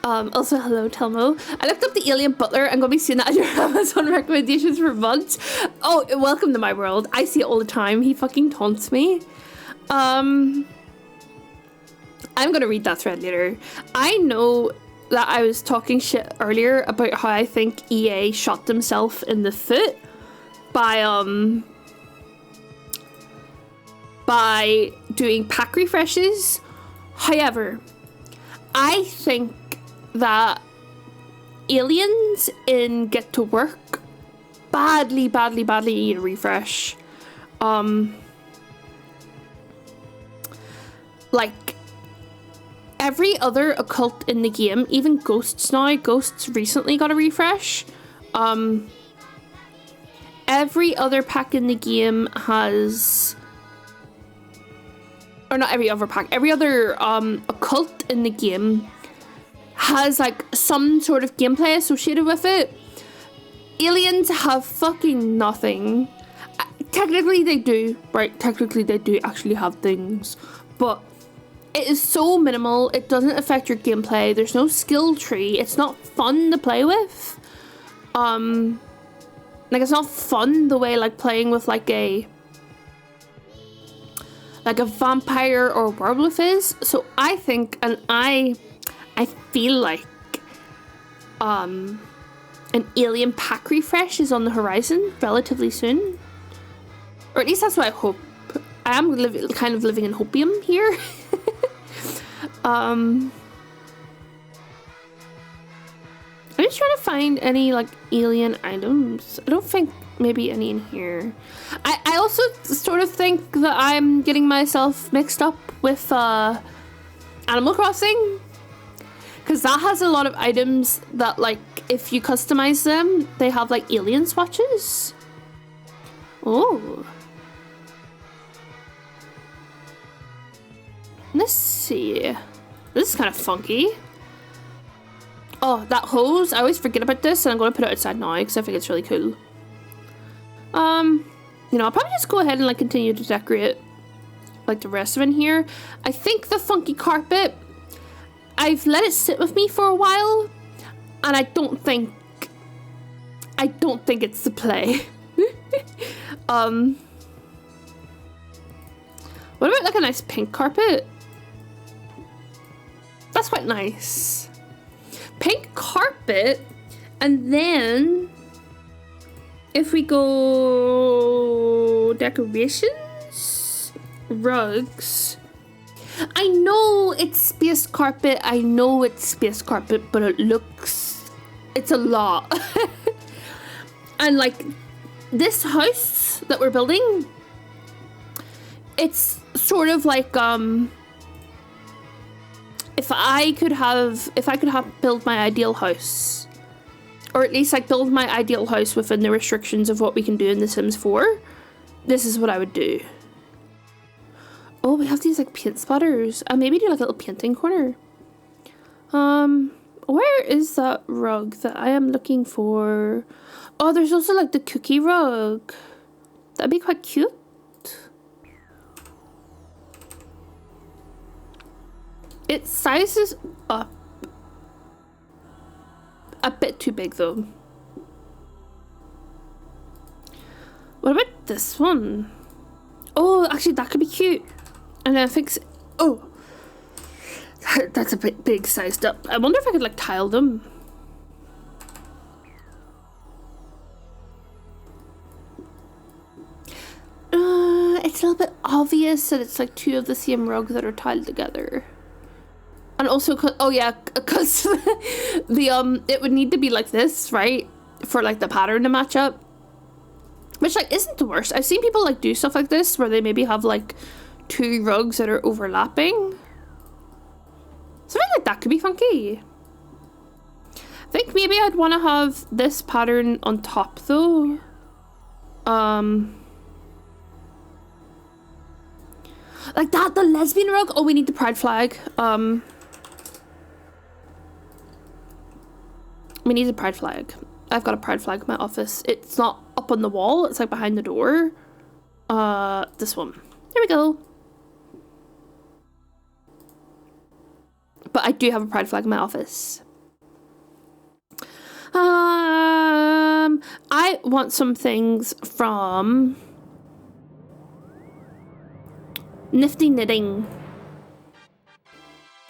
Also, hello, Telmo. I looked up the alien butler. I'm going to be seeing that on your Amazon recommendations for months. Oh, welcome to my world. I see it all the time. He fucking taunts me. I'm going to read that thread later. I know that I was talking shit earlier about how I think EA shot themselves in the foot by doing pack refreshes. However, I think that aliens in Get to Work badly need a refresh. Like every other occult in the game, even Ghosts now, Ghosts recently got a refresh. Every other pack in the game has, or not every other pack, every other occult in the game has like some sort of gameplay associated with it. Aliens have fucking nothing. Technically they do, right? Technically they do actually have things, but it is so minimal. It doesn't affect your gameplay. There's no skill tree. It's not fun to play with. Like it's not fun the way like playing with like a vampire or werewolf is. So I think, and I feel like an alien pack refresh is on the horizon relatively soon, or at least that's what I hope. I am kind of living in hopium here. I'm just trying to find any like alien items. I don't think maybe any in here. I also sort of think that I'm getting myself mixed up with Animal Crossing, because that has a lot of items that like if you customize them they have like alien swatches. Oh, let's see. This is kind of funky. Oh, that hose. I always forget about this, and I'm going to put it outside now because I think it's really cool. You know, I'll probably just go ahead and like continue to decorate like the rest of it in here. I think the funky carpet, I've let it sit with me for a while, and I don't think it's the play. What about like a nice pink carpet? That's quite nice. Pink carpet, and then if we go decorations, rugs. I know it's space carpet, but it's a lot. And like this house that we're building, it's sort of like if I could build my ideal house, or at least like build my ideal house within the restrictions of what we can do in The Sims 4, this is what I would do. Oh, we have these like paint splatters. Maybe do like a little painting corner. Where is that rug that I am looking for? Oh, there's also like the cookie rug. That'd be quite cute. It sizes up a bit too big though. What about this one? Oh, actually that could be cute. And then I think, oh, that's a bit big sized up. I wonder if I could like tile them. It's a little bit obvious that it's like two of the same rugs that are tiled together. And also, oh yeah, because the it would need to be like this, right, for like the pattern to match up, which like isn't the worst. I've seen people like do stuff like this where they maybe have like two rugs that are overlapping. Something like that could be funky. I think maybe I'd want to have this pattern on top though. Like that, the lesbian rug. Oh, we need the pride flag. We need a pride flag. I've got a pride flag in my office. It's not up on the wall. It's like behind the door. This one. There we go. But I do have a pride flag in my office. I want some things from Nifty Knitting.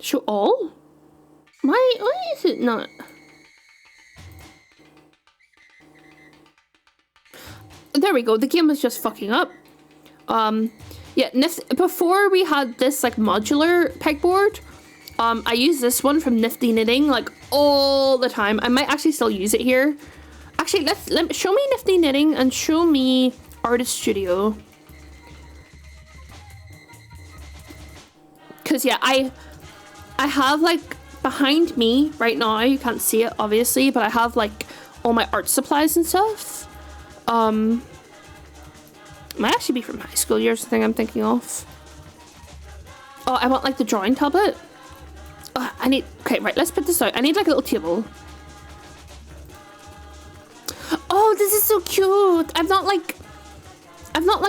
Show all? Why is it not? There we go. The game was just fucking up. Yeah, before we had this like modular pegboard, I use this one from Nifty Knitting like all the time. I might actually still use it here. Actually, let show me Nifty Knitting and show me Artist Studio. Cause yeah, I have like behind me right now. You can't see it obviously, but I have like all my art supplies and stuff. Might actually be from high school years, the thing I'm thinking of. Oh, I want like the drawing tablet. Oh, I need, okay, right, let's put this out. I need like a little table. Oh, this is so cute. I've not like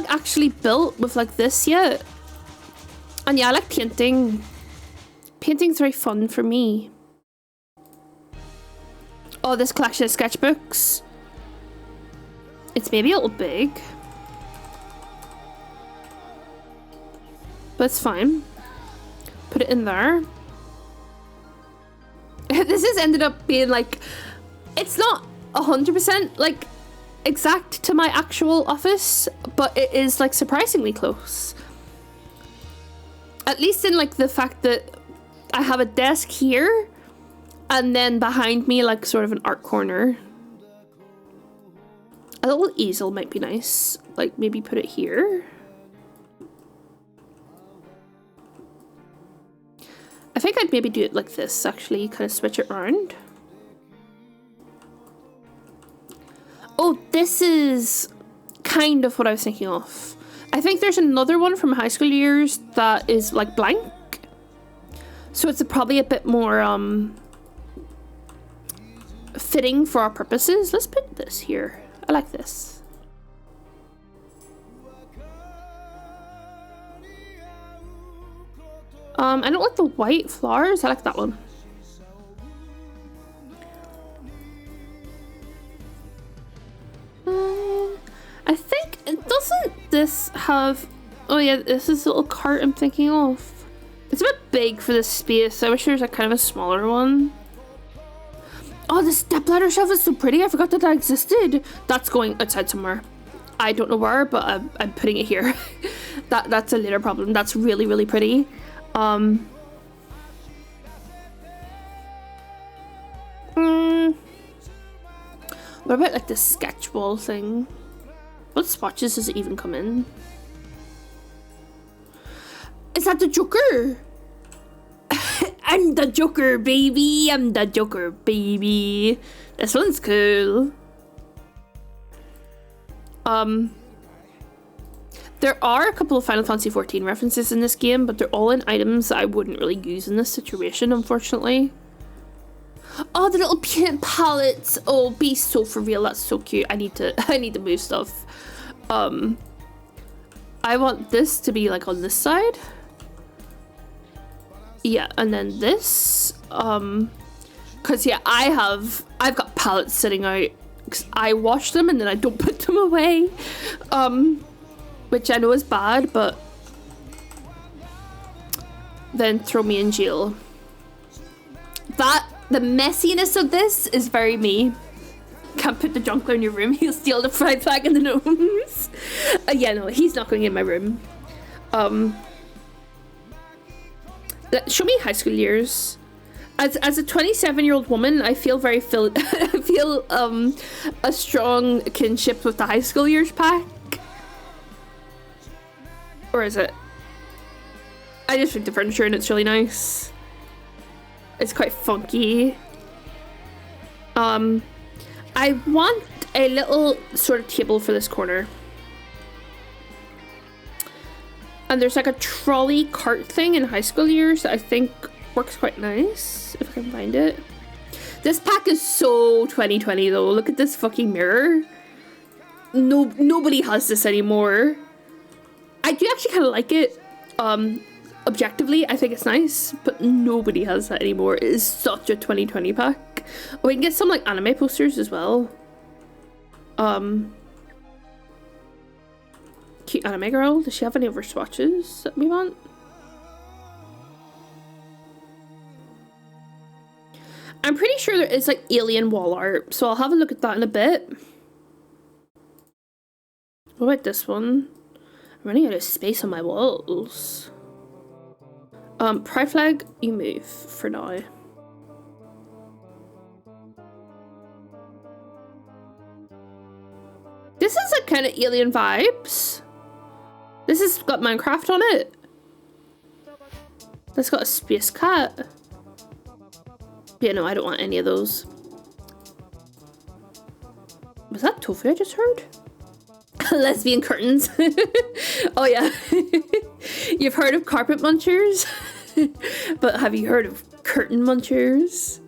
actually built with like this yet. And yeah, I like painting. Painting's very fun for me. Oh, this collection of sketchbooks. It's maybe a little big. But it's fine. Put it in there. This has ended up being like, it's not 100% like exact to my actual office, but it is like surprisingly close. At least in like the fact that I have a desk here and then behind me like sort of an art corner. A little easel might be nice. Like maybe put it here. I think I'd maybe do it like this actually, kind of switch it around. Oh, this is kind of what I was thinking of. I think there's another one from high school years that is like blank. So it's probably a bit more fitting for our purposes. Let's put this here. I like this. I don't like the white flowers. I like that one. I think it doesn't this have, oh yeah, this is a little cart I'm thinking of. It's a bit big for this space. I wish there was a kind of a smaller one. Oh, the stepladder shelf is so pretty. I forgot that existed. That's going outside somewhere. I don't know where, but I'm putting it here. That's a later problem. That's really, really pretty. What about like the sketch wall thing? What swatches does it even come in? Is that the Joker? I'm the Joker, baby. I'm the Joker, baby. This one's cool. There are a couple of Final Fantasy XIV references in this game, but they're all in items that I wouldn't really use in this situation, unfortunately. Oh, the little paint palettes. Oh, be so for real. That's so cute. I need to move stuff. I want this to be like on this side. Yeah, and then this. Cause yeah, I've got palettes sitting out. Cause I wash them and then I don't put them away. Which I know is bad, but then throw me in jail. The messiness of this is very me. Can't put the Junkler in your room. He'll steal the pride flag and the gnomes. Yeah, no, he's not going in my room. Show me high school years. As a 27-year-old woman, I feel very I feel a strong kinship with the high school years pack. Or is it? I just think the furniture and it's really nice. It's quite funky. I want a little sort of table for this corner. And there's like a trolley cart thing in high school years that I think works quite nice, if I can find it. This pack is so 2020 though. Look at this fucking mirror. Nobody has this anymore. I do actually kind of like it. Objectively, I think it's nice, but nobody has that anymore. It is such a 2020 pack. Oh, we can get some like anime posters as well. Cute anime girl. Does she have any of her swatches that we want? I'm pretty sure there is like alien wall art, so I'll have a look at that in a bit. What about this one? I'm running out of space on my walls. Pride flag, you move for now. This is like kind of alien vibes. This has got Minecraft on it. That's got a space cat. Yeah, no, I don't want any of those. Was that tofu I just heard? Lesbian curtains. Oh yeah. You've heard of carpet munchers? But have you heard of curtain munchers?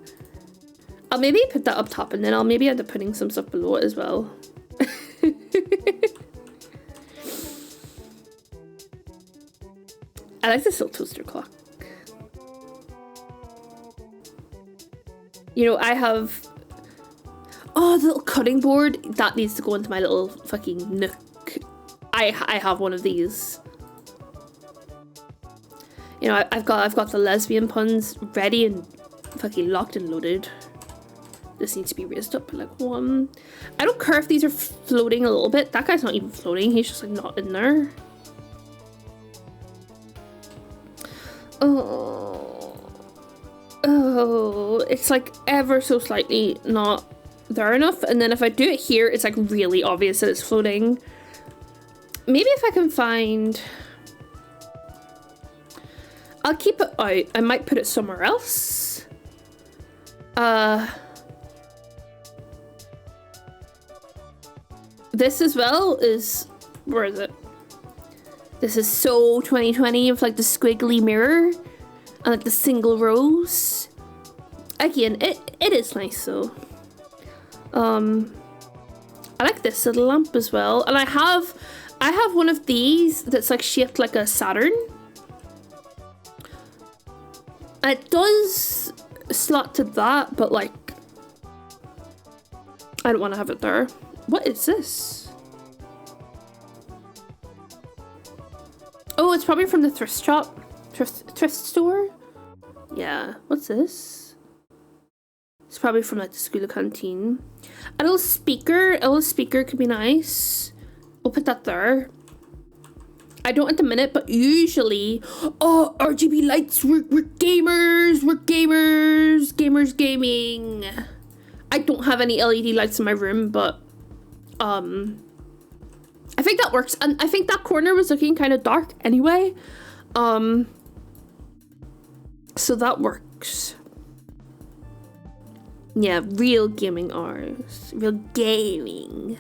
I'll maybe put that up top and then I'll maybe end up putting some stuff below it as well. I like this little toaster clock. You know, I have... Oh, the little cutting board. That needs to go into my little fucking nook. I have one of these. You know, I've got the lesbian puns ready and fucking locked and loaded. This needs to be raised up by like one. I don't care if these are floating a little bit. That guy's not even floating. He's just like not in there. Oh, it's like ever so slightly not there enough. And then if I do it here, it's like really obvious that it's floating. Maybe if I can find... I'll keep it out. I might put it somewhere else. This as well is... Where is it? This is so 2020 of like the squiggly mirror and like the single rows. Again, it is nice though. I like this little lamp as well, and I have one of these that's like shaped like a Saturn. And it does slot to that, but like I don't want to have it there. What is this? Oh, it's probably from the thrift shop. Thrift store? Yeah. What's this? It's probably from like the school canteen. A little speaker could be nice. We'll put that there. I don't at the minute, but usually... Oh, RGB lights! We're gamers! We're gamers! Gamers gaming! I don't have any LED lights in my room, but... I think that works, and I think that corner was looking kind of dark anyway. So that works. Yeah, real gaming hours. Real gaming.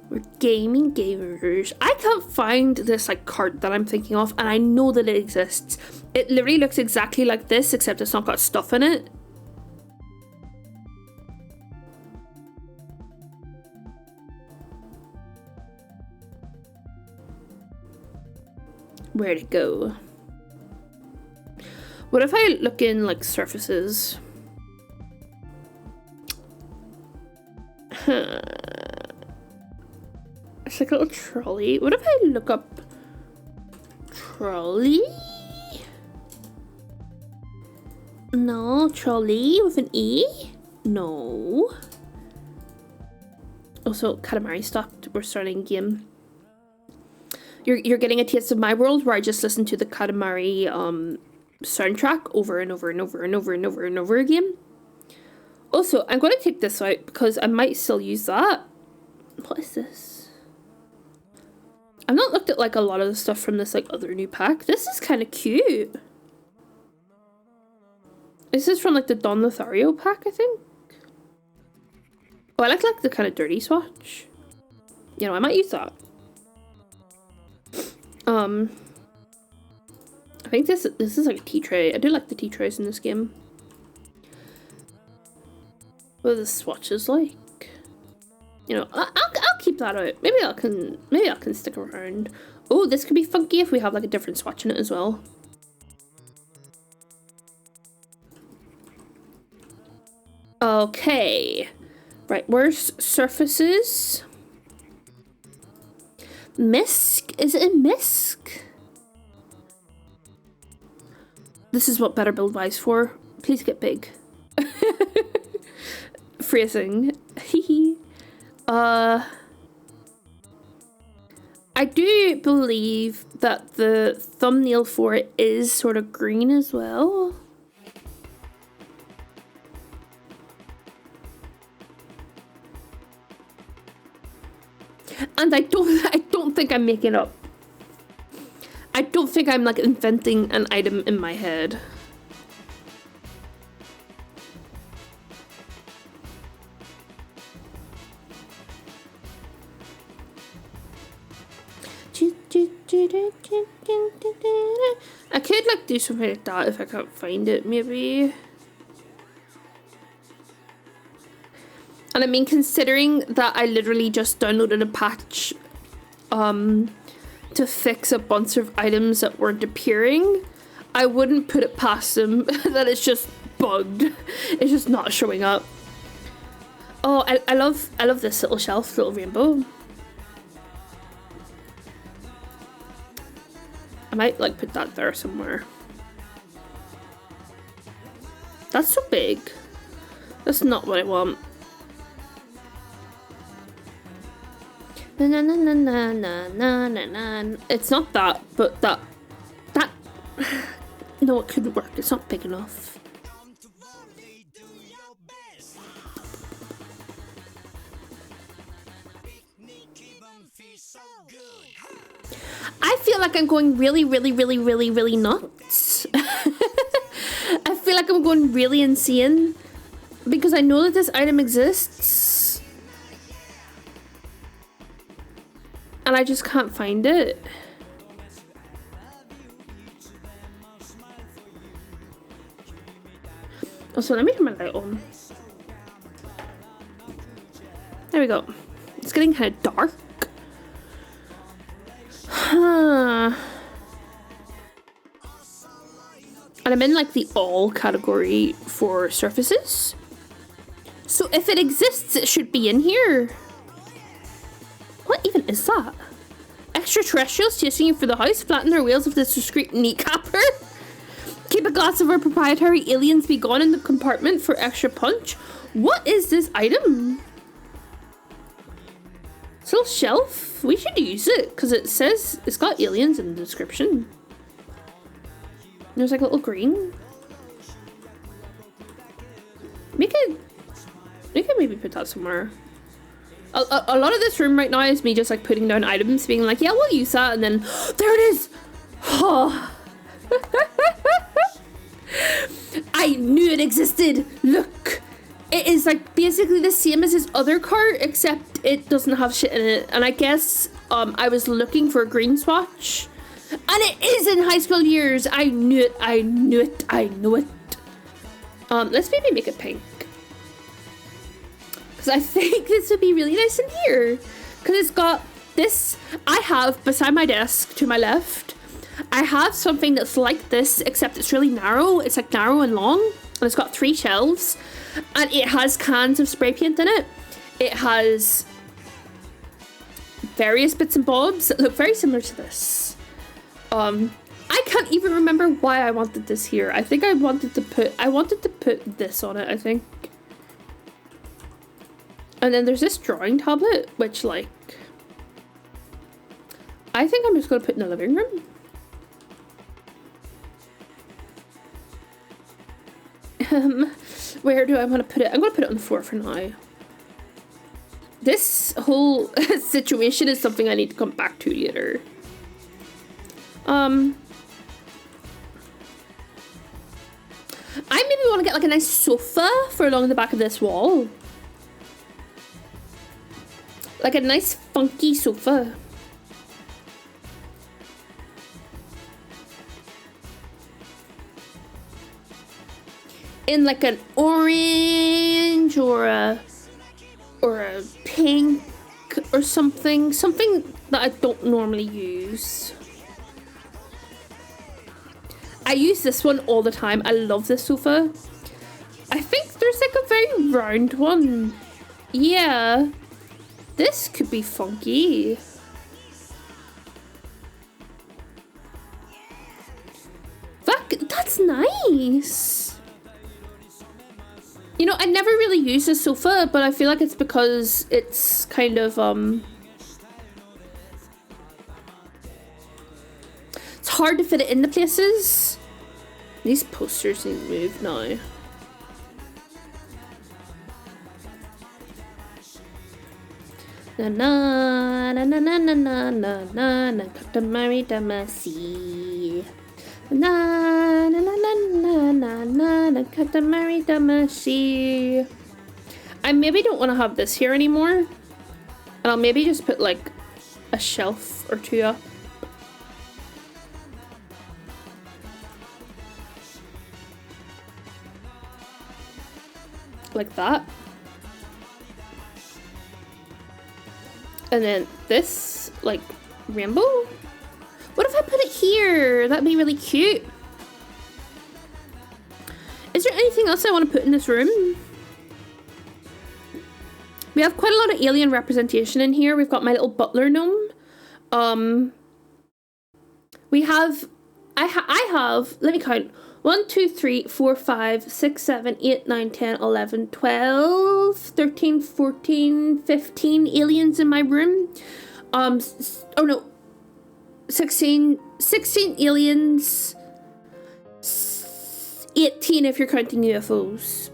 We're gaming gamers. I can't find this like cart that I'm thinking of, and I know that it exists. It literally looks exactly like this, except it's not got stuff in it. Where'd it go? What if I look in like surfaces? It's like a little trolley. What if I look up trolley? No, trolley with an E? No. Also, Katamari stopped. We're starting a game. You're getting a taste of my world where I just listen to the Katamari soundtrack over and over and over and over and over and over again. Also, I'm going to take this out because I might still use that. What is this? I've not looked at like a lot of the stuff from this like other new pack. This is kind of cute. This is from like the Don Lothario pack, I think. Oh, I like the kind of dirty swatch. You know, I might use that. I think this is like a tea tray. I do like the tea trays in this game. What are the swatches like? You know, I'll keep that out. Maybe I can stick around. Oh, this could be funky if we have like a different swatch in it as well. Okay. Right, where's surfaces? Misk? Is it in Misk? This is what Better Build Buys for. Please get big. Phrasing. Hehe. I do believe that the thumbnail for it is sort of green as well. And I don't think I'm making up. I don't think I'm like inventing an item in my head. I could like do something like that if I can't find it, maybe. And I mean, considering that I literally just downloaded a patch to fix a bunch of items that weren't appearing, I wouldn't put it past them that it's just bugged. It's just not showing up. Oh, I love this little shelf, little rainbow. I might like put that there somewhere. That's so big. That's not what I want. Na na na na na na na na. It's not that, but that. No, it couldn't work. It's not big enough. I feel like I'm going really nuts. I feel like I'm going really insane because I know that this item exists and I just can't find it. Also, let me turn my light on. There we go. It's getting kind of dark. Huh. And I'm in like the all category for surfaces. So if it exists, it should be in here. What even is that? Extraterrestrials chasing you for the house, flatten their wheels with this discreet kneecapper. Keep a glass of our proprietary aliens be gone in the compartment for extra punch. What is this item? This little shelf? We should use it because it says it's got aliens in the description. There's like a little green. We could maybe put that somewhere. A lot of this room right now is me just like putting down items, being like, yeah, we'll use that, and then there it is. Oh. I knew it existed. Look, it is like basically the same as his other cart, except it doesn't have shit in it. And I guess I was looking for a green swatch, and it is in High School Years. I knew it. I knew it. I knew it. Let's maybe make it pink, because I think this would be really nice in here. Because it's got this. I have beside my desk to my left, I have something that's like this, except it's really narrow. It's like narrow and long, and it's got 3 shelves, and it has cans of spray paint in it. It has various bits and bobs that look very similar to this. I can't even remember why I wanted this here. I think I wanted to put this on it, I think. And then there's this drawing tablet, which like, I think I'm just gonna put in the living room. Where do I want to put it? I'm going to put it on the floor for now. This whole situation is something I need to come back to later. I maybe want to get like a nice sofa for along the back of this wall. Like a nice funky sofa. in like an orange or a pink or something that I don't normally use. I use this one all the time. I love this sofa. I think there's like a very round one. Yeah, this could be funky. That's nice. You know, I never really use this sofa, but I feel like it's because it's kind of it's hard to fit it into places. These posters need to move now. Na na na na na na na na na na Katamari Damacy. Na na na na na na na na Katamari Damacy. I maybe don't want to have this here anymore. And I'll maybe just put like a shelf or two up. Like that. And then this, like, rainbow? What if I put it here? That'd be really cute. Is there anything else I want to put in this room? We have quite a lot of alien representation in here. We've got my little butler gnome. We have... I have... Let me count. 1, 2, 3, 4, 5, 6, 7, 8, 9, 10, 11, 12, 13, 14, 15 aliens in my room. Oh no. 16 aliens. 18 if you're counting UFOs.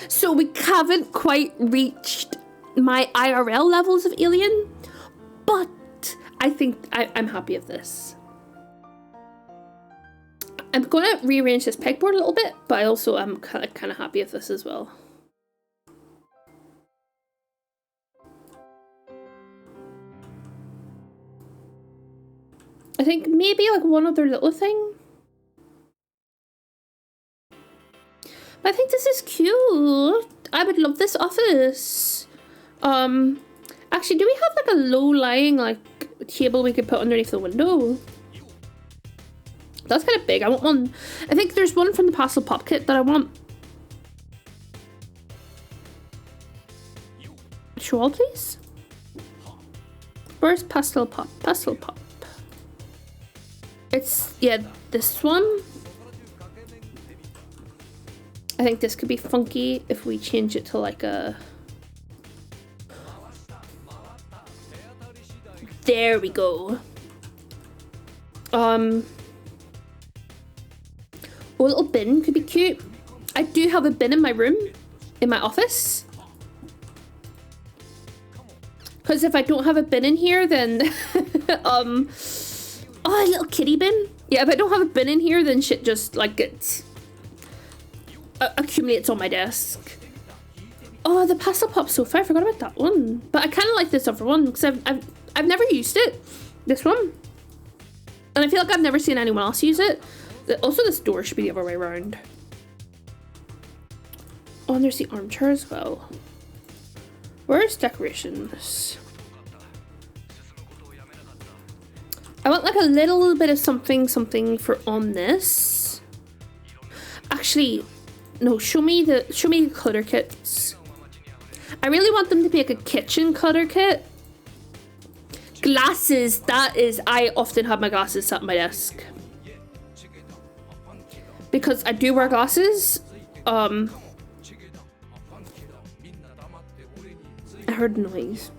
So we haven't quite reached my IRL levels of alien, but I think I'm happy with this. I'm going to rearrange this pegboard a little bit, but I also am kind of happy with this as well. I think maybe like one other little thing. But I think this is cute. I would love this office. Actually, do we have like a low-lying like table we could put underneath the window? That's kind of big. I want one. I think there's one from the Pastel Pop kit that I want. Show all, please. Where's Pastel Pop? Pastel Pop. It's, yeah, this one. I think this could be funky if we change it to like a... There we go. A little bin could be cute. I do have a bin in my room, in my office. Because if I don't have a bin in here, then... oh, a little kitty bin. Yeah, if I don't have a bin in here, then shit just, like, gets... accumulates on my desk. Oh, the Pastel Pop sofa. I forgot about that one. But I kind of like this other one, because I've never used it. This one. And I feel like I've never seen anyone else use it. Also, this door should be the other way around. Oh, and there's the armchair as well. Where's decorations? I want like a little bit of something for on this. Actually, no, show me the clutter kits. I really want them to be like a kitchen clutter kit. Glasses, that is, I often have my glasses sat on my desk. Because I do wear glasses. I heard noise,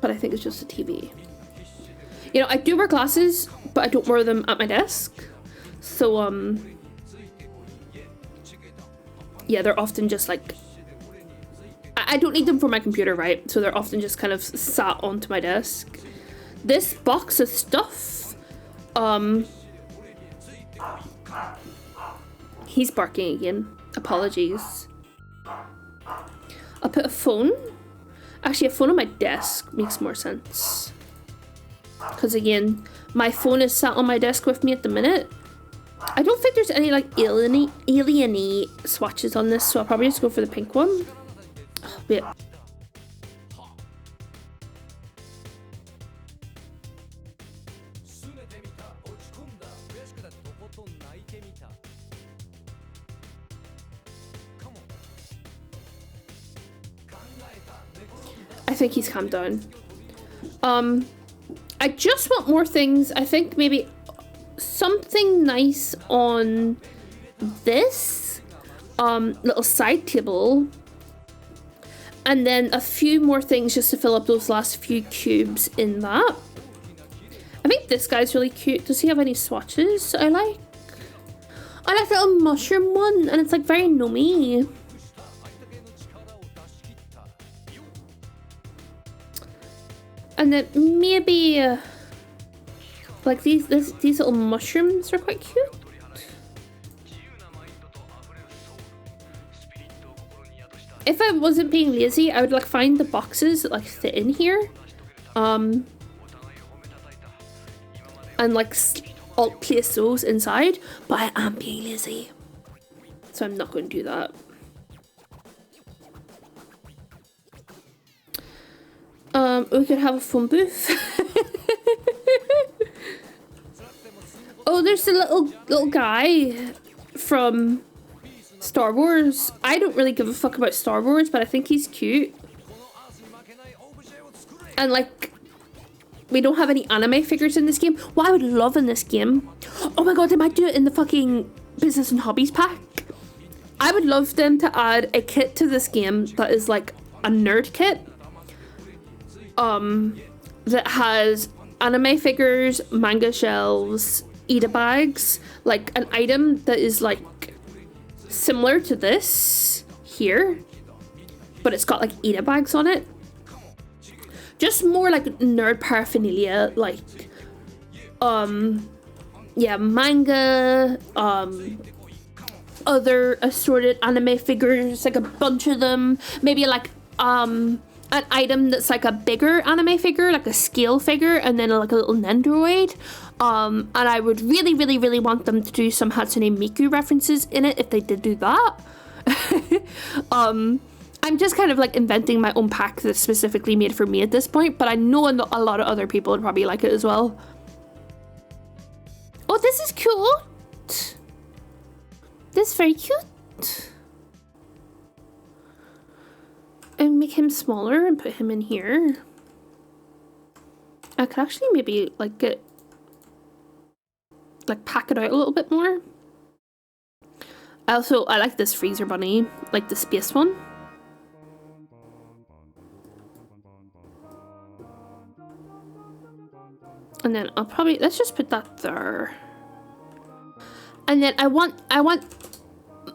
but I think it's just the TV. You know, I do wear glasses, but I don't wear them at my desk. So, yeah, they're often just like, I don't need them for my computer, right? So they're often just kind of sat onto my desk. This box of stuff, he's barking again. Apologies. I'll put a phone. Actually, a phone on my desk makes more sense. Because again, my phone is sat on my desk with me at the minute. I don't think there's any like alien-y swatches on this, so I'll probably just go for the pink one. Oh, wait. I think he's calmed down. I just want more things. I think maybe something nice on this little side table, and then a few more things just to fill up those last few cubes in that. I think this guy's really cute. Does he have any swatches I like? I like the little mushroom one, and it's like very gnomey. And then maybe like these little mushrooms are quite cute. If I wasn't being lazy, I would like find the boxes that like fit in here, and like alt place those inside. But I am being lazy, so I'm not going to do that. We could have a phone booth. Oh, there's the little guy from Star Wars. I don't really give a fuck about Star Wars, but I think he's cute. And like, we don't have any anime figures in this game. What I would love in this game, oh my god, they might do it in the fucking business and hobbies pack. I would love them to add a kit to this game that is like a nerd kit. That has anime figures, manga shelves, Ida bags, like an item that is like similar to this here, but it's got like Ida bags on it. Just more like nerd paraphernalia, like yeah, manga, other assorted anime figures, like a bunch of them, maybe like an item that's like a bigger anime figure, like a scale figure, and then like a little Nendoroid. And I would really, really, really want them to do some Hatsune Miku references in it if they did do that. I'm just kind of like inventing my own pack that's specifically made for me at this point, but I know a lot of other people would probably like it as well. Oh, this is cute. This is very cute. And make him smaller and put him in here. I could actually maybe like pack it out a little bit more. I like this freezer bunny, like the space one. And then I'll probably, let's just put that there. And then I want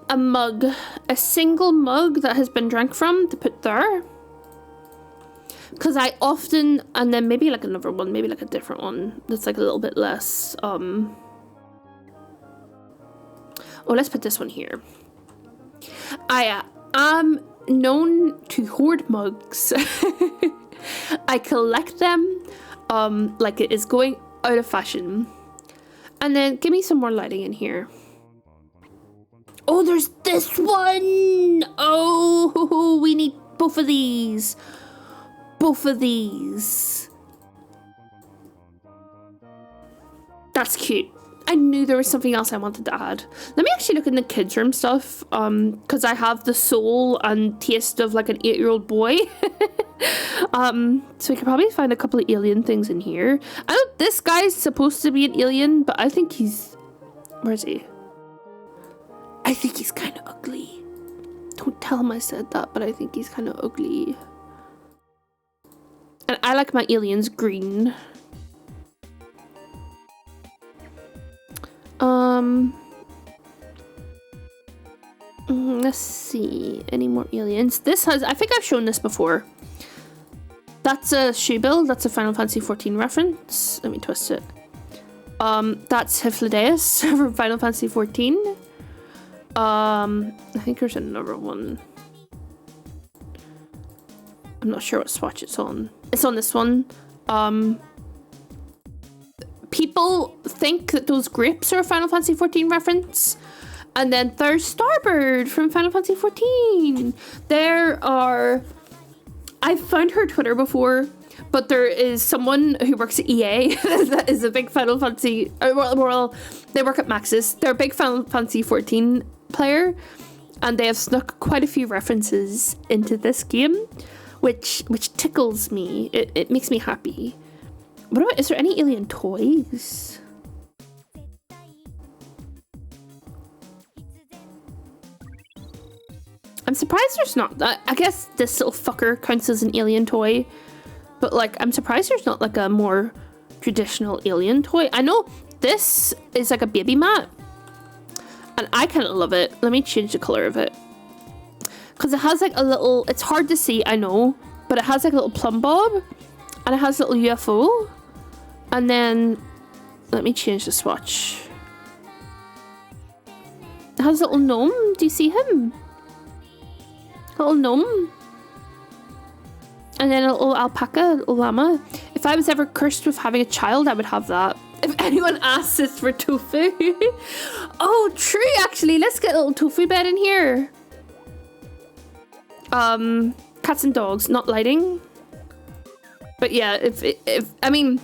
a mug, a single mug that has been drank from, to put there. Because I often, and then maybe like another one, maybe like a different one that's like a little bit less, oh, let's put this one here. I am known to hoard mugs. I collect them like it is going out of fashion. And then give me some more lighting in here. Oh, there's this one. Oh, we need both of these. Both of these. That's cute. I knew there was something else I wanted to add. Let me actually look in the kids' room stuff, because I have the soul and taste of like an 8-year-old boy. So we could probably find a couple of alien things in here. I know this guy's supposed to be an alien, but I think he's... Where is he? I think he's kind of ugly. Don't tell him I said that, but I think he's kind of ugly. And I like my aliens green. Let's see. Any more aliens? This has... I think I've shown this before. That's a shoe build. That's a Final Fantasy 14 reference. Let me twist it. That's Hyflodeus from Final Fantasy 14. I think there's another one. I'm not sure what swatch it's on. It's on this one. People people think that those grapes are a Final Fantasy 14 reference. And then there's Starbird from Final Fantasy 14. I've found her Twitter before, but there is someone who works at EA that is a big Final Fantasy, well, they work at Maxis. They're a big Final Fantasy 14 player, and they have snuck quite a few references into this game, which tickles me. It makes me happy. What about, is there any alien toys? I'm surprised there's not. I guess this little fucker counts as an alien toy, but like, I'm surprised there's not like a more traditional alien toy. I know this is like a baby mat, and I kind of love it. Let me change the color of it, because it has like a little, it's hard to see, I know, but it has like a little plumb bob, and it has a little UFO, and then let me change the swatch. It has a little gnome. Do you see him? Little gnome, and then a little alpaca, a little llama. If I was ever cursed with having a child, I would have that. If anyone asks this for tofu. Oh, true, actually. Let's get a little tofu bed in here. Cats and dogs, not lighting. But yeah, if I mean,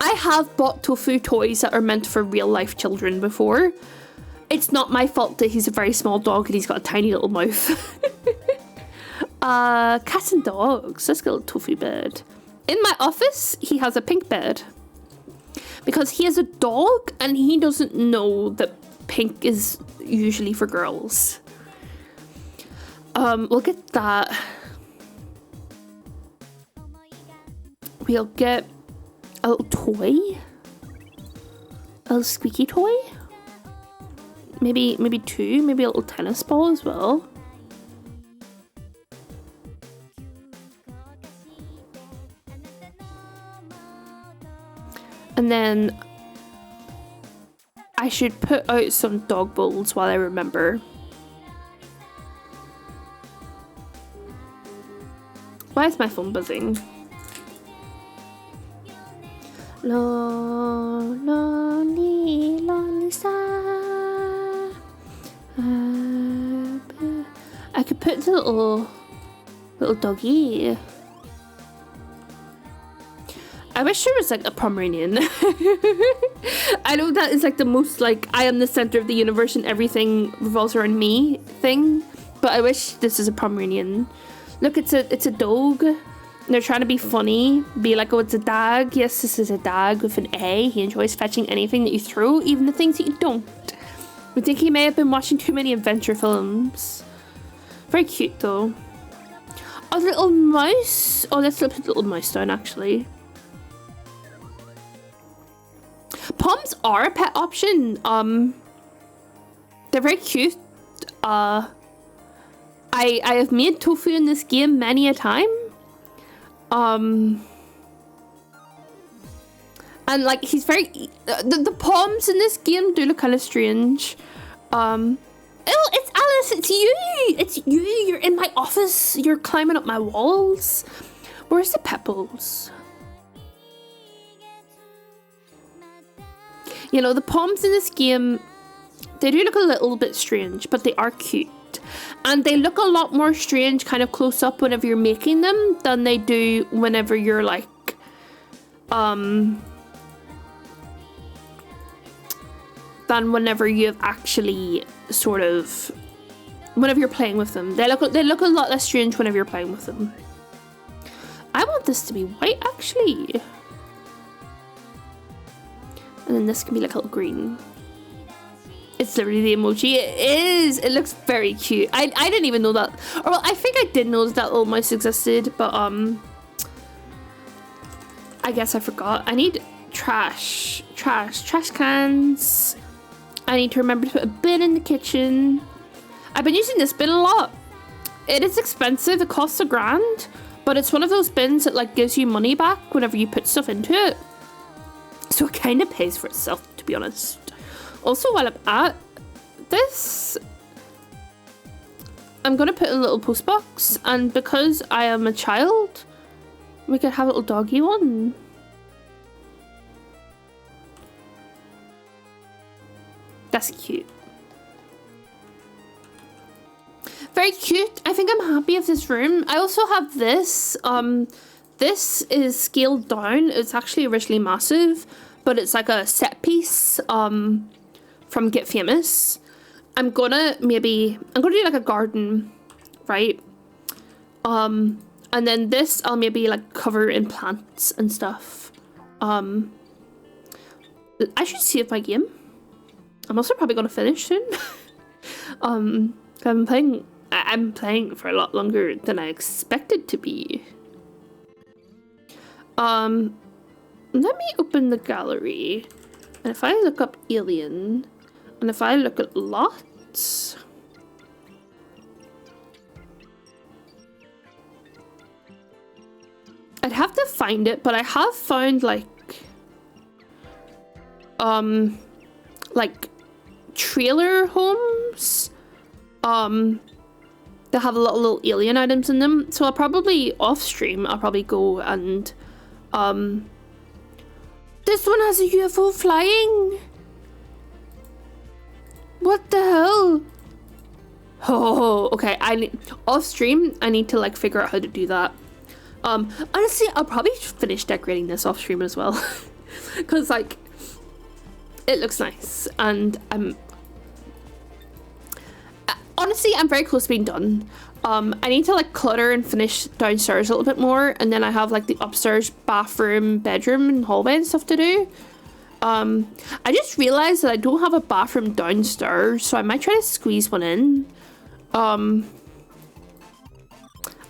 I have bought tofu toys that are meant for real life children before. It's not my fault that he's a very small dog and he's got a tiny little mouth. Cats and dogs. Let's get a little tofu bed. In my office, he has a pink bed. Because he is a dog and he doesn't know that pink is usually for girls. We'll get that. We'll get a little toy. A little squeaky toy. Maybe two, maybe a little tennis ball as well. And then I should put out some dog bowls while I remember. Why is my phone buzzing? Lonely, lonely star. I could put the little doggy. I wish there was like a Pomeranian. I know that is like the most like I am the center of the universe and everything revolves around me thing, but I wish this is a Pomeranian. Look, it's a dog. They're trying to be funny, be like, oh, it's a dag. Yes, this is a dag with an A. He enjoys fetching anything that you throw, even the things that you don't. I think he may have been watching too many adventure films. Very cute though. Oh, the little mouse. Oh, let's put the little mouse down actually. Poms are a pet option. They're very cute. I have made tofu in this game many a time. And like he's very the poms in this game do look kind of strange. Oh, it's Alice, it's you, you're in my office, you're climbing up my walls. Where's the pebbles? You know, the poms in this game, they do look a little bit strange, but they are cute. And they look a lot more strange kind of close up whenever you're making them than they do whenever you're like, than whenever you've actually sort of, whenever you're playing with them. They look a lot less strange whenever you're playing with them. I want this to be white actually. And then this can be like a little green. It's literally the emoji. It is. It looks very cute. I didn't even know that. Or well, I think I did know that little mouse existed, but I guess I forgot. I need trash cans. I need to remember to put a bin in the kitchen. I've been using this bin a lot. It is expensive. It costs $1,000, but it's one of those bins that like gives you money back whenever you put stuff into it. So it kind of pays for itself, to be honest. Also, while I'm at this, I'm going to put in a little post box, and because I am a child, we could have a little doggy one. That's cute. Very cute. I think I'm happy with this room. I also have this. This is scaled down. It's actually originally massive, but it's like a set piece from Get Famous. I'm gonna do like a garden, right? And then this I'll maybe like cover in plants and stuff. I should save my game. I'm also probably gonna finish soon. I'm playing for a lot longer than I expected to be. Let me open the gallery, and if I look up Alien, and if I look at lots, I'd have to find it, but I have found like trailer homes that have a lot of little alien items in them. So I'll probably off stream, I'll probably go and this one has a UFO flying. What the hell? Oh, okay. Off stream, I need to like figure out how to do that. Honestly, I'll probably finish decorating this off stream as well, because like it looks nice, and honestly, I'm very close to being done. I need to like clutter and finish downstairs a little bit more, and then I have like the upstairs bathroom, bedroom, and hallway and stuff to do. I just realized that I don't have a bathroom downstairs, so I might try to squeeze one in.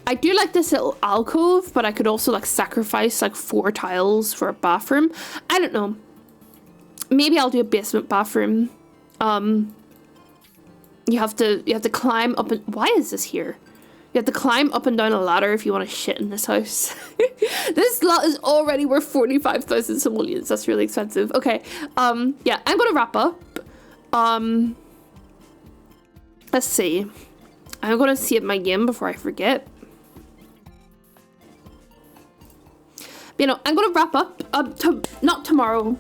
I do like this little alcove, but I could also like sacrifice like 4 tiles for a bathroom. I don't know. Maybe I'll do a basement bathroom. You have to climb up and... Why is this here? You have to climb up and down a ladder if you want to shit in this house. This lot is already worth 45,000 simoleons. That's really expensive. Okay. Yeah, I'm gonna wrap up. Let's see. I'm gonna save my game before I forget. You know, I'm gonna wrap up. Not tomorrow.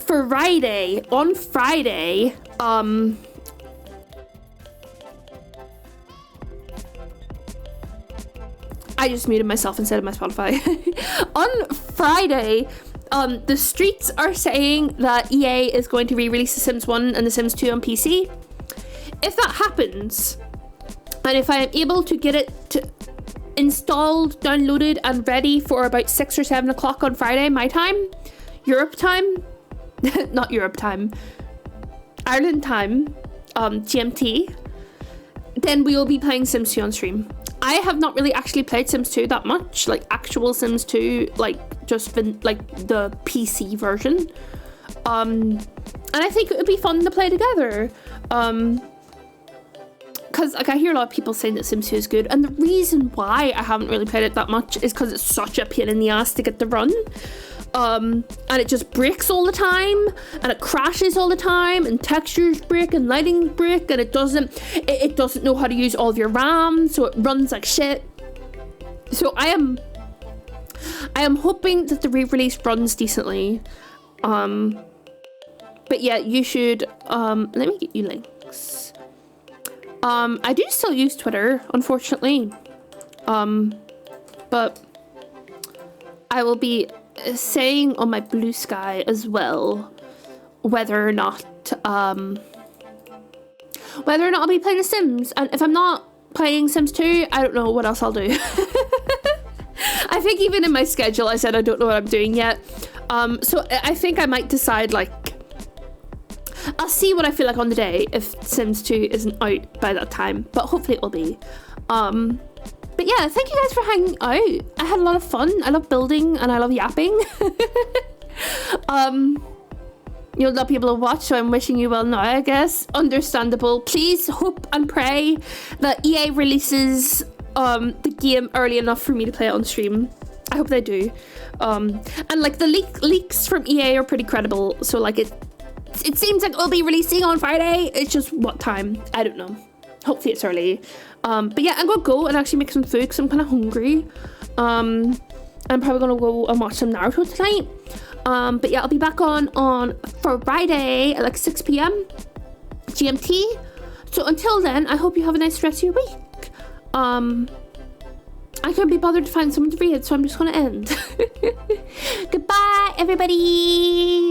Friday. On Friday. I just muted myself instead of my Spotify. On Friday, the streets are saying that EA is going to re-release The Sims 1 and The Sims 2 on PC. If that happens, and if I am able to get it installed, downloaded, and ready for about 6 or 7 o'clock on Friday, my time, Europe time, not Europe time, Ireland time, GMT, then we will be playing Sims 2 on stream. I have not really actually played Sims 2 that much, like actual Sims 2, like just been like the PC version. And I think it would be fun to play together. Because like I hear a lot of people saying that Sims 2 is good, and the reason why I haven't really played it that much is because it's such a pain in the ass to get to run. And it just breaks all the time, and it crashes all the time, and textures break and lighting break, and it doesn't know how to use all of your RAM, so it runs like shit. So I am hoping that the re-release runs decently. But yeah, you should let me get you links. I do still use Twitter, unfortunately. But I will be saying on my Blue Sky as well whether or not I'll be playing The Sims, and if I'm not playing Sims 2, I don't know what else I'll do. I think even in my schedule I said I don't know what I'm doing yet, so I think I might decide, like, I'll see what I feel like on the day if Sims 2 isn't out by that time, but hopefully it will be. But yeah, thank you guys for hanging out. I had a lot of fun. I love building and I love yapping. You'll not be able to watch, so I'm wishing you well now, I guess. Understandable. Please hope and pray that EA releases the game early enough for me to play it on stream. I hope they do. And like the leaks from EA are pretty credible, so like it seems like it'll be releasing on Friday. It's just what time? I don't know. Hopefully it's early. But yeah, I'm gonna go and actually make some food because I'm kind of hungry. I'm probably gonna go and watch some Naruto tonight. But yeah, I'll be back on Friday at like 6 p.m. GMT. So until then, I hope you have a nice rest of your week. I couldn't be bothered to find someone to read, so I'm just gonna end. Goodbye, everybody.